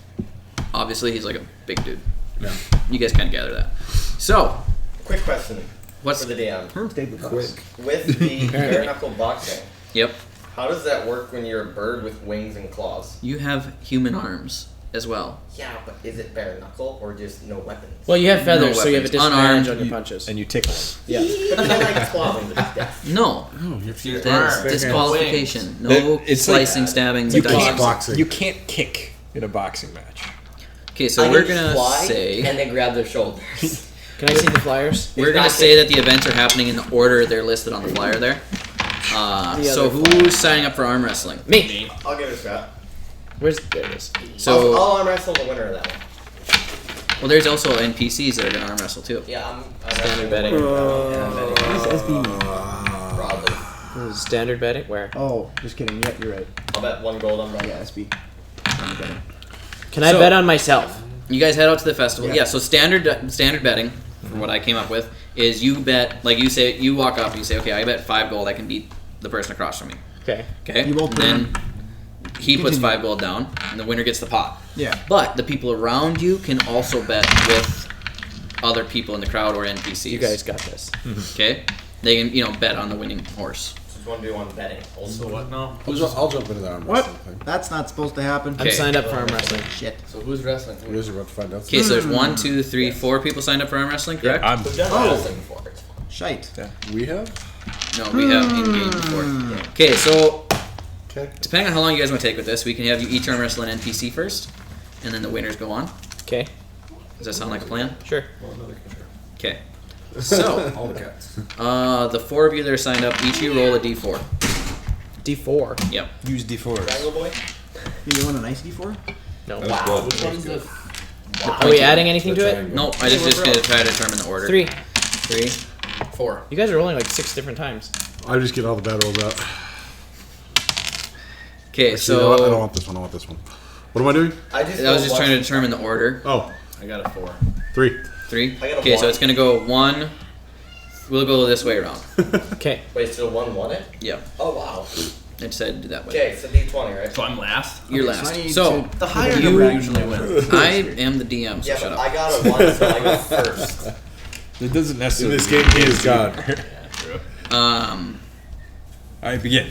Obviously, he's like a big dude. Yeah. You guys kind of gather that. So, Quick question what's for the DM. Herm stayed with us. With the bare knuckle boxing, Yep. how does that work when you're a bird with wings and claws? You have human arms as well. Yeah, but is it bare knuckle or just no weapons? Well, you have feathers, No so you have a weapons. disadvantage Unarmed. on your punches. And you tickle him. Yeah. But then I claw them to death. No, Oh, you have to that's Arms. disqualification. No It's like- slicing, stabbing, You dicing. can't, boxing. you can't kick in a boxing match. Okay, so I we're can gonna fly say and they grab their shoulders. Can I see the flyers? we're gonna say that the events are happening in the order they're listed on the flyer there. So who's signing up for arm wrestling? Me. I'll give it a shot. Where's there it is? So I'll arm wrestle the winner of that one. well, there's also NPCs that are gonna arm wrestle too. Yeah, I'm Standard betting. Broadly. This is standard betting? Where? Oh, just kidding. Yeah, you're right. I'll bet 1 gold on Broadly. Yeah, SB. Can I bet on myself? You guys head out to the festival. Yeah. Yeah. So standard betting. for what I came up with, is you bet, like you say, you walk up and you say, okay, I bet 5 gold I can beat the person across from me. Okay. Okay. You both put then in. he puts Continue. 5 gold down, and the winner gets the pot. Yeah. But the people around you can also bet with other people in the crowd or NPCs. You guys got this. Okay. They can bet on the winning horse. Just want to do one betting. Also, what now? I'll jump into the arm What? wrestling thing. That's not supposed to happen. I'm signed up for arm wrestling. Shit. So who's wrestling? You guys are about to find out. Okay, so there's 1, 2, 3, 4 people signed up for arm wrestling, correct? Who's done wrestling before? Shite. We have? No, we have in-game before. Okay, so depending on how long you guys want to take with this, we can have you each arm wrestle an NPC first, and then the winners go on. Okay. Does that sound like a plan? Sure. Okay. So, All the cats. the 4 of you that are signed up, each of you roll a d4. D4. Yep. Use D4. Triangle boy? You want a nice D4? No. Wow. Which one's the? Are we adding anything to it? Nope, I just going to try to determine the order. 3. 3, 4. You guys are rolling like 6 different times. I just get all the bad rolls out. Okay, Actually, no, I don't so want this one. I want this one. What am I doing? I was just trying to determine the order. Oh, I got a 4. 3. 3? I got a Okay, so 1. it's going to go 1. We'll go this way around. Okay. Wait, so 1 won it? Yeah. Oh wow. I decided to do that way. Okay, so D20, right? So I'm last? You're Okay, so I last. need So, to- The higher you number usually wins. I am the DM, so Yeah, shut but up. I got a 1, so I go first. It doesn't In necessarily. this game, he is God. Alright, begin.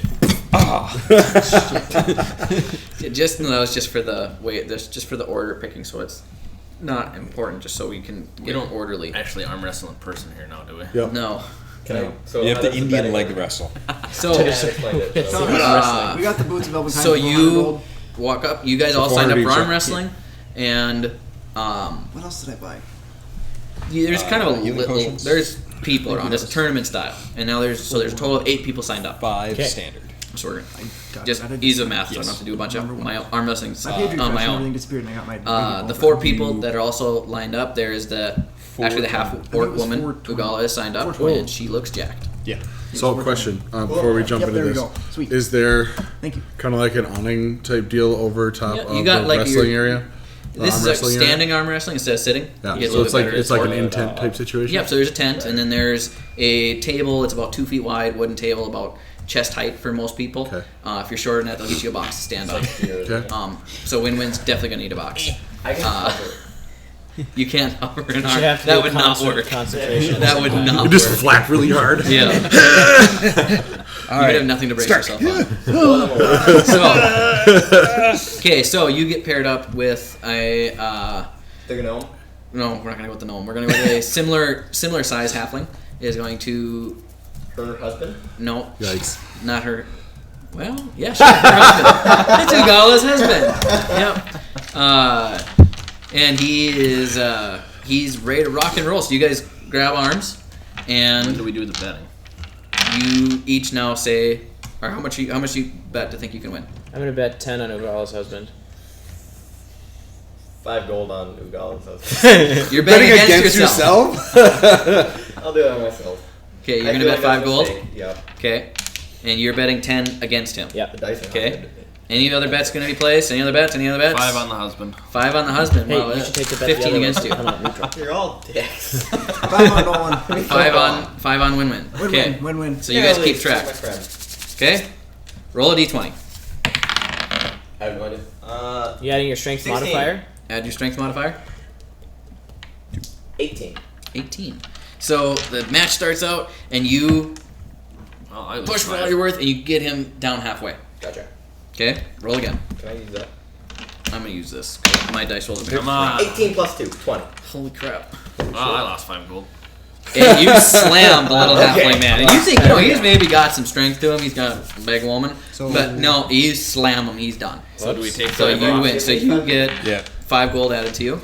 Just no, that was just for the wait. That's just for the order picking, so it's not important. Just so we can We get don't orderly. actually arm wrestle in person here now, do we? Yep. No. Can I? So You have how to does the Indian betting leg work? wrestle. So Yeah, explain it. Tell So, me we got the boots of Elven so you walk up. You guys all signed up 400 for each, arm yeah. wrestling, and What else did I buy? there's kind of a healing little. potions? There's people around. It's a tournament style, and now there's a total of 8 people signed up. 5 Okay. standard. So we're got just it. I did ease just- of math, so I don't have to do a bunch of my arm wrestling My page refresh on my and own. everything disappeared, and I got my. The 4 people that are also lined up, there is the actually the half it orc was woman 420. Ugala is signed up, 420. and she looks jacked. Yeah. So, question before we jump Yep, into there we this: go. Sweet. is there Thank you. kind of like an awning type deal over top Yeah, of you got, the like, wrestling your- area? The This arm is like wrestling area? standing arm wrestling instead of sitting. Yeah, You get a so little it's bit like better it's like an at it. intent type situation. Yep. So there's a tent, and then there's a table. It's about 2 feet wide, wooden table, about chest height for most people. Okay. If you're shorter than that, they'll get you a box to stand on. Okay. So win-win's definitely gonna need a box. I can cover. You can't hover an You arm. should have to That do would not concert- work. concentration. That would not You just work. flap really hard. Yeah. All You right. would have nothing to brace Start. yourself on. Okay, so you get paired up with a. The gnome. No, we're not gonna go with the gnome. We're gonna go with a similar size halfling. Is going to Her husband. no, Yikes. not her. Well, yeah, sure, her husband. It's Ugala's husband. Yep. And he is he's ready to rock and roll. So you guys grab arms, When do and we do the betting? you each now say, or how much you bet to think you can win. I'm gonna bet 10 on Ugala's husband. 5 gold on Ugala's husband. You're betting against yourself. I'll do it on myself. Okay, you're I gonna feel bet like 5 that's a gold. mistake. Yeah. Okay, and you're betting 10 against him. Yep. The dice are Okay. not good. Any other bets gonna be placed? Any other bets? 5 on the husband. 5 on the husband. Hey, Well, you should take the bet 15 the other against way. you. Come on, neutral. You're all dicks. 5 on Nolan. 5 on win-win. Okay. Win-win. Win-win. So you guys keep My track. friend. Okay. Roll a d20. I have no idea. You adding your strength 16. modifier? Add your strength modifier. 18. 18. So the match starts out, and you Well, I lose push for all 5. you're worth, and you get him down halfway. Gotcha. Okay. Roll again. Can I use that? I'm gonna use this. 'Cause my dice rolls are Come on. 18 plus 2. 20. Holy crap. Well, I lost 5 gold. And you slam the little Okay. halfling man. And you think, he's maybe got some strength to him. He's got a big woman. So- But no, you slam him. He's done. So do we take So 5 you off? win. So you get Yeah. 5 gold added to you.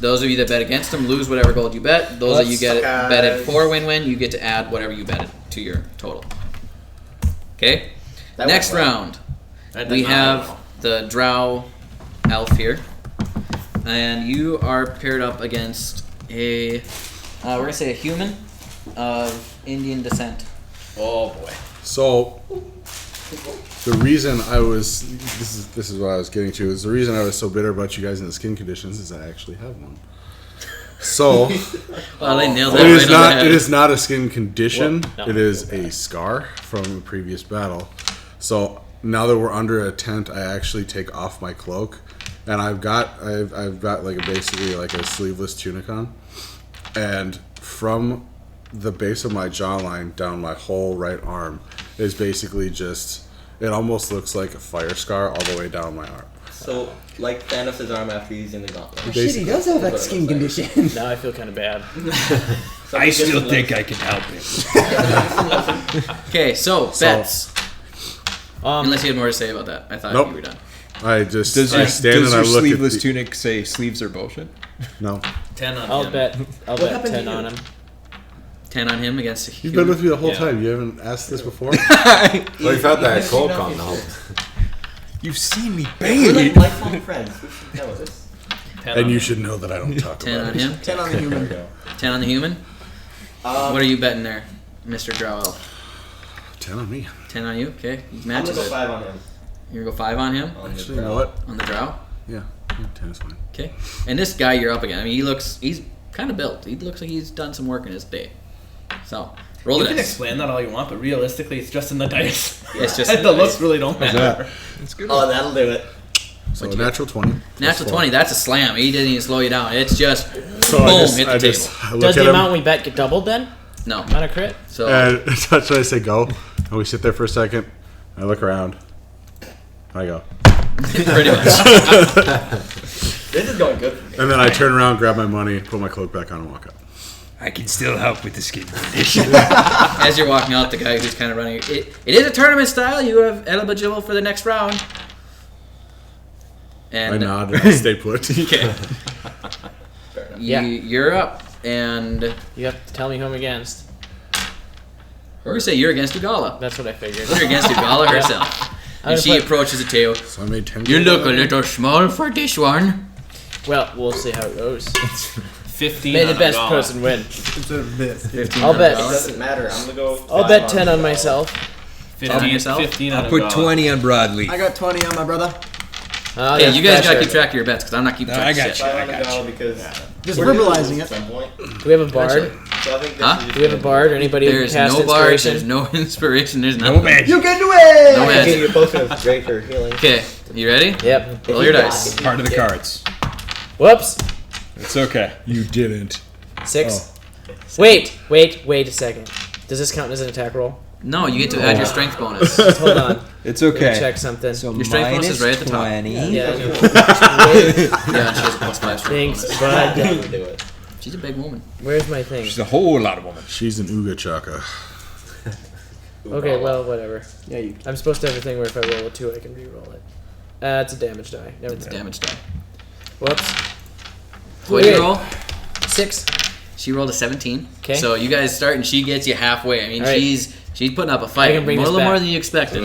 Those of you that bet against him lose whatever gold you bet. Those of you get it Guys. betted for win-win, you get to add whatever you betted to your total. Okay? That Next went well. round, That we did not have go well. the drow elf here. And you are paired up against a, we're going to say a human of Indian descent. Oh boy. So the reason I was this is what I was getting to is the reason I was so bitter about you guys in the skin conditions is I actually have one. So Well, they nailed that it right is on the not. head. It is not a skin condition. Well, no. It is a scar from the previous battle. So now that we're under a tent, I actually take off my cloak, and I've got like basically like a sleeveless tunic on, and from the base of my jawline down my whole right arm is basically just. It almost looks like a fire scar all the way down my arm. So, like Thanos' arm after using the gauntlet. Oh, shit, he does have that skin condition. Now I feel kind of bad. I still think I can help him. Okay, so bets. Unless you had more to say about that, I thought Nope. you were done. I just Does I your, stand does and I your look sleeveless at the, tunic say sleeves are bullshit? No. 10 on I'll him. bet. I'll What bet happened to 10 on you? him. 10 on him against a You've been with me the whole Yeah. time. You haven't asked this before. Well, you've had that cold con now. You've seen me We're like bathe. lifelong friends. We should know this. 10 And on you him. should know that I don't talk 10 about on it. him. 10 on the human. 10 on the human. What are you betting there, Mr. Drow? 10 on me. 10 on you? Okay. You I'm matches gonna go it. 5 on him. You're going to go 5 on him? Actually, you know what? On the Drow? Yeah, 10 is fine. Okay. And this guy you're up against, I mean, he's kind of built. He looks like he's done some work in his day. So, roll You the can dice. explain that all you want, but realistically, it's just in the dice. It's just the looks really don't matter. That's good. Oh, that'll do it. So natural 20. Natural 20, that's a slam. He didn't even slow you down. It's just So boom, I just, hit the I table. just I look Does at the him, amount we bet get doubled then? No. On a crit? So, and that's when I say go. And we sit there for a second. I look around. I go. pretty much. This is going good for me. And then I turn around, grab my money, put my cloak back on, and walk up. I can still help with the skin condition. As you're walking out, the guy who's kind of running, it is a tournament style. You have eligible for the next round. And I nod and I stay put. Okay. Yeah. You're up, and You have to tell me who I'm against. we're gonna say you're against Ugala. That's what I figured. You're against Ugala herself. I'm And she gonna play- approaches the table. So I made 10. You look a little small for this one. Well, we'll see how it goes. 15 May on the best Ugala. person win. Instead of this. 15 I'll on bet. It Ugala. doesn't matter. I'm gonna go. I'll 5 bet 10 on myself. 15, yourself? 15 on I'll put Ugala. 20 on broadleaf. I got 20 on my brother. Oh, Okay, that's you guys gotta pressure. keep track of your bets because I'm not keeping No, track I of got shit. you. 5 I on the got go you. because Just we're gonna verbalizing lose it. at some point. Do we have a bard? So I think this Huh? is Do we have a bard? Anybody who There's cast no bard, inspiration? there's no inspiration, there's No nothing. magic. You can do it! No Okay, magic. your potion is great for healing. Okay, you ready? Yep. Roll your dice. Part of the cards. Whoops. It's okay. You didn't. 6. Wait a second. Does this count as an attack roll? No, you get to add your strength bonus. Hold on. It's Let me okay. check something. So Your strength bonus minus is right at the top. 20. Yeah. Yeah, and she has a plus 5 strength Thanks, bonus. bud. Definitely do it. She's a big woman. Where's my thing? She's a whole lot of woman. She's an Uga Chaka. Okay, well, whatever. Yeah, you. I'm supposed to have a thing where if I roll a 2, I can re-roll it. It's a damage die. Never It's a mind. damage die. Whoops. What did you roll? 6. She rolled a 17. 'Kay. So you guys start and she gets you halfway. I mean, All right. she's putting up a I fight. can bring A this little back. more than you expected.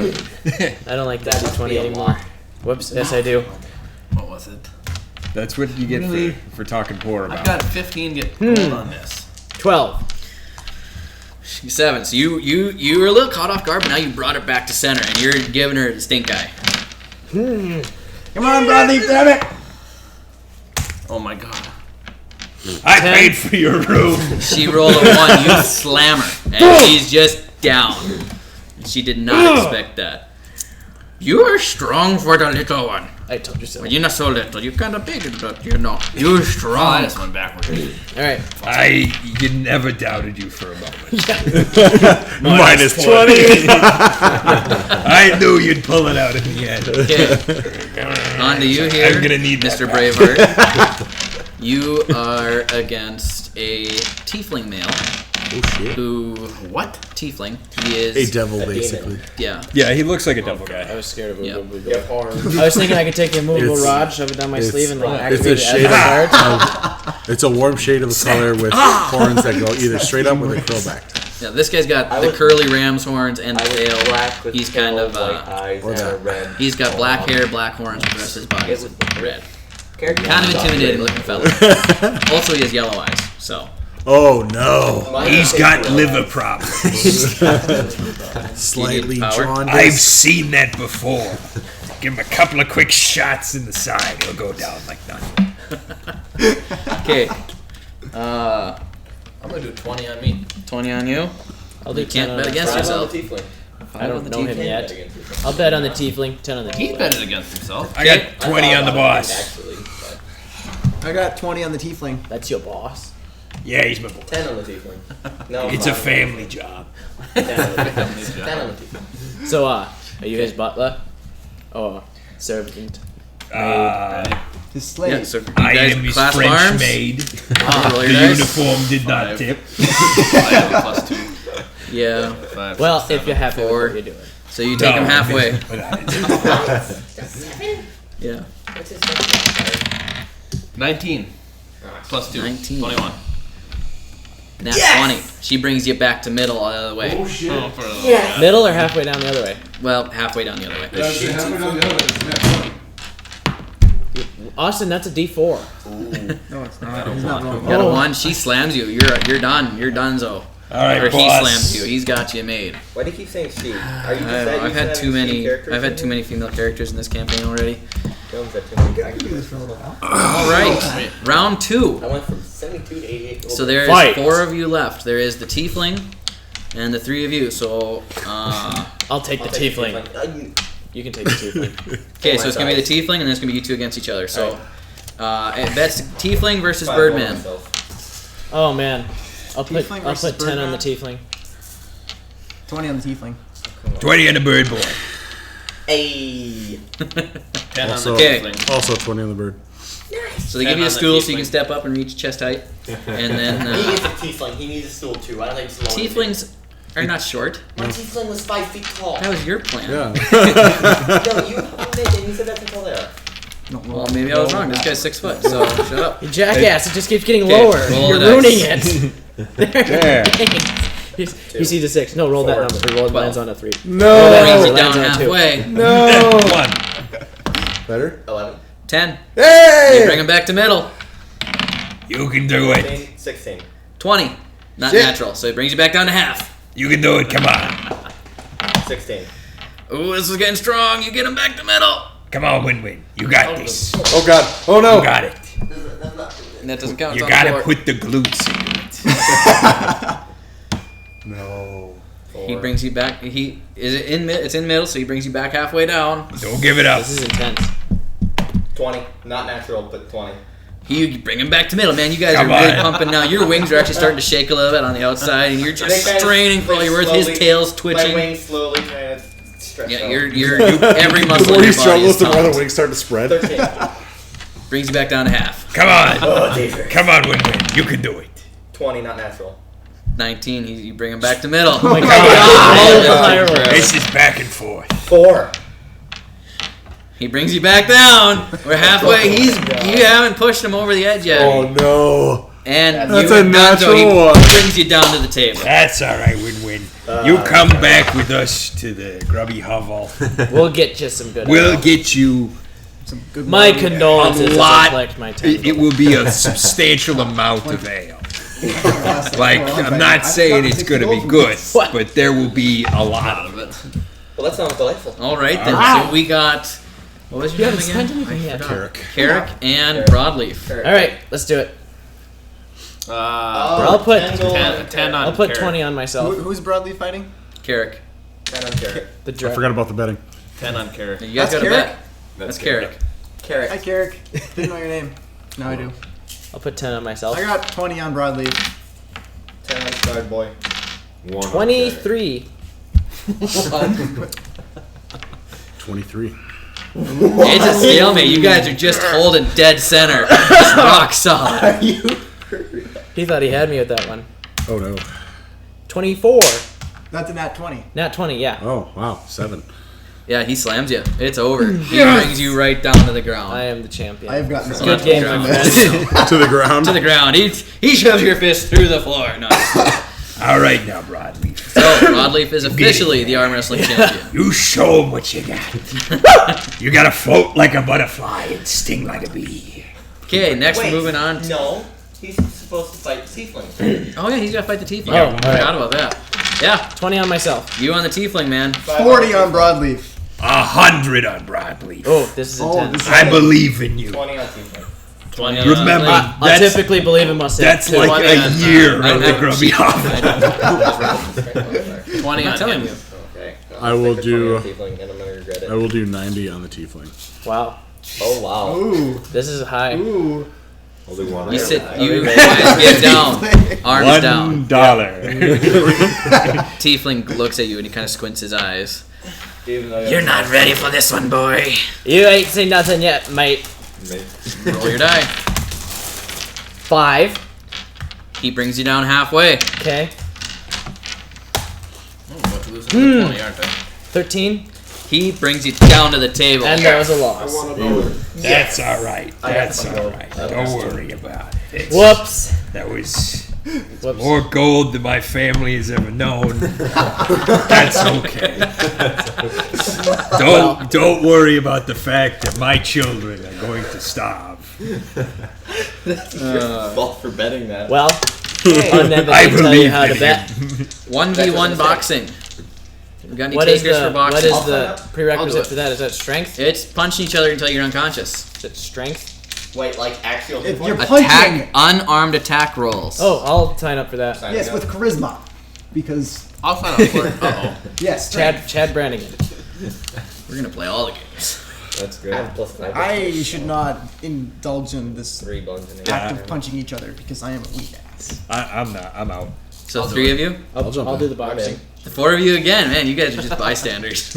I don't like that D20 anymore. Whoops. Yes, I do. What was it? That's what you get for talking poor about. I've got 15 get rolled on this. 12. 7. So you were a little caught off guard, but now you brought her back to center and you're giving her the stink eye. Come on, Broadleaf, damn it! Oh my god. I paid for your room. She rolled a 1. You slam her, and she's just down. She did not expect that. You are strong for the little one. I told you so. But you're not so little. You're kind of big, but you're not. You're Oh, I strong. just went backwards. Alright. I never doubted you for a moment. Minus 20. I knew you'd pull it out in the end. Okay. On to you here, I'm gonna need that Mr. back. Braveheart. You are against a tiefling male Oh shit. who... What? Tiefling. He is... A devil, basically. Yeah. Yeah, he looks like a devil I guy. was scared of it. Yeah. I was thinking I could take the immovable It's- rod, shove it down my sleeve, and like It's activate a it shade as a guard. It's a warm shade of color with horns that go either straight up or they curl back. Yeah, this guy's got I the was- curly ram's horns and the I was tail. black with He's kind of... white eyes or and that. a red. He's got black hair, black horns, but the rest of his body is red. Character Kind of design. intimidating looking fella. Also, he has yellow eyes, so... Oh no. Mine He's is got yellow. liver problems. Slightly power? drawn. I've seen that before. Give him a couple of quick shots in the side. He'll go down like nothing. Okay. Uh, I'm gonna do 20 on me. 20 on you. I'll do You can't 10 on bet against the yourself. Tiefling. I don't know him Tiefling. yet. Bet against yourself. I'll bet on the tiefling. 10 on the He tiefling. betted against himself. I got 20 on the boss. Actually, but I got 20 on the tiefling. That's your boss. Yeah, he's my boss. 10 on the tiefling. No, It's a 5. family job. 10 on the tiefling. 10 on the tiefling. So, are you his butler? Or servant? His slave. Yeah, so you I guys am his clasp French arms. maid. Roll your The dice. uniform did not 5. tip. 5 plus 2. Yeah. 5, Well, 6, if you're 7. happy with 4. what you're doing. So you take him halfway. Yeah. What's his name? 19 plus 2. 19. 21. Nat 20. She brings you back to middle the other way. Oh shit. Oh, for the Middle or halfway down the other way? Well, halfway down the other way. That's it, halfway down the other, it's next one. Austin, that's a D4. No, it's not. He's not wrong. You got a 1. She slams you. You're done. You're donezo. All right, Or he boss. slams you. He's got you made. Why do you keep saying she? Are you just I've had too many. I've had too many female characters in this campaign already. Films that too many I can do this for a little while. All right, round 2. I went from 72 to 88. So there's Fight. 4 of you left. There is the tiefling, and the 3 of you. So, I'll take the tiefling. You can take the tiefling. okay, so it's gonna be the tiefling, and then it's gonna be you two against each other. So, that's tiefling versus Birdman. Oh man, I'll Tiefling put versus 10 on the Birdman? tiefling. 20 on the tiefling. 20 on the bird boy. Hey. 10 Also, on the tiefling. also 20 on the bird. So they 10 give you a on the stool so you tiefling. can step up and reach chest height, and then He needs a tiefling. He needs a stool too. I don't think it's long. tieflings are not short. My tiefling was 5 feet tall. That was your plan. Yeah. No, you you said that's how tall they are. Well, maybe I was wrong. This guy's 6 foot, so shut up. You jackass! It just keeps getting Okay, lower. roll You're the ruining dice. it. Yeah. You see the 6. No, roll that number. Roll lands on a 3. No. Brings it lands down on a 2. halfway. No. 1. Better? 11. 10. Hey! You bring him back to middle. You can do it. 15, 16. 20. Not Shit. natural, so it brings you back down to half. You can do it. Come on. 16. Ooh, this is getting strong. You get him back to middle. Come on, Win-Win. You got this. Oh god. Oh no. You got it. And that doesn't count. You It's on the gotta board. put the glutes in it. No. He brings you back. He is it in mid. It's in middle, so he brings you back halfway down. Don't give it up. This is intense. 20. Not natural, but 20. You bring him back to middle, man. You guys Come are really on. pumping now. Your wings are actually starting to shake a little bit on the outside, and you're just They kind of, straining for all you're worth. His tail's My twitching. wings slowly kind of stretch Yeah, out. you're every The muscle more in he your body is struggles, the more the taut. wings start to spread. 13. Brings you back down to half. Come on. Oh, David. Come on, Win-Win. You can do it. 20, not natural. 19. You bring him back to middle. Oh my god. This is back and forth. 4. He brings you back down. We're halfway. You haven't pushed him over the edge yet. Oh no. And That's you a have done so. He natural one. brings you down to the table. That's all right, Win-Win. You come back with us to the grubby hovel. We'll get you some good. We'll get you Some good My money. condolences. a as I lot. collect my It will be a substantial amount of ale. Like, I'm not saying it's going to be good, but there will be a lot of it. Well, that sounds delightful. All right then. Wow. So we got. What was You your name haven't spent again? anything yet. Carrick and Broadleaf. All right, let's do it. I'll put 10 on I'll put Carrick. 20 on myself. Who's Broadly fighting? Carrick. 10 on Carrick. The I draft. forgot about the betting. 10 on Carrick. You guys That's got a Carrick? bet. That's Carrick. Carrick. Hi, Carrick. Didn't know your name. Now I do. I'll put 10 on myself. I got 20 on Broadleaf. 10 on Side Boy. 1 on 23. 23. It's a stalemate. You guys are just holding dead center. Just rock solid. He thought he had me with that one. Oh no. 24. That's a nat 20. Nat 20, yeah. Oh wow. 7. Yeah, he slams you. It's over. He brings you right down to the ground. I am the champion. I've gotten It's a so good much game, better my than friend. that. To the ground. To the ground. He shoves your fist through the floor. No. All right now, Broadleaf. So, Broadleaf is officially the arm wrestling champion. You show 'em what you got. You gotta float like a butterfly and sting like a bee. Okay, next Wait, we're moving on. No, he's supposed to fight Tiefling. Oh, yeah, he's got to fight the tiefling. Oh, I forgot about that. Yeah, 20 on myself. you on the tiefling, man. 40 on Broadleaf. 100 on Broadleaf. Oh, this is intense. this is I believe in you. 20 on Tiefling. 20. Remember, I that's, typically believe in myself. that's too. like 20 a on- year I of the know. grubby off. 20 I'm on telling him. you. Okay. I will stick with 20 do- on Tiefling, and I'm gonna regret it. I will do 90 on the tiefling. Wow. Oh wow. Ooh. This is high. Ooh. I'll do one. You sit. Okay. You guys get down. Arms down. $1. Tiefling looks at you and he kind of squints his eyes. Even though You're not ready for this one, boy. You ain't seen nothing yet, mate. Roll your die. 5. He brings you down halfway. Okay. About to lose another 20, aren't they? 13. He brings you down to the table. And there was a loss. That's all right. That's I got all some right. gold. Don't worry about it. It's- Whoops. That was Whoops. more gold than my family has ever known. That's okay. Don't worry about the fact that my children are going to starve. fault for betting that. Well, I'll never I tell you believe how to in bet. him. 1v1 boxing. We got any What is takers the for boxing? what is I'll the I'll do prerequisite it. for that? Is that strength? It's punching each other until you're unconscious. Is it strength? Wait, like actual. If you're Attack, punching, unarmed attack rolls. Oh, I'll sign up for that. yes, with charisma, because I'll sign up for it. Uh-oh. yes, Chad Brannigan. We're gonna play all the games. That's good. Plus 5. I should not indulge in this 3 bludgeoning. act of punching each other because I am a weak ass. I'm not. I'm out. So 3 of you? I'll jump I'll in. do the boxing. The 4 of you again. Man, you guys are just bystanders.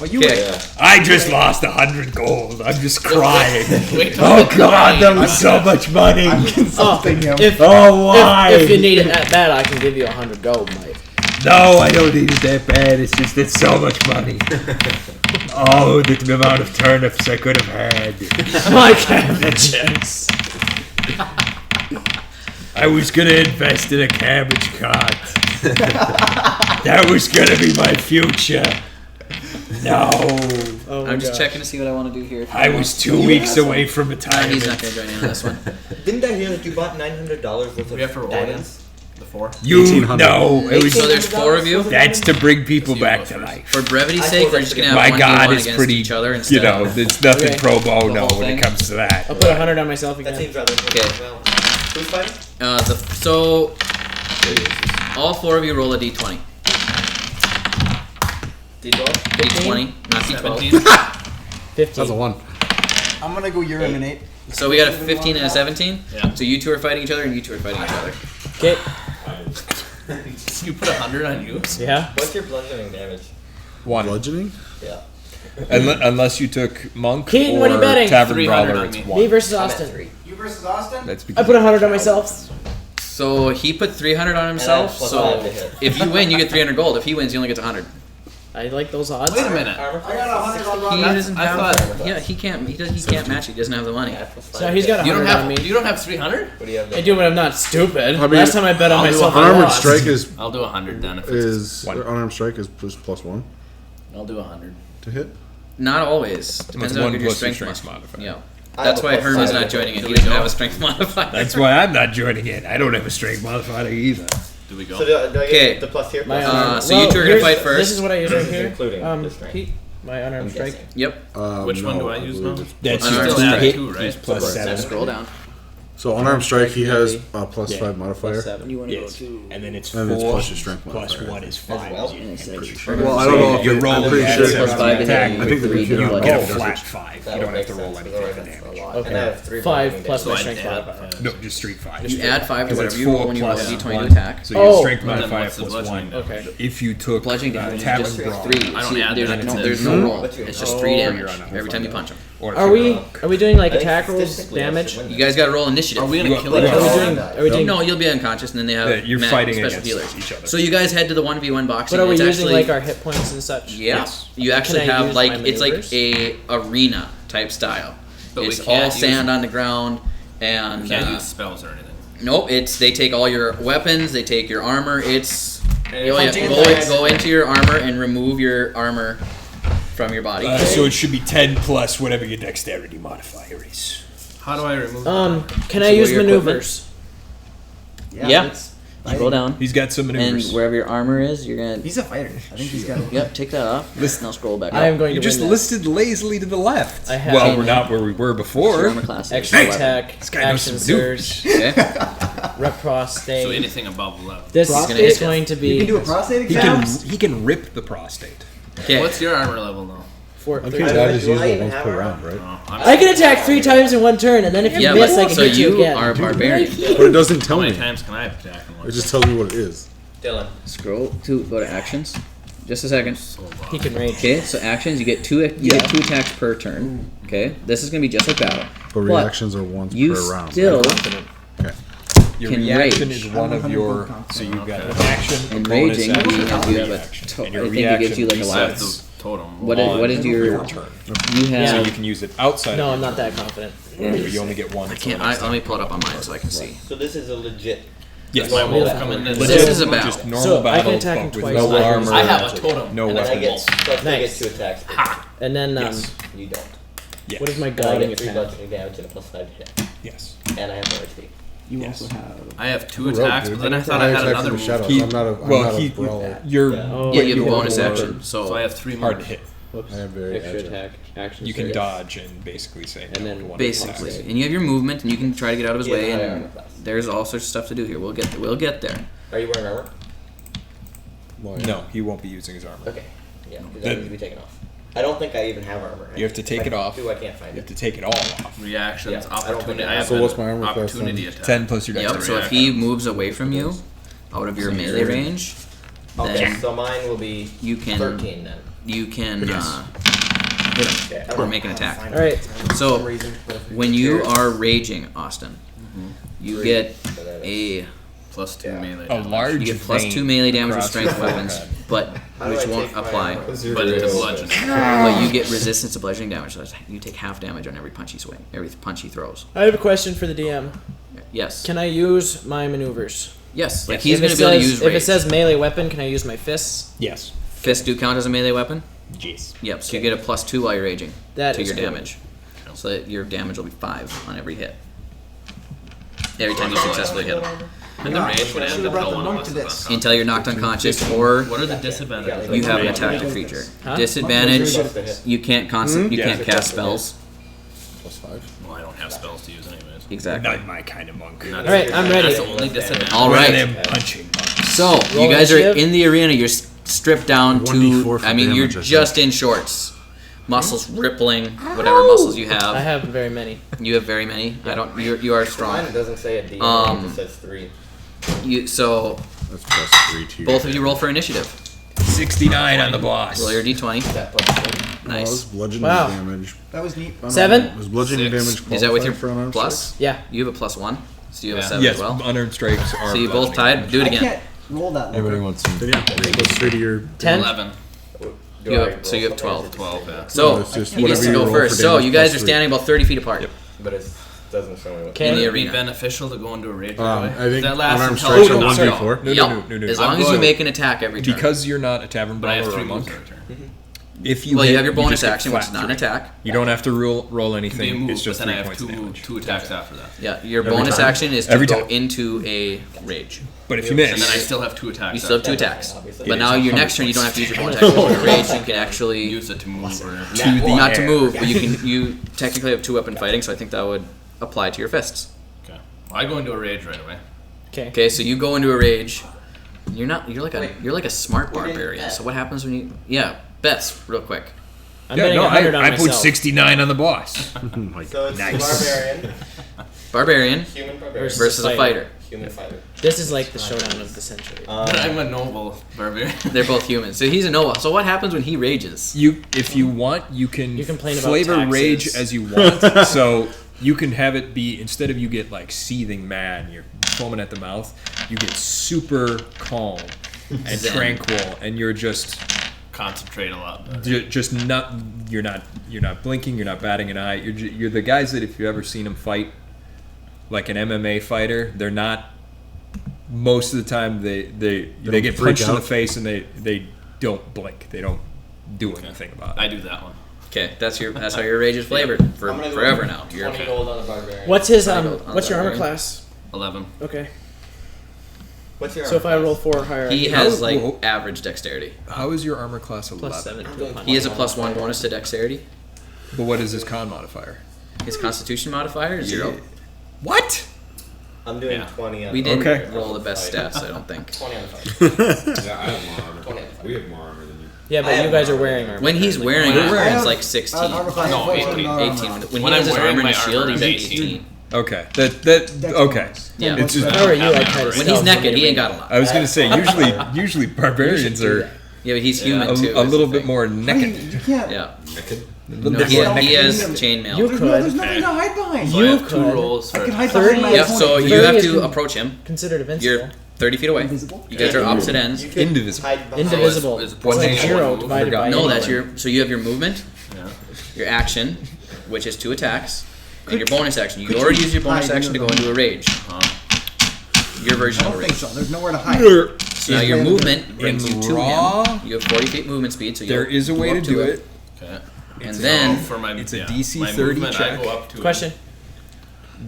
Oh, you Okay. were. I just lost 100 gold. I'm just crying. Wait till Oh the God, that nine. was so much money. I'm consulting him. Oh, why? If you need it that bad, I can give you 100 gold, mate. No, I don't need it that bad. It's just it's so much money. Oh, the amount of turnips I could have had. My cabbages. I was gonna invest in a cabbage cart. That was gonna be my future. No. Oh my I'm just gosh. checking to see what I want to do here. I was 2 weeks away from No, retirement. he's not gonna join in on this one. Didn't I hear that you bought $900 worth of We have to roll it in. diamonds? The 4. You 1800. know, it was. So there's 4 of you. That's to bring people So you back go to first. life. For brevity's I sake, thought we're that's just gonna My have 1v1 God, it's against pretty. each other You instead know, of. there's nothing Okay. pro bono The whole when thing? it comes to that. I'll put 100 on myself That again. seems rather good Okay. as well. Who's fighting? So all 4 of you roll a d20. D12? D20, not d12. 15. That's a 1. I'm gonna go urinate. So we got a 15 and a 17. Yeah. So you 2 are fighting each other, and you 2 are fighting each other. Okay. You put 100 on you? Yeah. What's your bludgeoning damage? 1. Bludgeoning? Yeah. Unless you took monk Keaton, or what are you betting? tavern 300 brawler, on it's me. 1. Me versus I'm at Austin. 3. You versus Austin? That's I because put 100 on myself. So he put 300 on himself. plus So 5 to hit. if you win, you get 300 gold. If he wins, he only gets 100. I like those odds. Wait a minute. Armor I got 100 on He Ron. doesn't I have. thought- Yeah, he can't. He can't match it. He doesn't have the money. Yeah, plus 5. So he's got You 100 don't on me. have. You don't have 300. What do you have there? I do, but I'm not stupid. I mean, Last time I bet on I'll do myself, I 100. Unarmored lost. strike is I'll do 100 then. If it's, unarmed strike is plus 1 I'll do 100. to hit. Not always. Depends on how 1 good your plus your strength strength modifier. Yeah. I have That's a why plus Herman's 5. not joining in. Do He we doesn't go? have a strength modifier. That's why I'm not joining in. I don't have a strength modifier either. Do we go? So do I Okay. get the plus here? My Plus unarmed- so you two are gonna here's- fight first. This is what I use right here. Including the strength. Pete, my unarmed I'm strike. guessing. Yep. Which one do I use now? That's Unarmed your strike. hit. 2, right? Plus 7. Scroll down. So unarmed strike, he has a plus Yeah. 5 modifier. Plus 7. You want to Yes. go to. And then it's 4 And it's plus your strength plus modifier. 1 is 5. well? I'm pretty sure. Well, I don't know if You're I'm rolling pretty at sure. plus 5 attack. I think the computer You on get a does flat it. 5. That You don't would have to make roll sense, anything because for that's a damage. lot. Okay. And I have 3 5 bludgeoning plus my damage. strength add modifier. No, just straight 5. You add 5 to Because whatever it's you roll 4 when you roll a plus d20 to 1. attack. So your Oh. strength And then modifier what's the plus bludgeoning 1. Okay. If you took Bludgeoning damage is tavern just brawl 3. I don't See, add there's, that. no, It's there's in- no roll. What's your- It's just Oh, 3 you're damage on a every time you punch him. or Are we doing like I think attack rolls statistically I should damage? win You that. guys got to roll initiative. Are we gonna You- kill you- it? Are we doing No, you'll be unconscious, and then they have Yeah, you're ma- fighting special against healers. each other. So you guys head to the 1v1 boxing. But are we it's using actually, like our hit points and such? Yeah, Yes. you actually Can I have use like my it's like maneuvers? a arena type style. But we It's can't all use- sand on the ground, and You can't use spells or anything. nope. It's they take all your weapons, they take your armor. It's And you know, punching go, attacks. go into your armor and remove your armor from your body. So it should be 10 plus whatever your dexterity modifier is. How do I remove? Can So I use your maneuvers? Yeah. Scroll down. He's got some And maneuvers. wherever your armor is, you're gonna. He's a fighter. I think he's got. Yep, take that off. Now scroll back. I am up. going You to just win listed lazily to the left. I have- Well, we're not where we were Your before. armor class. that. Extra Weapon. attack, This guy knows action some surge, Okay. rep prostate. So anything above 11. This Prostate? is going to be. You can do a prostate He exam. can rip the prostate. Okay. What's your armor level now? Okay, that is usable once per round, right? I can attack 3 times in one turn, and then if you Yeah, miss, but I can so hit you you again. are a barbarian. But it doesn't tell How many me. times can I attack in one? It just tells me what it is. Dylan. Scroll to go to actions. Just a second. He can rage. Okay, so actions you get two attacks per turn. Okay, this is gonna be just like battle. But reactions are once you per round. still Okay. Your can reaction rage. is one of your. So you've got an action, a And bonus raging, action, you have and a reaction. to- And your I think it gives you like a reaction lot. resets Totem. What is your turn. You have. So you can use it outside. No, of I'm your not turn. that confident. But you only get one. I can't. Let me pull it up on mine so I can see. So this is a legit. Yes. My wolf coming in. This is a battle. Just normal So, I can battle, attack him but with twice. no armor. I have a totem. No And then I weapon. get, so I still Nice. get 2 attacks. And then, Yes. You don't. Yes. what is my And I guiding get 3 attack? bludgeoning damage and a +5 hit. Yes. And I have no HP. You Yes. also have. I have 2 Rogue, attacks, dude. but then I thought I had attack another from the move. shadows. He- I'm not a brawler. You're. Yeah. Oh, Yeah, you have a you're bonus more- action. So I have 3 more. Hard to hit. Whoops. I am very Extra agile. attack, action You can surge. dodge and basically say. And no then to one Basically, attack. and you have your movement, and you can try to get out of his He has way. a high And armor class. there's all sorts of stuff to do here. We'll get there. Are you wearing armor? Well, yeah. No, he won't be using his armor. Okay. Yeah, because The- that needs to be taken off. I don't think I even have armor. You have to take If it I off. do, I can't find You have it. to take it all off. Reactions, Yeah, I don't opportunity. think I I have So an what's my armor class opportunity then? attack. 10 plus your Yep. dexterity. So if he moves away from you, out of your melee range, Okay, then so mine will be you can 13 then. you can Yes. hit Okay, I him don't or know make an how to attack. find All right. it. So For some reason, but if when it's you here, are raging, Austin, you Three. get So that is- a +2 Yeah. melee. A damage. large you get plus vein 2 melee damage with across strength your weapons, forehead. but How do which I won't take my apply. armor? But it's bludgeoning. But you get resistance to bludgeoning damage, so you take half damage on every punch he swing, every punch he throws. I have a question for the DM. Yes. Can I use my maneuvers? Yes. Like If he's it going to be able to says- use If rage. it says melee weapon, can I use my fists? Yes. Fists do count as a melee weapon. Yes. Yep. So you get a +2 while you're raging That to is your cool. damage. So that your damage will be 5 on every hit. Every time you successfully hit him. And the rage would I end should have until brought the one of monk us to is this. Until you're knocked unconscious, or What are the disadvantages? you have an Rage? attack to creature. Huh? Disadvantage: Plus the hit. you can't constant. You Yeah. can't cast spells. +5. Well, I don't have spells to use anyways. Exactly. Not my kind of monk. Not All right, as- I'm ready. That's the only disadvantage. All One of right. them punching monks. So Roll you guys are initiative. in the arena. You're stripped down 1d4 to. for I mean, you're damage, I think. just in shorts, muscles rippling, whatever muscles you I have. have very many. You have very many. I don't. You are Mine strong. doesn't say a D, it just says 3. So That's +3 to your both of you damage. roll for initiative. 69 on the boss. Roll your d20. That plus 3. That was Nice. bludgeoning Wow. damage. That was neat. 7? Was bludgeoning Six. damage Is that with your qualified for unarmed plus? Yeah. You have a +1, so you have a Yeah. 7 Yes, as well. unearned strikes are. So you both bludgeoning tied. Do it I again. can't roll that low. Everybody wants some. strikes? Yeah. Plus 3 to your. 10? 11. You have- so you have 12. 12, yeah. So No, it's just he gets whatever to you go roll first. for So damage you guys plus are 3. standing about 30 feet apart But it doesn't show me what. Okay. in the Would it be arena. beneficial to go into a rage right I away? think That last unarmed until strikes I are knock it out. 1d4. No, Yep. no. As I'm long as you good. make an attack every turn. Because you're not a tavern But I have brawler or 3 a moves monk. every turn. If you Well, you hit, have your bonus just get action, which is flat not an three. attack. You don't have to roll Be a anything. move, It's just but then 3 I have points of damage. two attacks after that. Yeah, your Every bonus time? action is to Every go time. into a rage. But if you And then I miss, still have 2 attacks. You still have after 2 attacks. Obviously. But It now is your 100 next turn you don't have to use your bonus points. action for a rage. You can actually Use it to move or to the not to air. move, but you technically have 2 weapon fighting, so I think that would apply to your fists. Okay. Well, I go into a rage right away. Okay. Okay, so you go into a rage. You're like a smart barbarian. So what happens when you bets real quick. I'm yeah, betting no, 100 on I put myself. 69 on the boss. Oh my So it's Nice. barbarian, Barbarian human barbarian, versus a fighter. human fighter. This is like the showdown of the century. I'm a noble barbarian. They're both human. So he's a Noah. So what happens when he rages? If you want, you can complain about flavor taxes. rage as you want. So you can have it be, instead of you get like seething mad and you're foaming at the mouth, you get super calm and Zen. tranquil, and you're just Concentrate a lot better. you're not blinking, you're not batting an eye. You're the guys that if you ever seen them fight, like an MMA fighter, they're not. Most of the time, they get freak punched in the out. face and they don't blink. They don't do anything about it. I do that one. Okay, that's how your rage is flavored for I'm gonna go forever with now. You're 20 gold on the barbarian. What's his I go on what's your armor barbarian. class? 11. Okay. What's your So if I roll 4 or higher, He has like average dexterity. How is your armor class 11? plus 7. He has a +1 bonus to dexterity. But what is his con modifier? His Constitution modifier is 0. What? I'm doing 20 on We didn't Okay. roll the best stats, I don't think. 20 on the 5. Yeah, I have more armor. 20 on the 5. We have more armor than you. Yeah, but you guys are wearing armor. When he's wearing When armor, I it's have- like 16. armor class No, of 18. 18. When When he has I'm his wearing armor and my his shield, armor, he's at 18. 18. Okay. Okay. Yeah. It's just, If I were you, I'd try to When stealth he's naked, when he you're ain't got a lot. I was gonna say usually barbarians do are that. Yeah, but he's human a, too. a is little the bit thing. more You naked. can't. Yeah. Naked? A little No, bit he, more he naked. has chainmail. You There's could. nothing to hide behind. So I You have 2 could. rolls I for can hide 30 behind my Yep, so opponent. you have 30 to is approach him. Considered invincible. You're 30 feet away. Invisible? You guys are opposite ends. You could Indivisible. hide behind Indivisible. Is- is It's one like thing I 0 would move? divided by No, any that's number. your. So you have your movement, Yeah. your action, which is 2 attacks, and your bonus action. You already used your bonus hide action to go under into a rage. Your I version of don't a think rage. so. There's nowhere to hide. So now your movement brings you to raw, him. You have 40 feet movement speed, so there you'll is a way go to up do him. it. Okay. And So then for my, it's a yeah, DC my 30 movement, check. I go up to Question.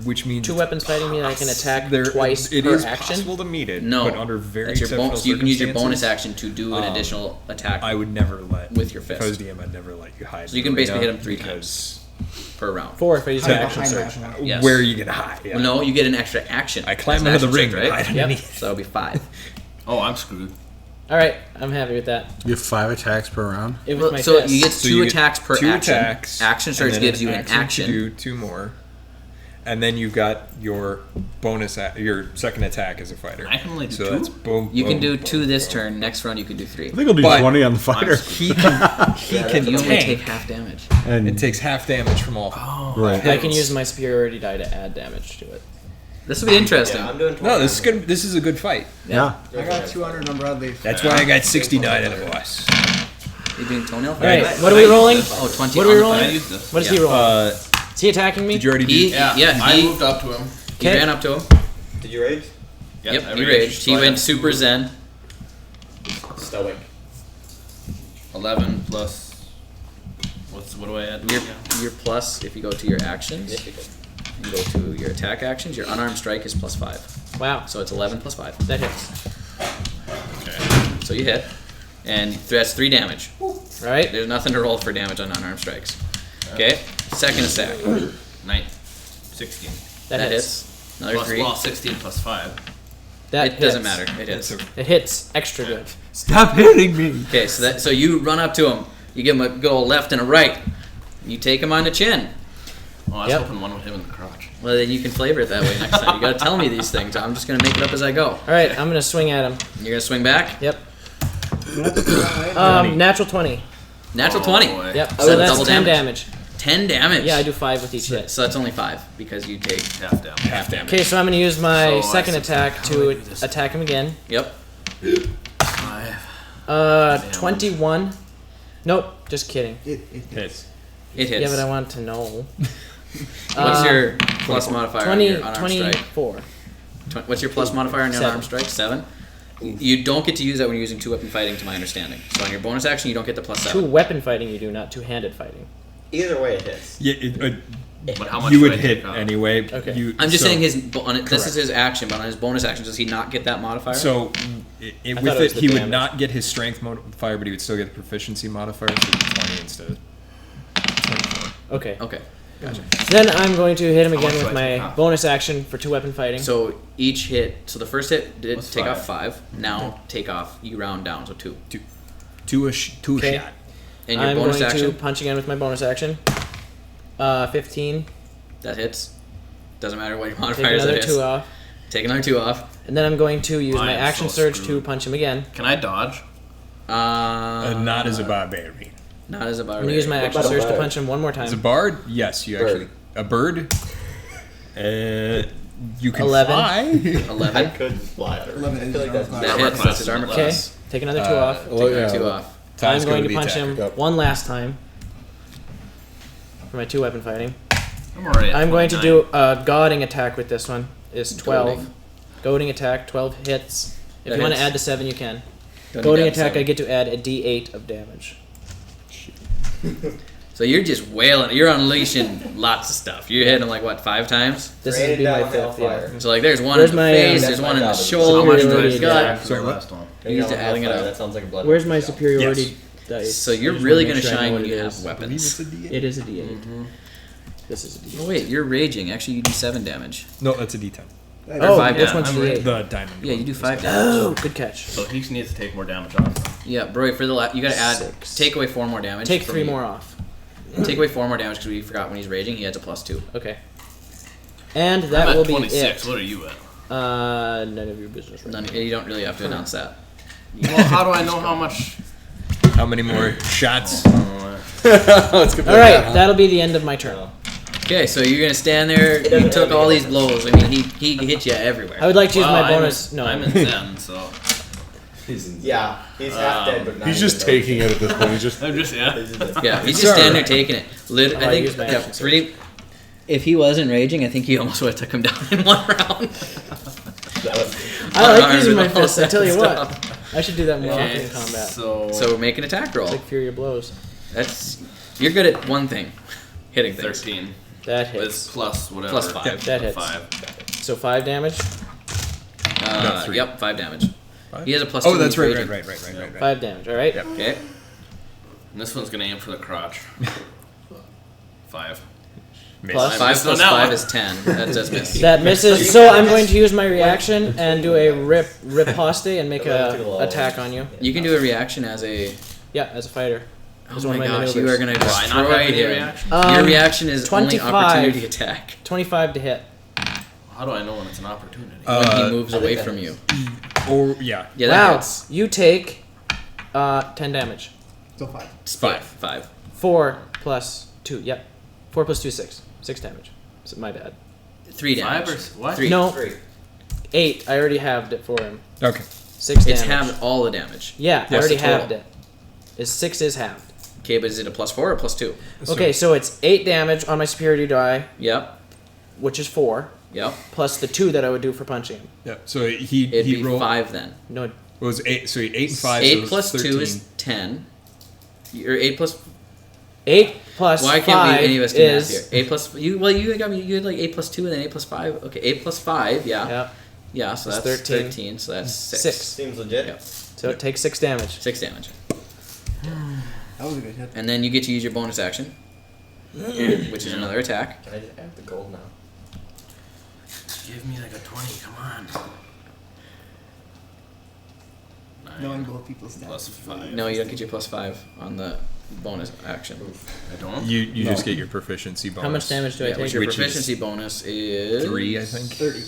Which means 2 weapons fighting mean I can attack there, twice it per is action? possible to meet it, no, but under very that's your exceptional so you can use your bonus circumstances, action to do an additional attack I would never let with your fist. If I was DM, I'd never let you hide. So you in can the basically arena hit him 3 because per round. 4 if I use my Hide action behind surge. that. Yes. where are you gonna hide? Yeah. Well, no, you get an extra action. I climb That's into the an ring action and check, hide right? underneath. So it'll be 5. Oh, I'm screwed. Alright, I'm happy with that. You have 5 attacks per round. It was Well, my so fist. you get So 2 you get attacks per 2 action. attacks, Action and surge then gives you an action. to do 2 more, and then you've got your bonus, your second attack as a fighter. I can only do so 2? that's boom. You can boom, do 2 boom, this boom. turn. Next round you can do 3. I think I'll do But 20 on the fighter. He can You only tank. take half damage. And It takes half damage from all. right. I can use my superiority die to add damage to it. This will be interesting. Yeah, I'm doing 20. No, this is good. This is a good fight. Yeah. I got 200 on broadleaf. That's why I got 69 in the boss. You doing toenail? Alright, what are we rolling? Oh, 20 What are we on the rolling? I fight. used this. What is he rolling? Is he attacking me? Did you already do? He, Yeah, yeah, I he, moved up to him. he Okay. ran up to him. Did you rage? Yep, I he raged. He So I went have super zen. Stoic. 11 plus. What do I add? Your plus, if you go to your actions, Yes, you could. and go to your attack actions, your unarmed strike is +5. Wow, So it's 11 plus 5. that hits. So you hit. And that's 3 damage. Right? There's nothing to roll for damage on unarmed strikes. Okay? Second attack. 16. That hits. Another Plus, 3. well, 16 plus 5. That It doesn't hits. matter. It hits. It hits extra good. Stop hitting me. Okay, so you run up to him. You give him a good old left and a right. You take him on the chin. Oh, I was Yep. hoping one would hit him in the crotch. Well, then you can flavor it that way next time. You gotta tell me these things. I'm just gonna make it up as I go. Alright, I'm gonna swing at him. You're gonna swing back? Yep. Natural 20. Natural Oh, 20. boy. Yep. So So that's double 10 damage. damage. 10 damage. Yeah, I do 5 with each hit. So that's only 5 because you take Half down. half damage. Okay, so I'm gonna use my So I second subtract- attack how do I to do this? attack him again. Yep. 5. 21. Nope, just kidding. It hits. Yeah, but I want to know. What's your plus modifier on your unarmed 24. strike? What's your plus modifier on your 7. unarmed strike? 7? You don't get to use that when you're using 2-weapon fighting, to my understanding. So on your bonus action, you don't get the plus 7. 2-weapon fighting you do, not 2-handed fighting. Either way, it hits. Yeah, But how much you do would I hit take off? anyway. Okay. I'm just so- saying this is his action, but on his bonus action, does he not get that modifier? So thought with it it, was the he would damage. not get his strength modifier, but he would still get the proficiency modifier, so it'd be 20 instead of 24. Okay. Okay, gotcha. Then I'm going to hit him How again much do with I take my off? bonus action for 2-weapon fighting. So each hit, so the first hit did What's take 5? off 5. Now take off, you round down, so 2. Two Okay. shot. And your I'm bonus going action, to punch again with my bonus action. 15. that hits. Doesn't matter what your Take modifier is, that another hits. 2 off. Take another 2 off. And then I'm going to use I my am action so surge screwed. to punch him again. Can I dodge? Not as a barbarian. Not as a I'm barbarian. going to use my action about a surge to bird? punch him one more As a time. bard, yes, you Bird. actually a bird. You can 11. fly. 11. I could fly. I 11 is feel like that's armor That Armor hits. class That's his is armor 11. Okay. class. Take another 2 off. Take another 2 off. I'm Time's going to be punch attacker. him Go. one last time for my 2-weapon fighting. I'm already at I'm going to 29. do a goading attack with this one. Is 12. Goading. Goading attack, 12 hits. If That you want to hits. add the 7, you can. Don't Goading need to add attack, 7. I get to add a d8 of damage. So you're just wailing. You're unleashing lots of stuff. You're hitting him like what, 5 times? This would be my fifth. Yeah. So like, there's one Where's in the my, face. that's There's my one in the job. shoulder. One in the Superiority gut. die. Sorry, last one. You're just adding it up. That sounds like a blood. Where's my superiority dice? So you're I just really wanna gonna make sure I know shine what when you it have is. weapons. It is a D8. This is a D8. Oh wait, you're raging. Actually, you do 7 damage. No, that's a D10. Oh, Or 5 which damage. one's D8? The diamond. Yeah, you do 5 damage. Oh, good catch. So he needs to take more damage off. Yeah, bro. For the you gotta add. 6. Take away 4 more damage. Take from 3 you. more off. Take away 4 more damage because we forgot when he's raging he adds a +2. Okay. And that I'm at will be 26. it. What are you at? None of your business. Right None, now. you don't really have to announce that. Well, how do I know how much? How many more shots? Let's get All right, that'll be the end of my turn. Okay, so you're gonna stand there. You took all these blows. I mean, he hit you everywhere. I would like to use Well, my bonus. No, I'm in Zen, so. Yeah, he's half dead, but not He's just taking it at this point. He's just. I'm just Yeah, he's just standing there taking it. I I used think my action pretty. If he wasn't raging, I think he almost would have took him down in 1 round. I like using my Unarmed and all fists. I tell you that what, I should do that more often Okay, in combat. So make an attack roll. It's like Fury of Blows. That's you're good at one thing, hitting things. 13. That hits. With plus whatever. Plus 5. Yeah, that hits. 5. So 5 damage. No, 3. Yep, 5 damage. 5? He has a +2. Oh, that's when right, he's right, raging. right. 5 damage. All right. Yep. Okay. And this one's gonna aim for the crotch. 5. Plus 5 So plus now 5 what? is 10. That does miss. That misses. So I'm going to use my reaction and do a riposte and make a attack on you. You can do a reaction as a. Yeah, as a fighter. As Oh one my of my gosh, you are maneuvers. gonna Why not destroy have any him. reaction? Your reaction is only 25. opportunity attack 25 to hit. How do I know when it's an opportunity? when he moves away from you. Or yeah. Yeah, that Wow. hits. You take 10 damage. So 5. 5. 4 plus 2. Yep. 4 plus 2 is 6. 6 damage. So my bad. 3 damage. 5 or what? 3. No. 3. 8. I already halved it for him. Okay. 6 damage. It's halved all the damage. Yeah, I Yes, already total. halved it. 6 is halved. Okay, but is it a +4 or +2? Okay, so it's 8 damage on my superiority die, Yep. which is 4, Yep. plus the 2 that I would do for punching him. Yeah. So he It'd he be rolled. 5 then. No, It was 8. So 8 and 5. 8 so it was plus 2 13. is 10. Or 8 plus. 8 plus Why can't 5 we any of us do math is... here? 8 plus. You got me. You had like 8 plus 2 and then 8 plus 5. Okay, 8 plus 5. Yeah. Yeah, Yeah. So That's that's 13. 13. So that's 6. 6. Seems legit. Yep. So it takes 6 damage. 6 damage. That was a good hit. And then you get to use your bonus action, which is another attack. Can I just add the gold now? Give me like a 20. Come on. 9 Knowing both people's stats. plus 5. No, you don't get your +5 on the bonus action. I don't. You just get your proficiency bonus. How much damage do I Yeah, take? which your Which is proficiency bonus is 3, I think. 30.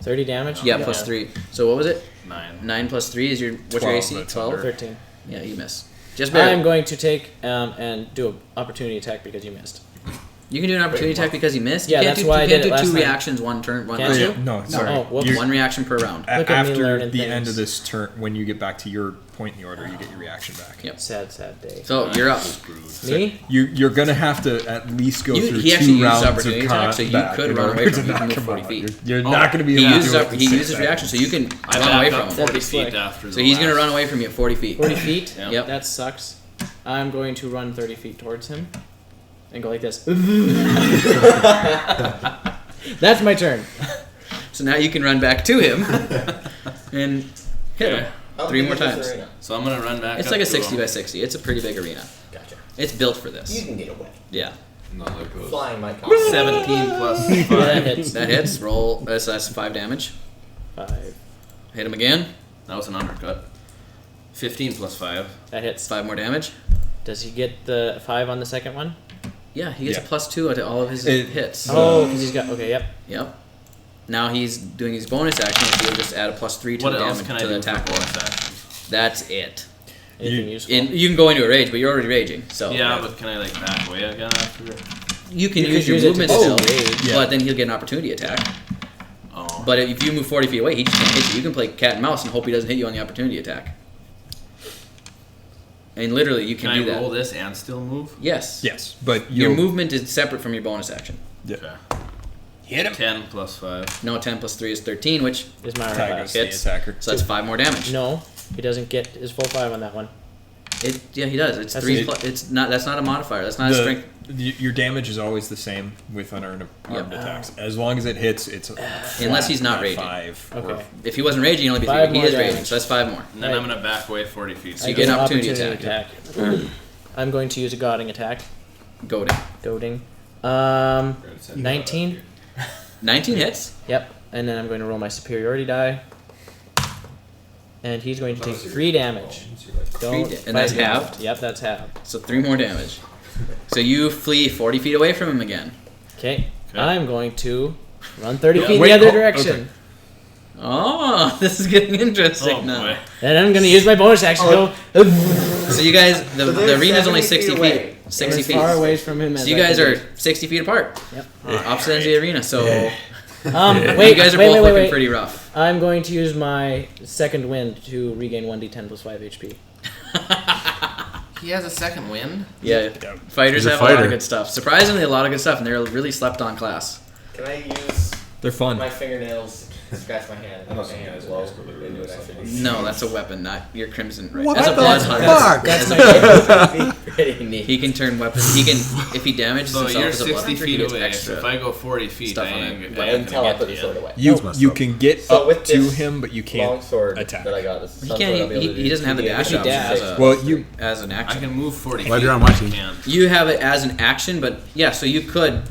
30 damage? Yeah, plus 3. So what was it? 9. 9 plus 3 is your what's your 12, AC? that's 12. under. 13. Yeah, you miss. Just barely. I'm going to take and do an opportunity attack because you missed. You can do an opportunity attack because you missed. Yeah, you can't that's do, why you I can't did it do last 2 time. reactions one turn. One Can't round. you? No, sorry. Oh, whoops. You're- One reaction per round. Look at me after learning the end things. of this turn, when you get back to your point in the order, you get your reaction back. Yep. Sad, sad day. So you're up. Me? You're gonna have to at least go through He actually 2 uses rounds of opportunity attack, so you combat could in run order away to from him. You knock can move him 40 out. feet. You're not gonna be He able uses to do it up, in he 6 uses reaction, so you can I run away back from up him. 40 feet Slick. after So the he's gonna last- run away from you at 40 feet. 40 feet? Yep. That sucks. I'm going to run 30 feet towards him and go like this. That's my turn. So now you can run back to him and hit him Okay. 3 more times. So I'm gonna run back. It's up like a to 60 him. by 60. It's a pretty big arena. Gotcha. It's built for this. You can get away. Yeah. Not like those. Flying might count. 17 plus 5. Yeah, that hits. That hits. Roll. So that's 5 damage. 5. Hit him again. That was an undercut. 15 plus 5. That hits. 5 more damage. Does he get the 5 on the second one? Yeah, he gets Yeah. a +2 to all of his It- hits. Oh, because he's got. Okay, yep. Yep. Now he's doing his bonus action. If he'll just add a +3 to What the else damage can I to the do for attack roll. bonus action? That's it. Anything You- useful? You can go into a rage, but you're already raging. So Yeah, but can I like back away again after? you can You use could your use it to movement go still, rage. Yeah. but then he'll get an opportunity attack. Oh. But if you move 40 feet away, he just can't hit you. You can play cat and mouse and hope he doesn't hit you on the opportunity attack. And literally, you Can can do I roll that. this and still move? Yes. Yes, but Your you'll- movement is separate from your bonus action. Yeah. Okay. Hit him. 10 plus 5. No, 10 plus 3 is 13, which Is my Attack armor goes to the hits. attacker. So that's 5 more damage. No, he doesn't get his full 5 on that one. Yeah, he does. It's That's 3 it. plus. It's not. That's not a modifier. That's not a strength. Your damage is always the same with unarmed attacks. As long as it hits, it's Unless he's not raging. 5. Okay. If he wasn't raging, he'd only be 3. 5 But he more is raging, damage. so that's 5 more. And then I'm gonna back away 40 feet. So you get an opportunity attack. I'm going to use a goading attack. Goading. Goading. 19. 19 hits. Yep. And then I'm going to roll my superiority die. And he's going to take 3 damage. Don't And that's fight him. halved? Yep, that's halved. So 3 more damage. So you flee 40 feet away from him again. Okay. I'm going to run 30 feet in Wait, the other oh, direction. okay. Oh, this is getting interesting now. boy. And I'm going to use my bonus action to go. So you guys, the they're arena's only 60 70 feet feet. away. 60 As feet. far away from him So as you I guys can are be. 60 feet apart. Yep. Opposite ends of the arena. So Wait, you guys are both looking pretty rough. I'm going to use my second wind to regain 1d10 plus 5 HP. He has a second wind. Yeah, fighters He's a have a lot fighter. of good stuff. Surprisingly, a lot of good stuff, and they're a really slept on class. Can I use They're fun. my fingernails to scratch my hand? And my hand blow into it actually. No, that's a weapon, not your crimson. Right? What As a the blood fuck? hunter, That's as my pretty neat. He can turn weapons. He can, if he damages So himself you're as a blood 60 hunter, he feet gets away. extra. So if I go 40 feet, stuff I on ain't, it. I ain't Until gonna I get put to the sword you. away. You can get So up with to this him, but you can't long sword attack. that I got, this He can't. He doesn't have the dash option as an action. I can move 40 Glad feet. you're on my team. Can. You have it as an action, but yeah, so you could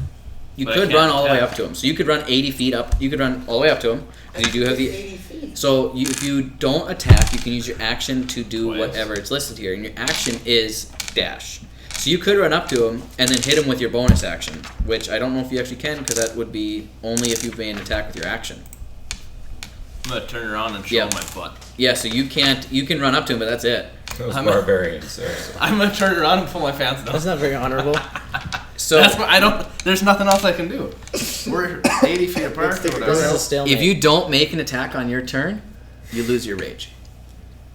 But I run can't all the way attack. up to him. So you could run 80 feet up. You could run all the way up to him. And you do have the. So if you don't attack, you can use your action to do whatever it's listed here, and your action is dash. So you could run up to him and then hit him with your bonus action, which I don't know if you actually can, because that would be only if you've made an attack with your action. I'm gonna turn around and show my butt. Yeah, so you can't. You can run up to him, but that's it. Those I'm barbarians. I'm gonna turn around and pull my pants down. That's not very honorable. So that's what I don't. There's nothing else I can do. We're 80 feet apart or whatever. This is a stalemate. If you don't make an attack on your turn, you lose your rage.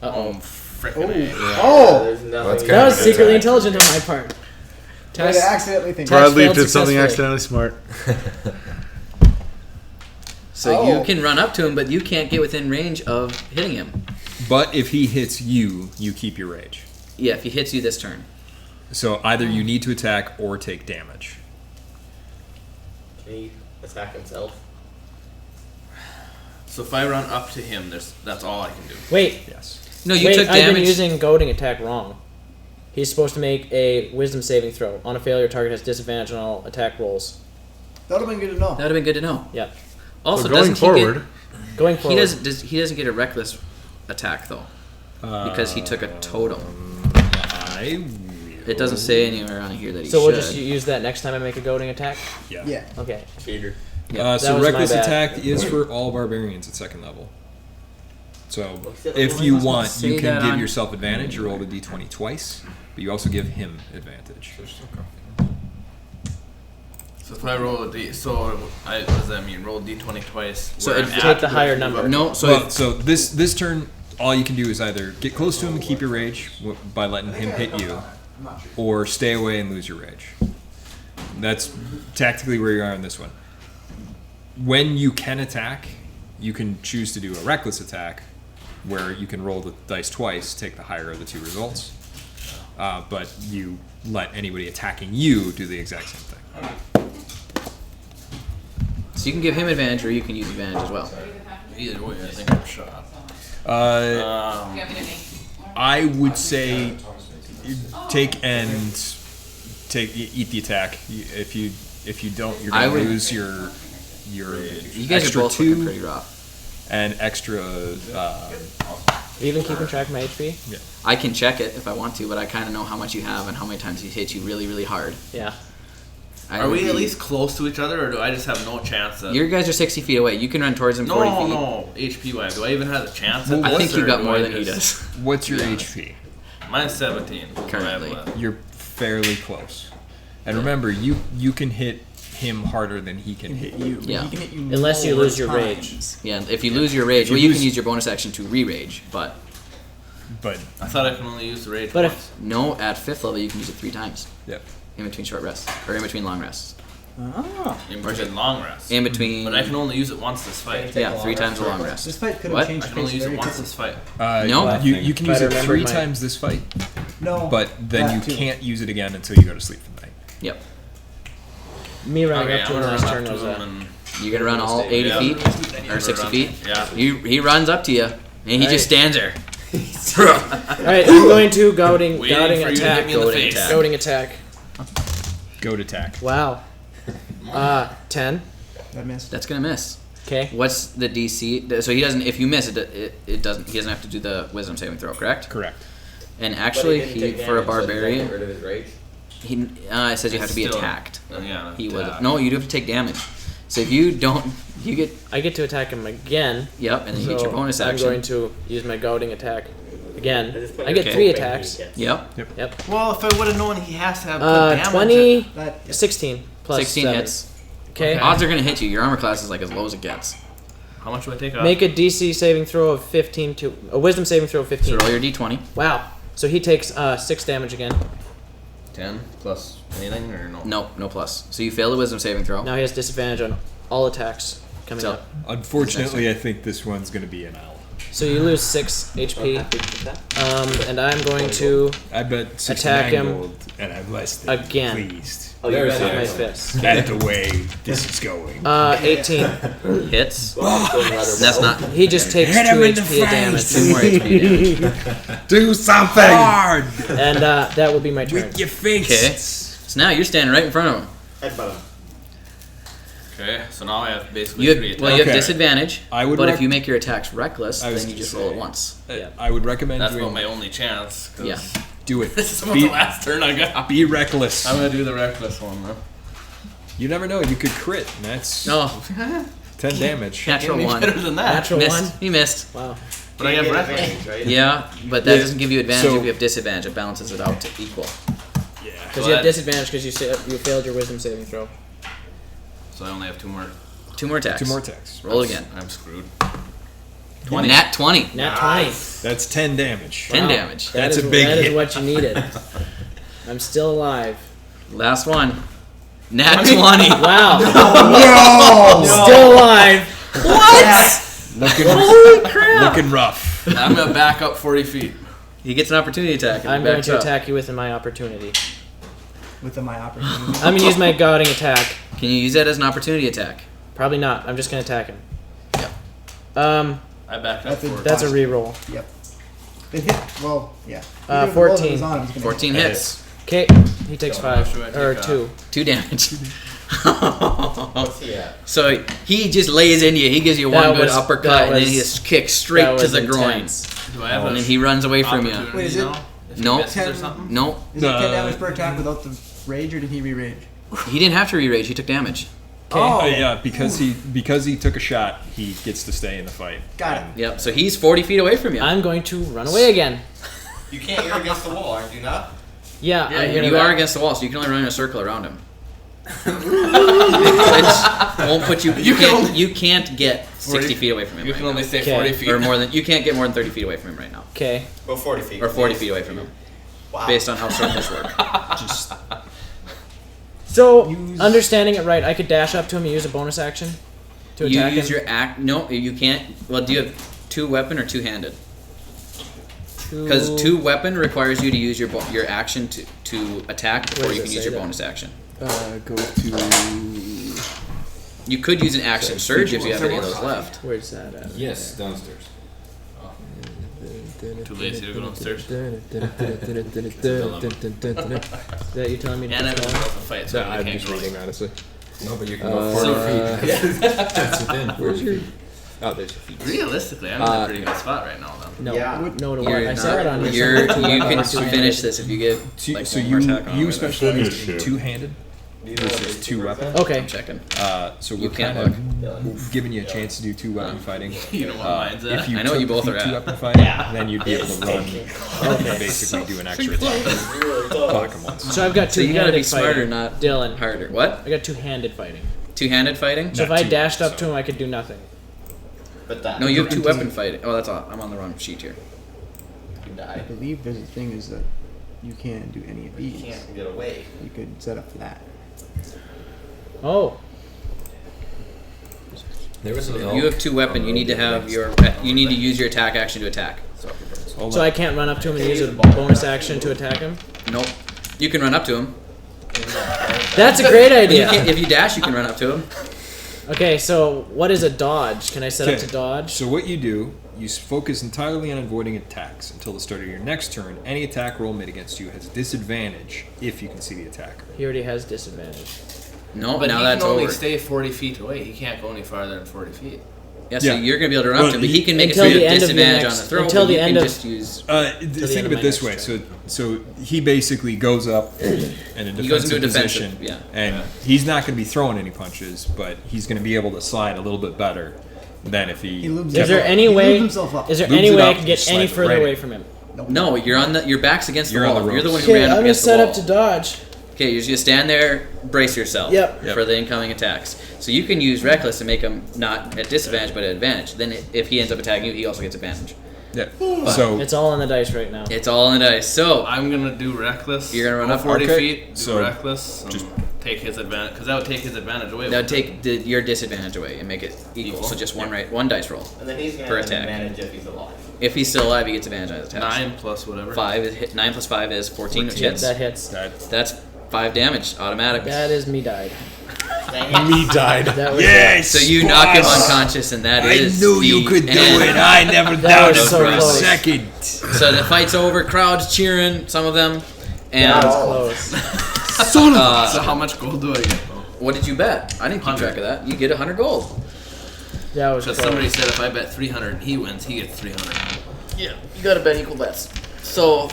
Uh-oh. Frickin' Oh! That was secretly intelligent on my part. Way Tess, to accidentally think. Tess Broadleaf failed did something successfully. accidentally smart. So you can run up to him, but you can't get within range of hitting him. But if he hits you, you keep your rage. Yeah, if he hits you this turn. So either you need to attack or take damage. Can he attack himself? So if I run up to him, that's all I can do. Wait. Yes. No, you Wait, took I've damage. been using goading attack wrong. He's supposed to make a wisdom saving throw. On a failure, target has disadvantage on all attack rolls. That would have been good to know. That would have been good to know. Yep. Also, So going doesn't forward, Going he forward. he doesn't get a reckless attack though, because he took a totem. It doesn't say anywhere on here that he So should. we'll just use that next time I make a goading attack? Yeah. Yeah. Okay. Cheater. Yeah. So That was my reckless bad. attack is for all barbarians at second level. So it if only you doesn't want, say you can that give on- yourself advantage. You roll a d20 twice, but you also give him advantage. So if I roll a D, what does that mean? Roll a D20 twice. So where if I'm you at take the to higher move number. up? No, so Well, so this turn, all you can do is either get close to him and keep your rage by letting him hit you, or stay away and lose your rage. That's tactically where you are on this one. When you can attack, you can choose to do a reckless attack, where you can roll the dice twice, take the higher of the two results. But you let anybody attacking you do the exact same thing. So you can give him advantage, or you can use advantage as well. Either way, I think I'm shot. I would say eat the attack. If you don't, you're I gonna would- lose your You guys extra are both looking two pretty rough. and extra. Even keeping track of my HP? Yeah. I can check it if I want to, but I kind of know how much you have and how many times he hit you really, really hard. Yeah. Are we at least close to each other, or do I just have no chance of... Your guys are 60 feet away. You can run towards him 40 feet. No, HP-wise. Do I even have a chance Well, at I this, think you or got do more I than he just- does. What's your Yeah. HP? Mine's 17. Currently. You're fairly close. And remember, you can hit him harder than he can hit you. Yeah. He can hit you Unless you lose your multiple rage. times. Yeah, if you lose your rage, If you well, you lose- can use your bonus action to re-rage, but But I thought I can only use the rage But once. if no, at 5th level, you can use it 3 times yep. in between short rests, or in between long rests. Oh. In between long rests. In between. But I can only use it once this fight. Yeah, 3 times the long rest. This fight could What? have changed I can only face use it very once quickly. this fight. No? You can use If I it remember 3 my- times this fight, No. but then that you too. can't use it again until you go to sleep for the night. Yep. Me running Okay, up I'm to him gonna last run turn up was to him that. and You gonna run all 80 Yeah. feet? I'm Or gonna 60 run- feet? Yeah. He runs up to you, and he just stands there. Alright, I'm going to goading Waiting attack. for you to hit me in the Goading face. attack. Goading attack. Go to attack. Wow. 10. That missed. That's gonna miss. Okay. What's the DC? So he doesn't. If you miss it doesn't. He doesn't have to do the wisdom saving throw, correct? Correct. And actually, But he he didn't take for a damage, so does that barbarian, get rid of his rage? he it says you have to be Still- attacked. Yeah. He was attack. no. You do have to take damage. So if you don't, you get I get to attack him again. yep, and then you get So your bonus I'm action. going to use my goading attack again. I Okay. get 3 attacks. Yep. Yep. Well, if I would have known he has to have put damage. 20, That, 16 plus 16 7. hits. Okay. Odds are gonna hit you. Your armor class is like as low as it gets. How much do I take off? Make a DC saving throw of 15 to a wisdom saving throw of 15. So roll your d20. Wow. So he takes 6 damage again. 10 plus anything or no? No, no plus. So you fail the wisdom saving throw. Now he has disadvantage on all attacks coming So- up. Unfortunately, I think this one's going to be an L. So you lose 6 HP. And I'm going to I bet attack 69 him gold, and I'm less than again. pleased. Oh, you're with right. my fist. At the way this is going. 18. Hits. That's not. He just takes 2 Hit him in the HP of damage. face. 2 more HP damage. Do something. Hard And that will be my turn. with your face. Okay. So now you're standing right in front of him. Headbutt him. Okay, so now I have basically You 3 have, attacks. well, you have Okay. disadvantage. I would but rec- if you make your attacks reckless, I was then you gonna just roll say. it once. I would recommend That's doing about my only chance. 'cause Yeah. do it. This is about Be, the last turn I got. be reckless. I'm gonna do the reckless one though. You never know. You could crit. And that's No, 10 damage. natural Any one. better than that. Natural Missed. 1. He missed. Wow. But I have Get reckless. advantage, right? Yeah, but that Yeah, doesn't give you advantage so- if you have disadvantage. It balances it out to equal. Yeah. Because you have disadvantage because you failed your wisdom saving throw. So I only have 2 more. 2 more attacks. 2 more attacks. Roll again. I'm screwed. 20. Nat 20. Nat 20. That's 10 damage. 10 Wow. damage. That's That a big That is hit. what you needed. I'm still alive. Last one. Nat 20. Wow. Still alive. Looking rough. I'm gonna back up 40 feet. He gets an opportunity attack. and I'm he going backs to up. attack you with my opportunity. with my opportunity. I'm going to use my goading attack. Can you use that as an opportunity attack? Probably not. I'm just going to attack him. Yep. I backed up That's a- 40. That's a reroll. Yep. It hit. Well, yeah. Uh, Even if the roll that 14. was on, it was gonna 14 hit. hits. Okay. He takes How much 5. do I take Or off? 2. 2 damage. What's he at? So he just lays into you. He gives you That one good was- uppercut, that and then was- he just kicks straight that to was the groin. intense. Do I have And a then he runs away from you. opportunity Wait, is it- now? If he No. misses or 10 something? No, Is it 10 damage per attack without the rage, or did he re-rage? he didn't have to re-rage. He took damage. Oh, Yeah, because he took a shot, he gets to stay in the fight. got it. Yep. So he's 40 feet away from you. I'm going to run away again. You can't. You're against the wall, aren't you not? Yeah, Yeah, I'm gonna you are against the wall, so you can only run in a circle around him. Which won't put you. You can't get 60 feet away from him. You right can only now. stay Okay. 40 feet. or more than you can't get more than 30 feet away from him right now, Okay. Go 40 feet. or 40 feet away from him, Wow. based on how circles work. Just So, understanding it right, I could dash up to him and use a bonus action to You attack use him. your act. No, you can't. Well, do you have 2 weapon or 2 handed? Because 2 weapon requires you to use your your action to attack before does you it can use say your that? bonus action. go to. You could use an action surge if you have any of those left. Where's that at? Yes, downstairs. Too lazy to go downstairs. Is that you telling me to And keep it was going? a fight, so I I'm can't just go. reading, honestly. No, but you can go 40 feet. That's within. Where's your. Oh, there's your feet. Realistically, I'm in a pretty good spot right now, then. No. Yeah. No to what? You're I saw it on not, your you're, side. you can Two-handed. finish this if you get like So one more you attack on you it. specialize Finish in him. 2-handed versus 2 weapon. Okay. I'm checking. So You we're can't kind of giving you a chance to do 2 weapon fighting. You know what mine's at? If you I know took you both the are at. 2 weapon fighting, then you'd be able to run and basically do an extra attack. Block him once. So I've got So two-handed you gotta be fighting. smarter, not Dylan. harder. What? I got two-handed fighting. 2-handed fighting? So if Not I two, dashed up so- to him, I could do nothing. But that. No, you have 2 weapon fighting. Oh, that's all. I'm on the wrong sheet here. You I die. believe there's a thing is that you can't do any of You these. can't get away. You could set up for that. Oh. There was If you have 2 weapon, you need to have you need to use your attack action to attack. So I can't run up to him and use a bonus action to attack him? Nope. You can run up to him. That's a great idea. If you dash, you can run up to him. Okay, so what is a dodge? Can I set up Okay. to dodge? So what you do, you focus entirely on avoiding attacks until the start of your next turn. Any attack roll made against you has disadvantage if you can see the attacker. He already has disadvantage. No, But now he that's can only over. stay 40 feet away. He can't go any farther than 40 feet. Yeah, so you're gonna be able to run up to him, but he can make Until it so you the have end of your disadvantage next- on the throw. until but the you end can of- just use. Think of it this way. So he basically goes up in a defensive He goes into a defensive, position, yeah. and he's not going to be throwing any punches, but he's going to be able to slide a little bit better than if he. Is there any way? Is there any Lubes it way I up, can get just any slide further right away in. from him? No, you're on the. Your back's against You're the on wall. the You're the one ropes. who Okay, ran up I'm gonna against the set wall. up to dodge. Okay, you're just gonna stand there, brace yourself Yep. for the incoming attacks. So you can use reckless to make him not at disadvantage but at advantage. Then if he ends up attacking you, he also gets advantage. Yeah. But So It's all on the dice right now. it's all in the dice. So I'm gonna do reckless. You're gonna run go up 40 okay. feet. Do So, reckless. Just take his advantage because that would take his advantage away. that would wouldn't take your disadvantage away and make it equal. So just one dice roll. And then he's gonna Per have an attack. advantage if he's alive. If he's still alive, he gets advantage on his it? attacks. 9 plus whatever. 9 plus 5 is 14, which Yep, hits. that hits. That's 5 damage automatic. That is me died. Me died. That was yes. So you knock him boss. unconscious, and that I is knew the you could do end. it. I never That doubted was so for a close. second. So the fight's over. Crowd's cheering. Some of them. And That was close. So how much gold do I get? what did you bet? I didn't keep 100. track of that. You get 100 gold. That was Because close. somebody said if I bet 300 and he wins, he gets 300. Yeah, you gotta bet equal bets. So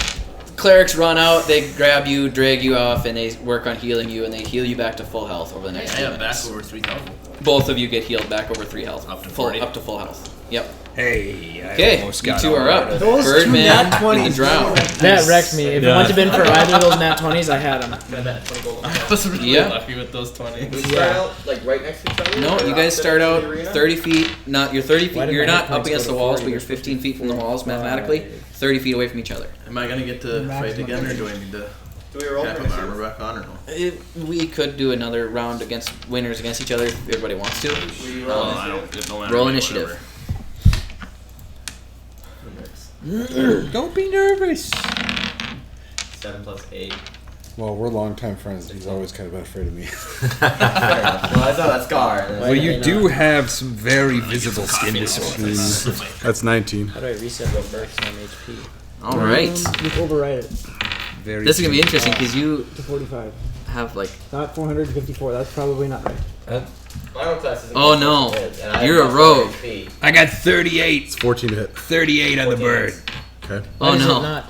clerics run out. They grab you, drag you off, and they work on healing you, and they heal you back to full health over the next I few have back minutes. over 3,000. Both of you get healed back over 3 health. Up to full, 40. Up to full health. Yep. Hey, I Okay, almost you got two all are up. right. Those two Birdman nat with the 20s. drown. That wrecked me. If it wouldn't have been for either of those nat 20s, I had them. I was really Yeah. lucky with those 20. We start out like right next to each other. No, or you guys opposite start out the arena? 30 feet. Not you're 30 Why feet. did You're my not hit up points against go the to walls, 40? but you're 15 feet from the walls mathematically. 30 feet away from each other. Am I gonna get to fight again, or do I need to Do we roll tack for my initiative? armor back on, or no? We could do another round against winners against each other if everybody wants to. We Well, roll I initiative? don't. It don't matter Roll to me, initiative. whatever. Don't be nervous. 7 plus 8. Well, we're longtime friends. He's always kind of been afraid of me. Fair enough. Well, I saw that scar. Well, you do have some very visible skin disorders. That's 19. How do I reset real first on HP? All right. You can override it Very This is gonna be interesting because you to 45. have like. Not 454. That's probably not right. My own class isn't Oh as no, much as his, and I you're a have rogue. HP. I got 38. It's 14 to hit. 38 on the 14. bird. Okay. Oh Why is it no. not?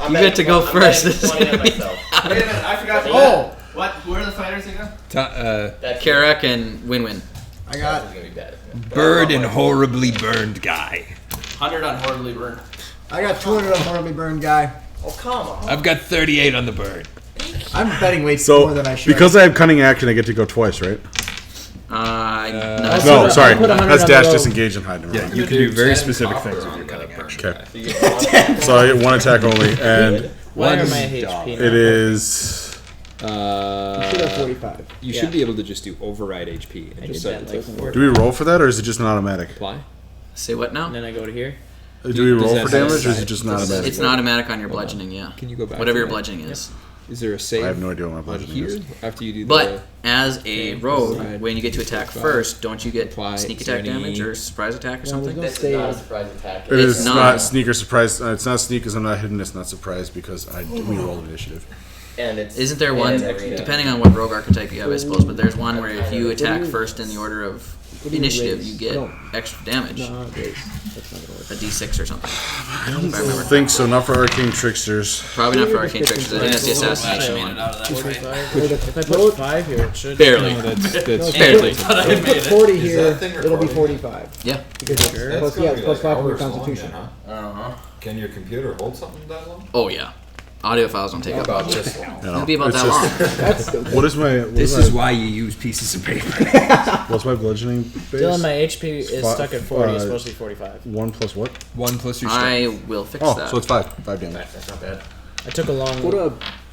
I'm You get to go betting- I'm first. betting This is 20 on gonna be- myself. Wait a minute, I forgot. Oh! What? Who are the fighters again? That's Karak and Win-Win. I got gonna be bad. Bird and horribly burned guy. 100 on horribly burned. I got 200 on horribly burned guy. Oh, come on. I've got 38 on the bird. I'm betting way So, more than I should. because I have cunning action, I get to go twice, right? I'll No, put sorry. 100 That's on the dash, road. disengage, and hide. Never Yeah, mind. you can do very 10 specific copper things with on your the cunning burn. action. Okay. So you get one. So I get one attack only, and Why are One my is HP it is. You should have 45. You Yeah. should be able to just do override HP and I just did set that it like to four. Do we roll for that, or is it just an automatic? apply. Say what now? And then I go to here. Do we roll that for have a damage, or is side? it just an Does it- automatic? It's an automatic on your bludgeoning, yeah. Can you go back? Whatever to your that? bludgeoning is. Is there a save? I have no idea what my on bludgeoning here is. after you do the. But as a rogue, Override. when you get to attack Apply. first, don't you get Apply. sneak Is there attack any- damage or surprise attack or No, something? there's This is not a save. surprise attack. It It's is not. not sneak or surprise. It's not sneak because I'm not hidden. It's not surprise because we rolled initiative. And it's Isn't there in one, an arena. depending on what rogue archetype you have, I suppose, but there's one where if you attack first in the order of What do you initiative, raise? you get No. extra damage. No, that's not gonna work. A d6 or something. I don't think so. Not for arcane tricksters. Probably not for arcane tricksters. I think that's the assassination Made one. it out of that fight. 45. If I put 5 here, it should. Barely. No, that's No, if Barely. you put- if you put 40 Is here, that thing it'll be recording? 45. Yeah. Because it's That's plus, gonna yeah, be it's plus like 5 for your hours long constitution. then, huh? Uh-huh. Can your computer hold something that long? Oh yeah. Audio files don't take up About much. this long. It'll be about It's that long. That's still What is my? This is why you use pieces of paper. What's my bludgeoning base? Dylan, my HP is stuck at 40. It's uh, supposed to be 45. 1 plus what? 1 plus your strength. I will fix Oh, that. so it's 5. 5 damage. That's not bad. I took a long. What a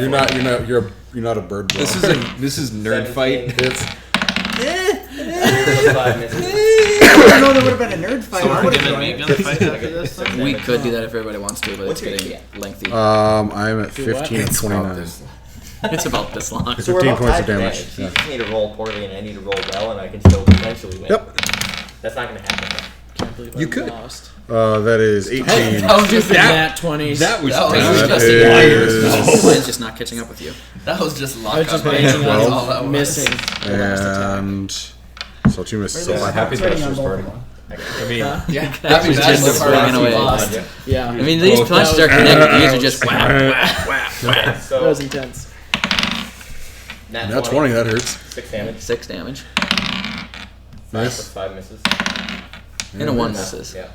You're not a bird. This is nerd fight. It's 5 misses. I don't know there would have been a nerd fight. So I we're would've gonna joined make it. a fight after this? then? We could do that if everybody wants to, but What's it's your getting lengthy. I'm at Do what? 15 and 29. It's about this long. So we're 15 about points tied of for damage. You just need to roll poorly and I need to roll well and I can still potentially win. Yep. That's not going to happen. Can't believe You I could. lost. That is 18. Stupid nat 20s. That was That Mine's is, just not catching up with you. That was just luck. I was just on my banking end. That's all that on was. missing the last attack. and so 2 misses. So There's five. Happy rating on Bachelor's both party. of them. I mean, Yeah, That was just that's a the part swing away. lost. Yeah. I mean, these punches are connected. These are just whap, whap, whap, whap. That So, was intense. Nat 20, that hurts. 6 damage. 6 damage. 5 Nice. plus 5 misses. And a 1 misses. Yeah.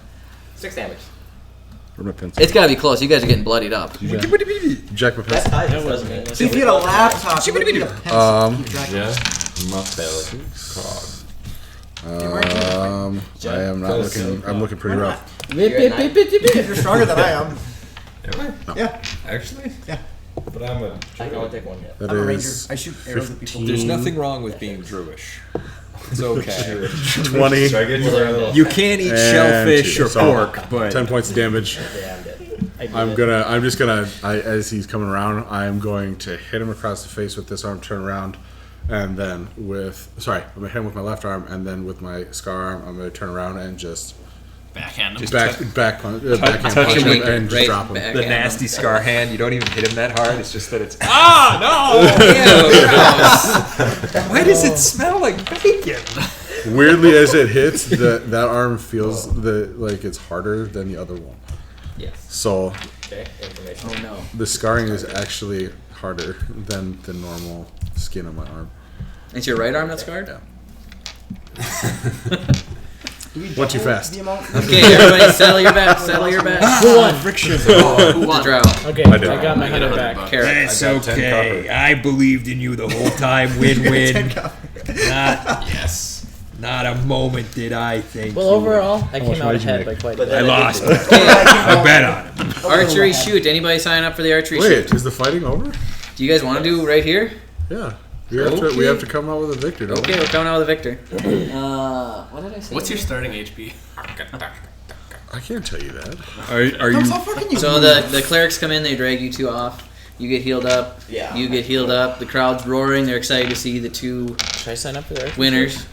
6 damage. Where'd my pencil? It's gotta be close. You guys are getting bloodied up. Jack my That pencil. ties That us, wasn't doesn't it. it? So if you had a laptop, you would need a pencil. Yeah. Muffin. I am not looking. I'm looking pretty rough. You're stronger than I am. Am I? Yeah, Actually? Yeah. But I'm a. I can only take 1 hit. That I'm a ranger. is I shoot arrows at people. there's nothing wrong with being Druish. It's okay. 20 Should I get you You can't eat and shellfish 2. or So, pork, but 10 points of damage. Yeah, I'm dead. I'm just gonna, as he's coming around, I'm going to hit him across the face with this arm, turn around, and then I'm gonna hit him with my left arm, and then with my scar arm, I'm gonna turn around and just Backhand him. backhand punch touch him him and just right drop him. back. the Backhand nasty scar hand, you don't even hit him that hard. It's just that it's. Why does it smell like bacon? Weirdly, as it hits, that arm feels like it's harder than the other one. Yes. So Okay, information. Oh no. the scarring is actually harder than the normal skin on my arm. It's your right arm that's scarred? Yeah. Do we Went too double fast. the amount? Okay, everybody settle your bets. Settle your bets. Who won? Friction. Who won? Drow. Okay, I did. I got my I get 100 100 back. bucks. Carrot. That's I got 10 okay. copper. I believed in you the whole time. Win-win. not, Yes. not a moment did I think. Well, you overall, I much came out rage you ahead make? by quite a But bit. I then lost. did- I bet on him. Archery shoot. Anybody sign up for the archery shoot? Wait, is the fighting over? Do you guys want to do right here? Yeah. We have to come out with a victor, don't Okay, we? we're coming out with a victor. What did I say? What's your starting HP? I can't tell you that. Are you? How fucking you? So the clerics come in, they drag you two off. You get healed up. Yeah. You get healed up. The crowd's roaring. They're excited to see the two Should I sign up for that? winners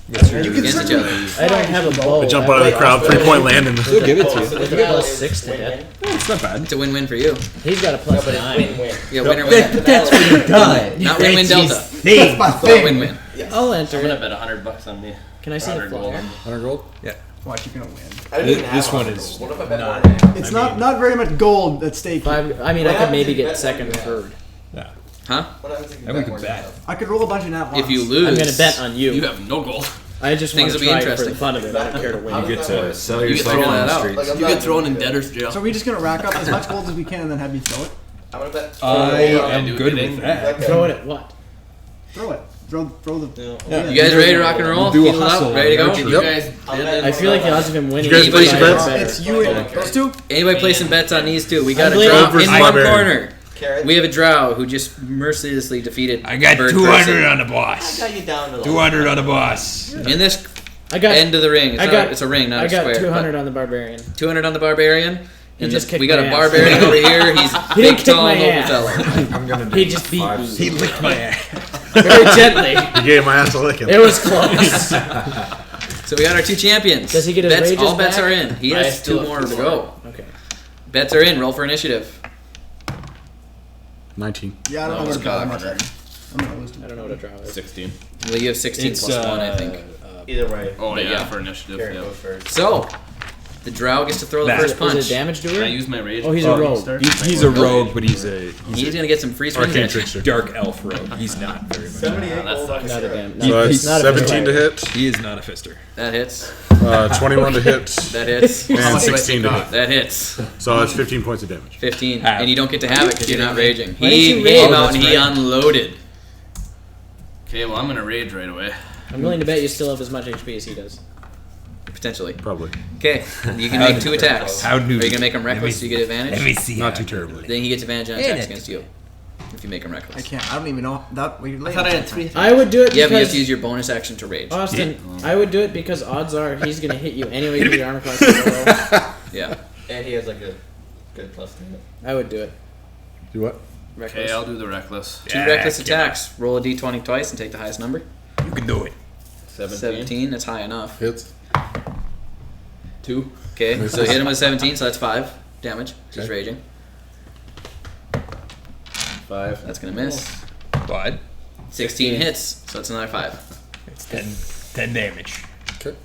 You can against each certainly- other. I don't have a bow. Jump out of the crowd, 3-point landing. They'll give it to you. So With the a battle plus is 6 to win-win. hit. It's not bad. It's a win-win for you. He's got a No, plus but it's 9. win-win. Yeah, winner win. That's what he does. Not win-win delta. Thing. My Not thing. win-win. I'll enter I'm gonna it. bet $100 on me. Can I see the 100 gold. flyer? 100 gold? Watch, you're gonna win. I didn't even have This one 100 is gold. What if I bet not- more than that? It's not very much gold at stake. here. I mean, I could maybe get second or third. Huh? What happens if you And we bet more could than bet. that? I could roll a bunch of nat ones. If you lose, I'm gonna bet on you. You have no gold. I just want Things to will be try it for interesting. the fun of it. I don't care to win. How You get does that to work? sell You get yourself thrown on that the out. streets. Like, I'm You not get thrown in gonna do it. debtor's jail. So we're just gonna rack up as much gold as we can and then have you throw it. I'm gonna bet. I am do good anything. with that. Throw it at what? Throw it. Throw the. you guys ready to rock and roll? Do a Healed up? hustle. Ready to go? Did you Yep. guys I feel like the odds of him winning. You guys is place your far bets? better. It's you and those two. Anybody placing bets on these two? We got a believe drow it. in Versus one barbarian. corner. Carrot. We have a drow who just mercilessly defeated I got bird 200 person. on the I boss. got you down to the 200 on the boss. In this I got. end of the ring. It's, I not, got- it's a ring, not I a got square. 200 on the barbarian. 200 on the barbarian. He And just the, kicked we got my a ass. barbarian over here. He's He big, didn't kick tall, my noble ass. fella. I'm gonna do He just beat 5 me. He licked my ass. Very gently. You gave my ass a licking. It was close. So we got our two champions. Does he get his bets? wages All bets back? are in. He I has still two have more two to more. go. Okay. Bets are in. Roll for initiative. 19. Yeah, I don't know was what to cocked. I'm gonna lose to I don't know what a draw is. 16. Well, you have 16 It's plus 1, I think. Either way. Oh, But yeah, yeah. for initiative. Carrot Yeah. goes first. So, the drow gets to throw the first punch. Is it damage Can I doer? use my rage? Oh, he's a rogue. He's a rogue, but he's He's going to get some free swings Arcane at you. Trickster. dark elf rogue. He's not very much. 78 that's gold not on Not a Carrot. damn. So Not, it's not a 17 to hit, He is not a fister. That hits. 21 to hit, That hits. and 16 to hit. That hits. So it's 15 points of damage. 15. Half. And you don't get to have it because you're not raging. Why didn't He you came rage? out and That's he right. unloaded. Okay, well, I'm gonna rage right away. I'm willing to bet you still have as much HP as he does. Potentially. Probably. Okay, you can make 2 attacks. How Are new? you going to make him reckless so you get Let me advantage? see. Not how too new. terribly. Then he gets advantage on attacks against you. if you make him I reckless. can't. I don't even know that. I thought I had 3 attacks. I would do it Yeah, but you have because to use your bonus action to rage. Austin, I would do it because odds are he's gonna hit you anyway with your armor class. Roll. Yeah. And he has like a good plus to it. I would do it. Do what? Reckless. Okay, I'll do the reckless. 2 reckless attacks. Roll a d20 twice and take the highest number. You can do it. 17. That's high enough. Hits. 2. Okay, so hit him with 17, so that's 5 damage. He's raging. 5. That's gonna miss. But 16 hits, so that's another 5. it's 10 damage. Okay.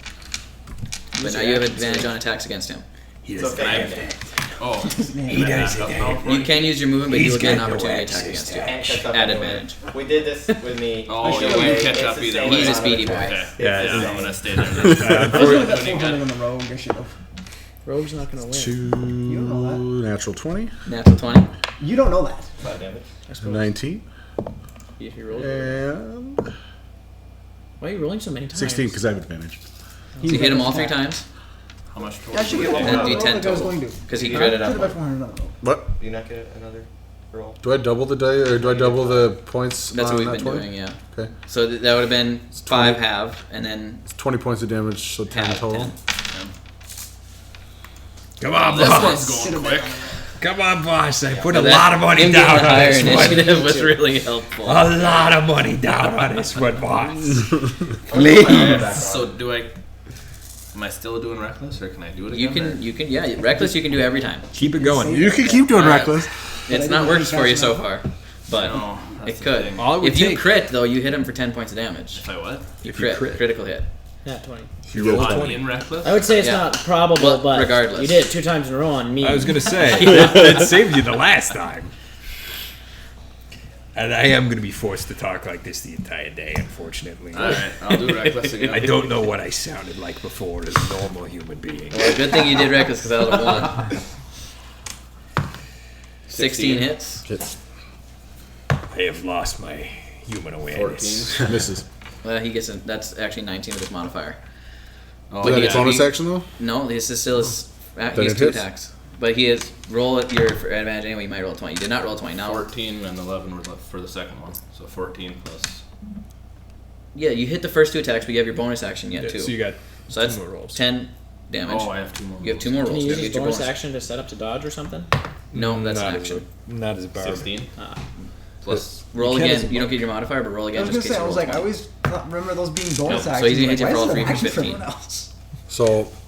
But now you have advantage on attacks against him. He So does can I? that. Oh. He does it. You can use your movement, but he He's will get an got no opportunity access attack against to you. And catch up At anyway. advantage. We did this with me. Oh, Either you way, catch it's up the either same way. He's a amount of speedy boy. attacks. Yeah, It's Yeah, the I'm same. gonna stay there. I was gonna put 400 on the rogue. I should have. Rogue's not gonna win. 2 don't know natural 20. Natural 20. You don't know that. 5 damage. 19. If you roll. And Why are you rolling so many times? 16 because I have advantage. So you hit him all 3 times, How much I should get and then roll do like 10 I was total. going to. Because he I critted should have up. 400 on the rogue. What? Do you not get another roll? Do I double the die or do I double the points? That's what on we've that been 20? doing, yeah. Okay. So that would have been 5 half, and then It's 20 points of damage, so 10 half total. 10. Come on, This boss. one's going quick. Come on, boss. I put a That- lot of money him down getting a on higher this one. initiative was really helpful. A lot of money down on this one, boss. Please. So do I? Am I still doing reckless, or can I do it You again? can, yeah, reckless you can do every time. Keep it going. You can keep doing reckless. It's not worked for you so far, but No, it that's the could. thing. All it would If you take- crit though, you hit him for 10 points of damage. If I what? You If you crit. critical hit. Not 20. You get a On 20. in reckless? I would say it's Yeah. not probable, Well, but regardless. you did it 2 times in a row on me. I was gonna say that saved you the last time. And I am gonna be forced to talk like this the entire day, unfortunately. Alright, I'll do reckless again. I don't know what I sounded like before as a normal human being. Well, good thing you did reckless because that was a 1. 16 hits. Hits. I have lost my human awareness. 14. Misses. Well, he gets that's actually 19 with his modifier. Oh, Is that yeah. a bonus action though? No, this is still his. He Then has it 2 hits. attacks, but he is roll at your for advantage anyway. You might roll 20. You did not roll 20. Now 14 and 11 were left for the second one. So 14 plus. yeah, you hit the first 2 attacks, but you have your bonus action yet too. So you got So that's 2 more rolls. 10 damage. Oh, I have 2 more. You have 2 more Can rolls. you use You his get your bonus action to set up to dodge or something? No, that's an Not action. Not as a barber. 16 plus. Roll You can't again. as a You don't get your modifier, but roll I again was just gonna in case say, I you was roll like, I 20. always remember those being bonus So actions. he's gonna hit you Like, for why all is it 3 an for action for 15. everyone else? So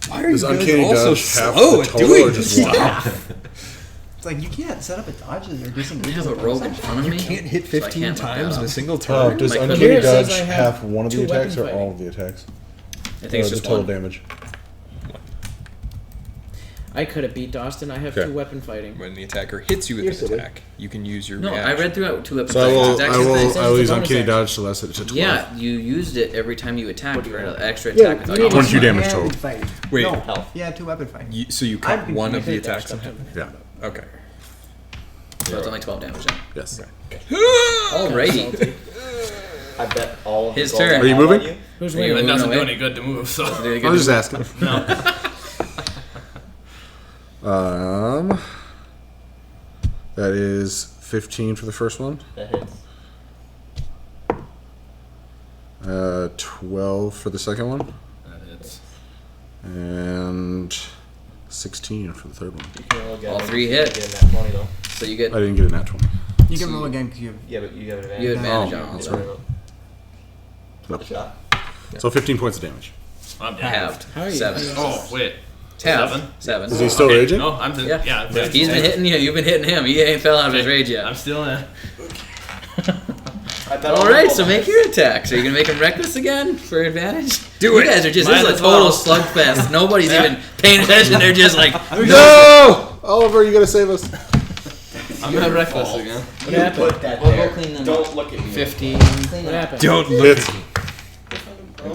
Why are is you guys uncanny also dodge half slow the at total doing or just this one? stuff? It's like you can't set up a dodge that reducing I ages have a of rogue bonus in front of me. Can't hit so I 15 can't look that times in a up. single turn. Does My uncanny computer dodge says I have half one of the 2 attacks or weapon all of the attacks? I think it's the just total 1. damage. I could have beat Dawson. I have Okay. 2 weapon fighting. When the attacker hits you with an attack, you can use your No, I reaction. read throughout 2 episodes. So I will, It's I exactly the will, same. Says I will it's use a bonus uncanny action. dodge to less it to 12. Yeah, you used it every time you attacked for an extra Yeah, attack. without you need 22 your damage hand total. fighting. Wait. No, Health. yeah, 2 weapon fighting. So you I've cut been one of the committed attacks to in half? Yeah. Okay. So it's only 12 damage then. Yes. Alrighty. I bet all of His the gold turn. I Are you have on moving? you. Who's Are you winning? It doesn't do away? any good to move, so. Did I was just asking. No. That is 15 for the first one. That hits. 12 for the second one. That hits. And 16 for the third one. You can roll again. All 3 You hit. get a nat 20 though. So you get I didn't get a nat 20. You can roll again because you have. Yeah, but you have advantage. you have advantage Oh, on all that's of them. Nope. Shot. So 15 points of damage. I'm down. Halved. How are you? 7. Oh, wait. It's half. 7? 7. Is he still Okay, raging? No, I'm just, Yeah. yeah. He's been hitting you. You've been hitting him. He ain't fell out of his rage I'm yet. still in. I bet all Alright, the so gold make I your attack. So you're gonna make him reckless again for advantage? Do You it. guys are just, Might this is as a total well. slugfest. Nobody's even paying attention. They're just like, No! Oliver, you gotta save us. I'm not reckless again. What happened? Put that We'll go there. clean them Don't look at me. 15. What happened? Don't look. Hits.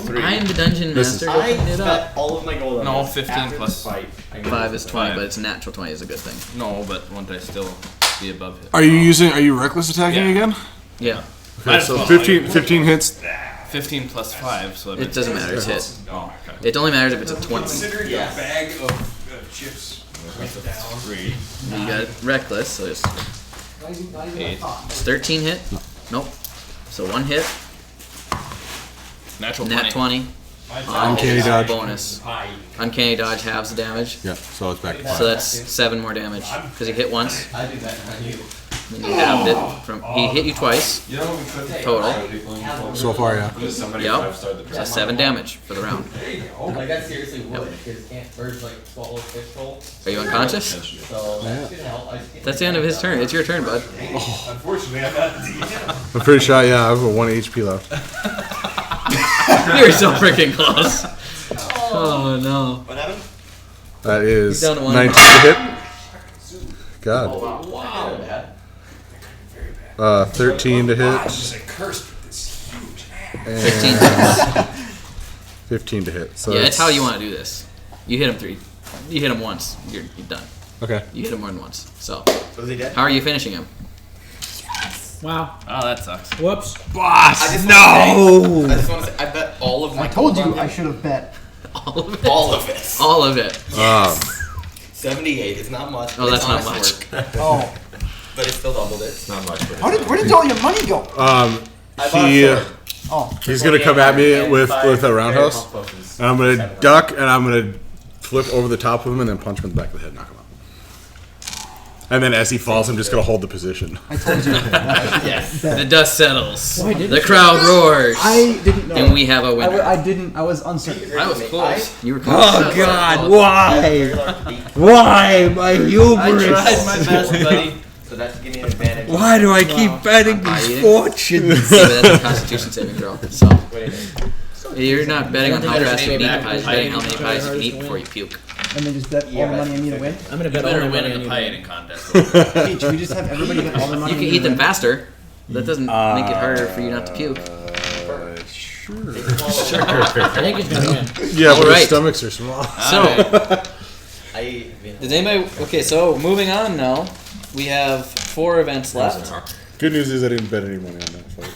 3. I'm the dungeon This master. is- Go I clean it up. bet all of my gold on No, this. 15 After plus- this fight, I'm gonna 5 is 20, 5. but it's natural 20 is a good thing. No, but won't I still be above it? Are you reckless attacking Yeah. again? Yeah. Okay, so 15 hits. 15 plus 5, so It doesn't matter. It's hit. Oh, okay. It only matters if it's a 20. Consider Yeah. a bag of chips. 3. You got reckless, so just 8. Does 13 hit? Nope. So 1 hit. Natural Nat 20. Uncanny dodge. Bonus. Uncanny dodge halves the damage. Yeah, so it's back to 5. So that's 7 more damage because he hit once. I do that on you. And you halved it from. He hit you twice. You know what we could Total. So far, yeah. Yep. So 7 damage for the round. Like I seriously would, because can't birds like swallow fish whole. Are you unconscious? So that should help. That's the end of his turn. It's your turn, bud. Unfortunately, I'm not the DM. I'm pretty sure, yeah, I have a 1 HP left. You're so freaking close. Oh no. What happened? That is He's down to 1. 19 to hit. God. Wow. 13 to hit. Just cursed with this huge ass. And 15 to hit. So Yeah, that's how you want to do this. You hit him 3. You hit him once. You're done. Okay. You hit him more than once. So. Was he dead? How are you finishing him? Wow. Oh, that sucks. Whoops. Boss, I just want to say, I bet all of my I told gold you on I him. should have bet. All of it. All of it. All of it. 78. It's not much. Oh, but that's it's not honest much. work. Oh. But it still doubled it. It's not much, but Where did all your money go? I bought He, a sword. Oh. he's gonna come at me with a roundhouse, and I'm gonna duck, and I'm gonna flip over the top of him, and then punch him in the back of the head, and knock him out. And then as he falls, I'm just gonna hold the position. I told you. Yes. The dust settles. Why didn't The you? crowd roars. I didn't know. And we have a winner. I didn't. I was uncertain. I was close. You were close. Oh God, why? Why my I hubris? tried my best, buddy. So that's give me an advantage. Why do I keep betting Are these you- fortunes? Yeah, but that's a Constitution saving throw. So Wait a minute. you're not betting on how Better fast you stay can eat the back. pies. You're betting how many pies you can eat before you puke. And then just bet all Yeah, the money on me to win. I'm gonna You bet all better my win money in on the you. pie eating contest. Hey, should we just have everybody bet all their money You on can me eat to them win? faster. That doesn't make it harder for you not to puke. Sure. I think he's gonna win. Yeah, but Alright. his stomachs are small. So, does anybody? Okay, so moving on now. We have 4 events left. Good news is I didn't bet any money on that fight.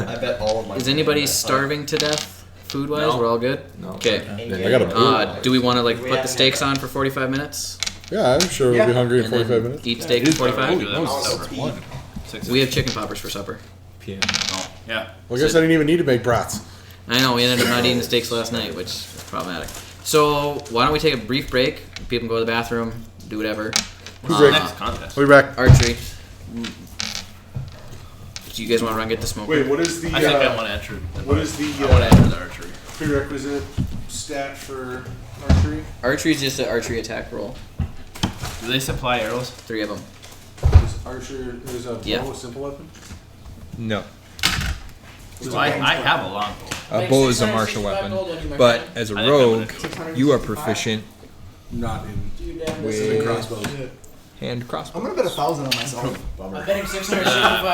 I bet all of my. Is anybody starving to death, food wise? No. We're all good. No. Okay. I got a pool. Do we want to like put the stakes on for 45 minutes? Yeah, I'm sure we'll be hungry in And then 45 minutes. eat steak for 45. Do that for supper. We have chicken poppers for supper. Oh, yeah. Well, I guess I didn't even need to make brats. I know we ended up not eating the steaks last night, which is problematic. So why don't we take a brief break? People can go to the bathroom, do whatever. Next contest. We'll be back. Archery. Do you guys want to run get the smoke? Wait, what is the? I think I want to enter. What is the I want to enter the archery. prerequisite stat for archery? Archery is just an archery attack roll. Do they supply arrows? 3 of them. Is archer is a bow Yeah. a simple weapon? No. So I have a longbow. A bow is a martial weapon, but as a I think I'm rogue, gonna you are proficient Not in with crossbows. hand crossbow. I'm gonna bet 1,000 on myself. I'm betting 665.